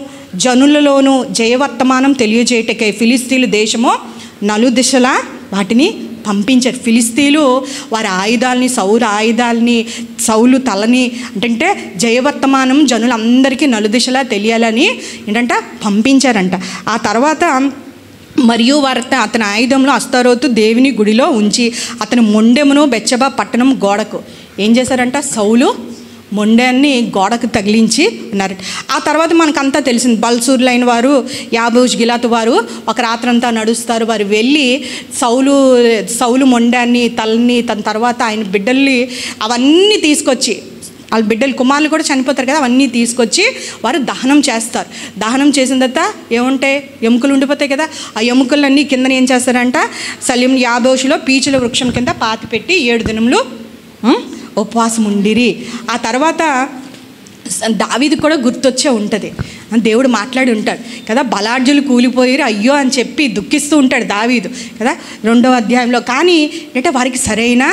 జనులలోనూ జయవర్తమానం తెలియజేయటకై ఫిలిస్తీన్ల దేశము నలుదిశలా వాటిని పంపించారు. ఫిలిస్తీన్లు వారి ఆయుధాలని సౌలు తలని అంటే జయవర్తమానం జనులందరికీ నలుదిశలా తెలియాలని ఏంటంటే పంపించారంట. ఆ తర్వాత మరియు అతని ఆయుధంలో అస్తారోతు దేవుని గుడిలో ఉంచి అతని మొండెమును బెత్షెబా పట్టణం గోడకు ఏం చేశారంట, సౌలు మొండాన్ని గోడకు తగిలించి ఉన్నారు. ఆ తర్వాత మనకంతా తెలిసింది, బల్సూర్లైన వారు యాబూష్ గిలాతు వారు ఒక రాత్రంతా నడుస్తారు. వారు వెళ్ళి సౌలు మొండాన్ని తలని తర్వాత ఆయన బిడ్డల్ని అవన్నీ తీసుకొచ్చి వాళ్ళ బిడ్డలు కుమారులు కూడా చనిపోతారు కదా, అవన్నీ తీసుకొచ్చి వారు దహనం చేస్తారు. దహనం చేసిన తర్వాత ఏముంటాయి, ఎముకలు ఉండిపోతాయి కదా, ఆ ఎముకలన్నీ కింద ఏం చేస్తారంట, సలీం యాబోషులో పీచుల వృక్షం కింద పాతి పెట్టి 7 దినములు ఉపవాసం ఉండిరి. ఆ తర్వాత దావీదు కూడా గుర్తొచ్చే ఉంటుంది, దేవుడు మాట్లాడి ఉంటాడు కదా, బలాఢ్యులు కూలిపోయారు అయ్యో అని చెప్పి దుఃఖిస్తూ ఉంటాడు దావీదు కదా 2వ అధ్యాయంలో. కానీ అంటే వారికి సరైన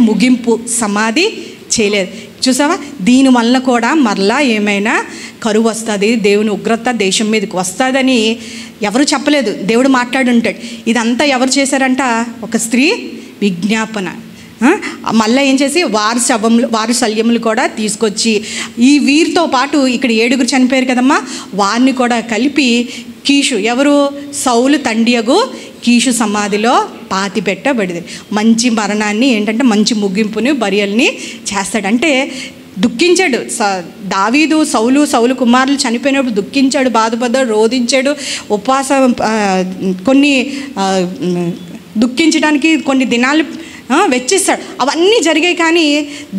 ముగింపు సమాధి చేయలేదు. చూసావా, దీనివల్ల కూడా మరలా ఏమైనా కరువు వస్తుంది, దేవుని ఉగ్రత దేశం మీదకి వస్తుందని ఎవరు చెప్పలేదు, దేవుడు మాట్లాడి ఉంటాడు. ఇదంతా ఎవరు చేశారంట, ఒక స్త్రీ విజ్ఞాపన. మళ్ళీ ఏం చేసి వారి శల్యములు కూడా తీసుకొచ్చి ఈ వీరితో పాటు ఇక్కడ 7 చనిపోయారు కదమ్మా, వారిని కూడా కలిపి కీషు ఎవరు సౌలు తండ్రియగు కీషు సమాధిలో పాతి పెట్టబడింది. మంచి మరణాన్ని ఏంటంటే మంచి ముగింపుని బరియల్ని చేస్తాడు. అంటే దుఃఖించాడు దావీదు, సౌలు కుమారులు చనిపోయినప్పుడు దుఃఖించాడు, బాధపడ్డాడు, రోధించాడు, ఉపవాసం కొన్ని దుఃఖించడానికి కొన్ని దినాలు వెచ్చిస్తాడు. అవన్నీ జరిగాయి. కానీ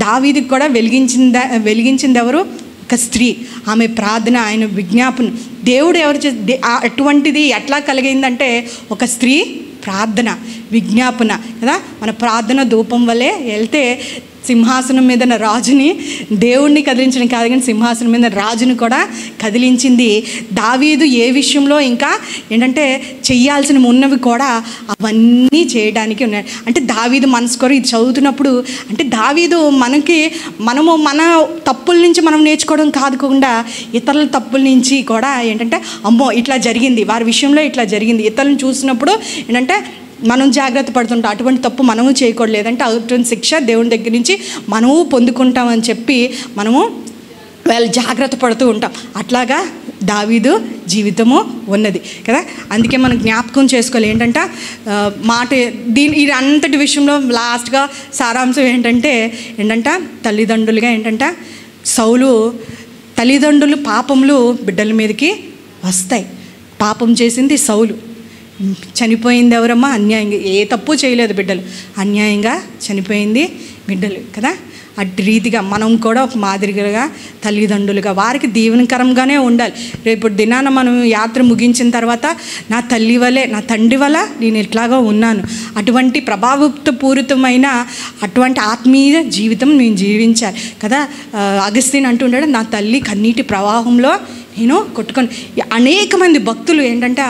దావీదుకి కూడా వెలిగించింది ఎవరు, ఒక స్త్రీ. ఆమె ప్రార్థన, ఆయన విజ్ఞాపన, దేవుడు ఎవరు అటువంటిది ఎట్లా కలిగిందంటే ఒక స్త్రీ ప్రార్థన విజ్ఞాపన కదా. మన ప్రార్థన ధూపం వల్లే వెళ్తే సింహాసనం మీద రాజుని, దేవుణ్ణి కదిలించడం కాదు కానీ సింహాసనం మీద రాజుని కూడా కదిలించింది. దావీదు ఏ విషయంలో ఇంకా ఏంటంటే చెయ్యాల్సిన ఉన్నవి కూడా అవన్నీ చేయడానికి ఉన్నాయి. అంటే దావీదు మనసు కొరకు ఇది చదువుతున్నప్పుడు అంటే దావీదు మనము మన తప్పుల నుంచి మనం నేర్చుకోవడం కాకుండా ఇతరుల తప్పుల నుంచి కూడా ఏంటంటే అమ్మో ఇట్లా జరిగింది, వారి విషయంలో ఇట్లా జరిగింది, ఇతరులను చూసినప్పుడు ఏంటంటే మనం జాగ్రత్త పడుతుంటాం, అటువంటి తప్పు మనము చేయకూడదు, లేదంటే అటువంటి శిక్ష దేవుని దగ్గర నుంచి మనము పొందుకుంటామని చెప్పి మనము వాళ్ళు జాగ్రత్త పడుతూ ఉంటాం. అట్లాగా దావీదు జీవితము ఉన్నది కదా. అందుకే మనం జ్ఞాపకం చేసుకోవాలి ఏంటంటే ఇది అంతటి విషయంలో లాస్ట్గా సారాంశం ఏంటంటే తల్లిదండ్రులుగా ఏంటంటే సౌలు తల్లిదండ్రులు పాపములు బిడ్డల మీదకి వస్తాయి. పాపం చేసింది సౌలు, చనిపోయింది ఎవరమ్మా, అన్యాయంగా, ఏ తప్పు చేయలేదు బిడ్డలు, అన్యాయంగా చనిపోయింది బిడ్డలు కదా. అటు రీతిగా మనం కూడా ఒక మాదిరిగా తల్లిదండ్రులుగా వారికి దీవెనకరంగానే ఉండాలి. రేపు దినాన మనం యాత్ర ముగించిన తర్వాత నా తల్లి వలె నా తండ్రి వల్ల నేను ఎట్లాగా ఉన్నాను, అటువంటి ప్రభావితపూరితమైన అటువంటి ఆత్మీయ జీవితం నేను జీవించాలి కదా. అగస్తిన్ అంటుంటాడు, నా తల్లి కన్నీటి ప్రవాహంలో నేను కొట్టుకొని. అనేక మంది భక్తులు ఏంటంటే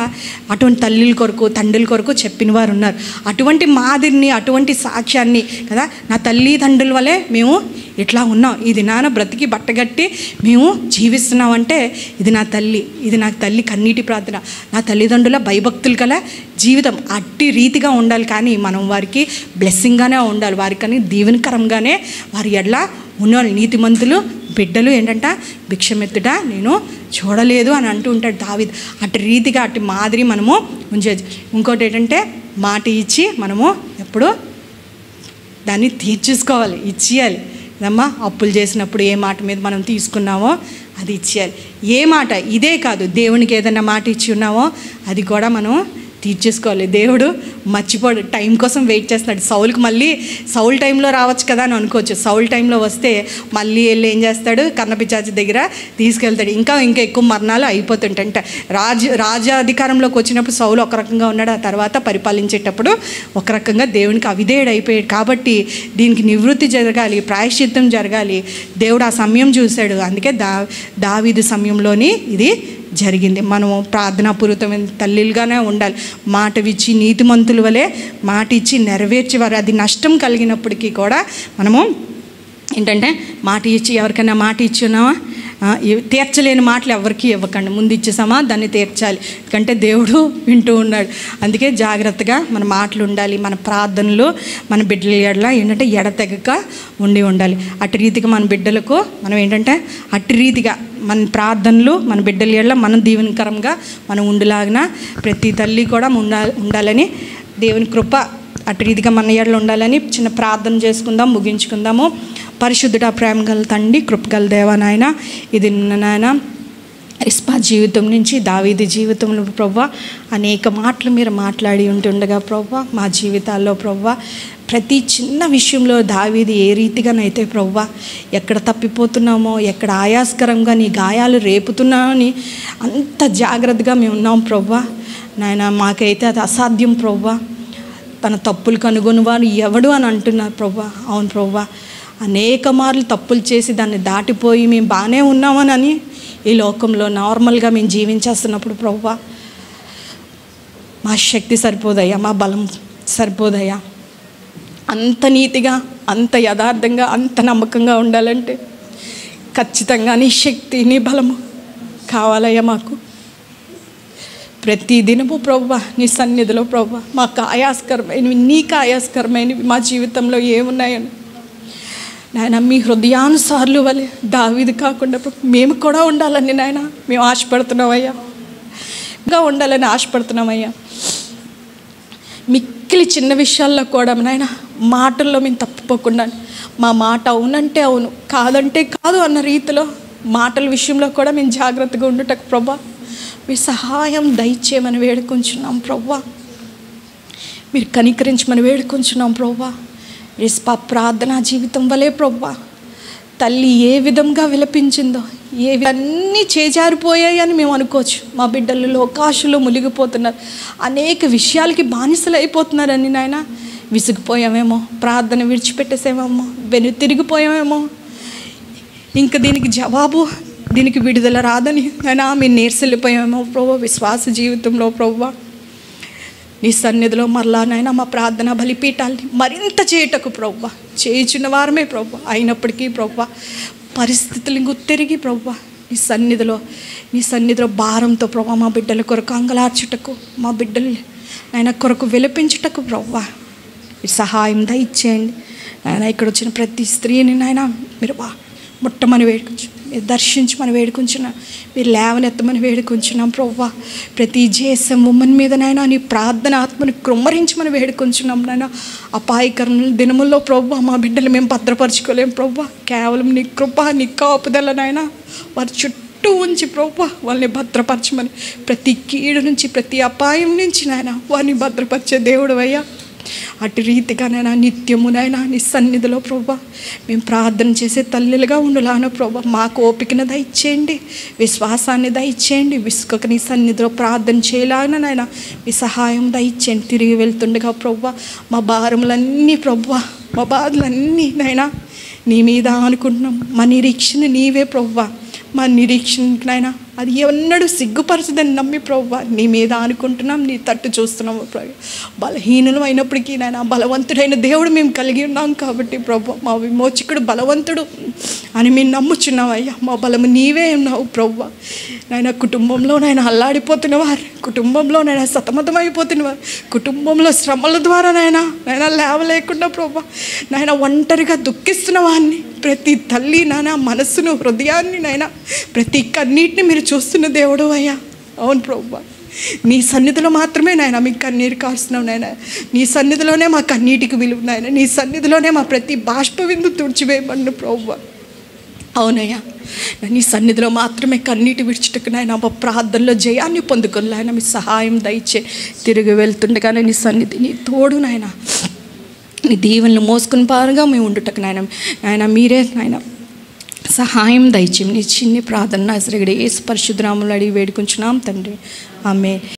అటువంటి తల్లుల కొరకు తండ్రుల కొరకు చెప్పిన వారు ఉన్నారు. అటువంటి మాదిరిని అటువంటి సాక్ష్యాన్ని కదా నా తల్లిదండ్రుల వల్లే మేము ఇట్లా ఉన్నాం, ఈ దినాన బ్రతికి బట్టగట్టి మేము జీవిస్తున్నామంటే ఇది నా తల్లి, ఇది నాకు తల్లి కన్నీటి ప్రార్థన, నా తల్లిదండ్రుల భయభక్తులు గల జీవితం అట్టి రీతిగా ఉండాలి. కానీ మనం వారికి బ్లెస్సింగ్గానే ఉండాలి, వారికని దీవెనకరంగానే వారి ఎడ్ల ఉన్నవాళ్ళు. నీతిమంతులు బిడ్డలు ఏంటంటే భిక్షమెత్తుట నేను చూడలేదు అని అంటూ ఉంటాడు దావీదు. అటు రీతిగా అటు మాదిరి మనము ఉంచేది. ఇంకోటి ఏంటంటే మాట ఇచ్చి మనము ఎప్పుడు దాన్ని తీర్చేసుకోవాలి, ఇచ్చేయాలి అమ్మా. అప్పులు చేసినప్పుడు ఏ మాట మీద మనం తీసుకున్నామో అది ఇచ్చేయాలి. ఏ మాట ఇదే కాదు, దేవునికి ఏదైనా మాట ఇచ్చి ఉన్నామో అది కూడా మనం తీర్చేసుకోవాలి. దేవుడు మర్చిపోడు, టైం కోసం వెయిట్ చేస్తున్నాడు. సౌలుకి మళ్ళీ సౌల్ టైంలో రావచ్చు కదా అని అనుకోవచ్చు. సౌల్ టైంలో వస్తే మళ్ళీ వెళ్ళి ఏం చేస్తాడు, కన్నపిచాచి దగ్గర తీసుకెళ్తాడు. ఇంకా ఎక్కువ మరణాలు అయిపోతుంటే రాజ్యాధికారంలోకి వచ్చినప్పుడు సౌలు ఒక రకంగా ఉన్నాడు, ఆ తర్వాత పరిపాలించేటప్పుడు ఒక రకంగా దేవునికి అవిధేయుడు అయిపోయాడు. కాబట్టి దీనికి నివృత్తి జరగాలి, ప్రాయశ్చిత్తం జరగాలి. దేవుడు ఆ సమయం చూశాడు. అందుకే దావీదు సమయంలోని ఇది జరిగింది. మనము ప్రార్థనాపూరితమైన తల్లిలుగానే ఉండాలి. మాట ఇచ్చి నీతిమంతుల వలె మాట ఇచ్చి నెరవేర్చేవారు. అది నష్టం కలిగినప్పటికీ కూడా మనము ఏంటంటే మాట ఇచ్చి ఎవరికైనా మాట ఇచ్చున్నావా, తీర్చలేని మాటలు ఎవరికి ఇవ్వకండి. ముందు ఇచ్చేసామా దాన్ని తీర్చాలి, ఎందుకంటే దేవుడు వింటూ ఉన్నాడు. అందుకే జాగ్రత్తగా మన మాటలు ఉండాలి. మన ప్రార్థనలు మన బిడ్డల ఎడల ఏంటంటే ఎడతెగక ఉండాలి. అటు రీతిగా మన బిడ్డలకు మనం ఏంటంటే అటు రీతిగా మన ప్రార్థనలు మన బిడ్డల ఎడల మనం దీవెనకరంగా మనం ఉండలాగిన ప్రతి తల్లి కూడా ఉండాలని దేవుని కృప అటు రీతిగా మన ఎడల ఉండాలని చిన్న ప్రార్థన చేసుకుందాం, ముగించుకుందాము. పరిశుద్ధుడా, ప్రేమ గల తండ్రి, కృపగల దేవా నాయన, ఇది నాయన రిస్పా జీవితం నుంచి దావీదు జీవితంలో ప్రభువా అనేక మాటలు మీరు మాట్లాడి ఉంటుండగా ప్రభువా మా జీవితాల్లో ప్రభువా ప్రతి చిన్న విషయంలో దావీదు ఏ రీతిగానైతే ప్రభువా ఎక్కడ తప్పిపోతున్నామో, ఎక్కడ ఆయాస్కరంగా నీ గాయాలు రేపుతున్నామని అంత జాగ్రత్తగా మేము ఉన్నాం ప్రభువా నాయన. మాకైతే అది అసాధ్యం ప్రభువా. తన తప్పులు కనుగొని వారు ఎవడు అని అంటున్నారు ప్రభువా. అవును ప్రభువా, అనేక మార్లు తప్పులు చేసి దాన్ని దాటిపోయి మేము బాగానే ఉన్నామని ఈ లోకంలో నార్మల్గా మేము జీవించేస్తున్నప్పుడు ప్రభువా మా శక్తి సరిపోదయ్యా, మా బలం సరిపోదయ్యా. అంత నీతిగా, అంత యథార్థంగా, అంత నమ్మకంగా ఉండాలంటే ఖచ్చితంగా నీ శక్తి, నీ బలము కావాలయ్యా మాకు. ప్రతి దినము ప్రభువా నీ సన్నిధిలో ప్రభువా మాకు ఆయాస్కరమైనవి, నీకు ఆయాస్కరమైనవి మా జీవితంలో ఏమున్నాయని నాయన మీ హృదయానుసార్లు వలె దావీదు కాకుండా మేము కూడా ఉండాలని నాయన మేము ఆశపడుతున్నామయ్యా, ఇంకా ఉండాలని ఆశపడుతున్నామయ్యా. మిక్కిలి చిన్న విషయాల్లో కూడా నాయన మాటల్లో మేము తప్పిపోకుండా మా మాట అవునంటే అవును, కాదంటే కాదు అన్న రీతిలో మాటల విషయంలో కూడా మేము జాగ్రత్తగా ఉండుటకు ప్రభువా మీ సహాయం దయచేయమని వేడుకొంచున్నాం ప్రభువా. మీరు కనికరించమని వేడుకొంచున్నాం ప్రభువా. రిస్పా ప్రార్థనా జీవితం వలే ప్రభువా తల్లి ఏ విధంగా విలపించిందో, అన్నీ చేజారిపోయాయని మేము అనుకోవచ్చు. మా బిడ్డలు లోకాశలో మునిగిపోతున్నారు, అనేక విషయాలకి బానిసలు అయిపోతున్నారని నాయన విసిగిపోయామేమో, ప్రార్థన విడిచిపెట్టేసేమేమో, తిరిగిపోయామేమో, ఇంకా దీనికి జవాబు, దీనికి విడుదల రాదని అయినా మేము నీరసెళ్ళిపోయామేమో ప్రభువా. విశ్వాస జీవితంలో ప్రభువా నీ సన్నిధిలో మరలా నైనా మా ప్రార్థన బలిపీఠాలని మరింత చేయుటకు ప్రభువా చేయుచున్న వారమే ప్రభువా. అయినప్పటికీ ప్రభువా పరిస్థితులు గుర్తిరిగి ప్రభువా నీ సన్నిధిలో భారంతో ప్రభువా మా బిడ్డల కొరకు అంగలార్చుటకు, మా బిడ్డలు నాయన కొరకు విలపించుటకు ప్రభువా మీరు సహాయం దయచేయండి నాయన. ఇక్కడ వచ్చిన ప్రతి స్త్రీని నాయన మీరు ముట్టమని వేడుకొచ్చు, మీరు దర్శించమని వేడుకొంచున్నాం, మీరు లేవనెత్తమని వేడుకొంచున్నాం ప్రభువా. ప్రతి జేసం ఉమ్మని మీద నాయన నీ ప్రార్థన ఆత్మని కృమ్మరించమని వేడుకొంచున్నాం నాయన. అపాయకరమైన దినముల్లో ప్రభువా మా బిడ్డలు మేము భద్రపరచుకోలేం ప్రభువా. కేవలం నీ కృప, నీ కాపుదల నాయన వారి చుట్టూ ఉంచి ప్రభువా వాళ్ళని భద్రపరచమని, ప్రతి కీడు నుంచి, ప్రతి అపాయం నుంచి నాయన వారిని భద్రపరిచే దేవుడు అయ్యా. అటు రీతిగా నైనా నిత్యమునైనా నీ సన్నిధిలో ప్రభువా మేము ప్రార్థన చేసే తల్లిలుగా ఉండాలన్న ప్రభువా మాకు ఓపికను దయచేయండి, విశ్వాసాన్ని దయచేయండి. విసుకక నీ సన్నిధిలో ప్రార్థన చేయలాగినైనా మీ సహాయం దయచేయండి. తిరిగి వెళ్తుండగా ప్రభువా మా భారములన్నీ ప్రభువా, మా బాధలన్నీ నైనా నీ మీద అనుకుంటున్నాం. మా నిరీక్షణ నీవే ప్రభువా. మా నిరీక్షణకైనా అది ఎన్నడూ సిగ్గుపరచదని నమ్మి ప్రభువా నీ మీద అనుకుంటున్నాం, నీ తట్టు చూస్తున్నాము ప్రభు. బలహీనులు అయినప్పటికీ నాయన బలవంతుడైన దేవుడు మేము కలిగి ఉన్నాం కాబట్టి ప్రభువా మా విమోచకుడు బలవంతుడు అని మేము నమ్ముచున్నాం అయ్యా. మా బలము నీవే ఉన్నావు ప్రభువా. నాయన కుటుంబంలో నాయన అల్లాడిపోతున్నవారు, కుటుంబంలో నాయన సతమతమైపోతున్నవారు, కుటుంబంలో శ్రమల ద్వారా నాయన లేవలేకుండా ప్రభువా నాయన ఒంటరిగా దుఃఖిస్తున్న వారిని, ప్రతి తల్లి నాయన మనస్సును, హృదయాన్ని నాయన ప్రతి కన్నీటిని మీరు చూస్తున్న దేవుడు అయ్యా. అవును ప్రభువా నీ సన్నిధిలో మాత్రమే నాయన మీకు కన్నీరు కారుస్తున్నాం నాయన. నీ సన్నిధిలోనే మా కన్నీటికి విలువ నాయన, నీ సన్నిధిలోనే మా ప్రతి బాష్ప విందు తుడిచివేయబడిన ప్రభువా. అవునయ్యా నీ సన్నిధిలో మాత్రమే కన్నీటి విడిచిటకు నాయన మా ప్రార్థనలో జయాన్ని పొందుకొని నాయన మీ సహాయం దయచే. తిరిగి వెళ్తుండగానే నీ సన్నిధి, నీ తోడు నాయన, నీ దీవెనలు మోసుకుని పారుగా మేము ఉండుటకు నాయన మీరే నాయన సహాయం దయచేయండి. నీ చిన్ని ప్రార్థన నజరేయుడు యేసు పరిశుద్ధ నామములో అడిగి వేడుకుంటున్నాం తండ్రి, ఆమేన్.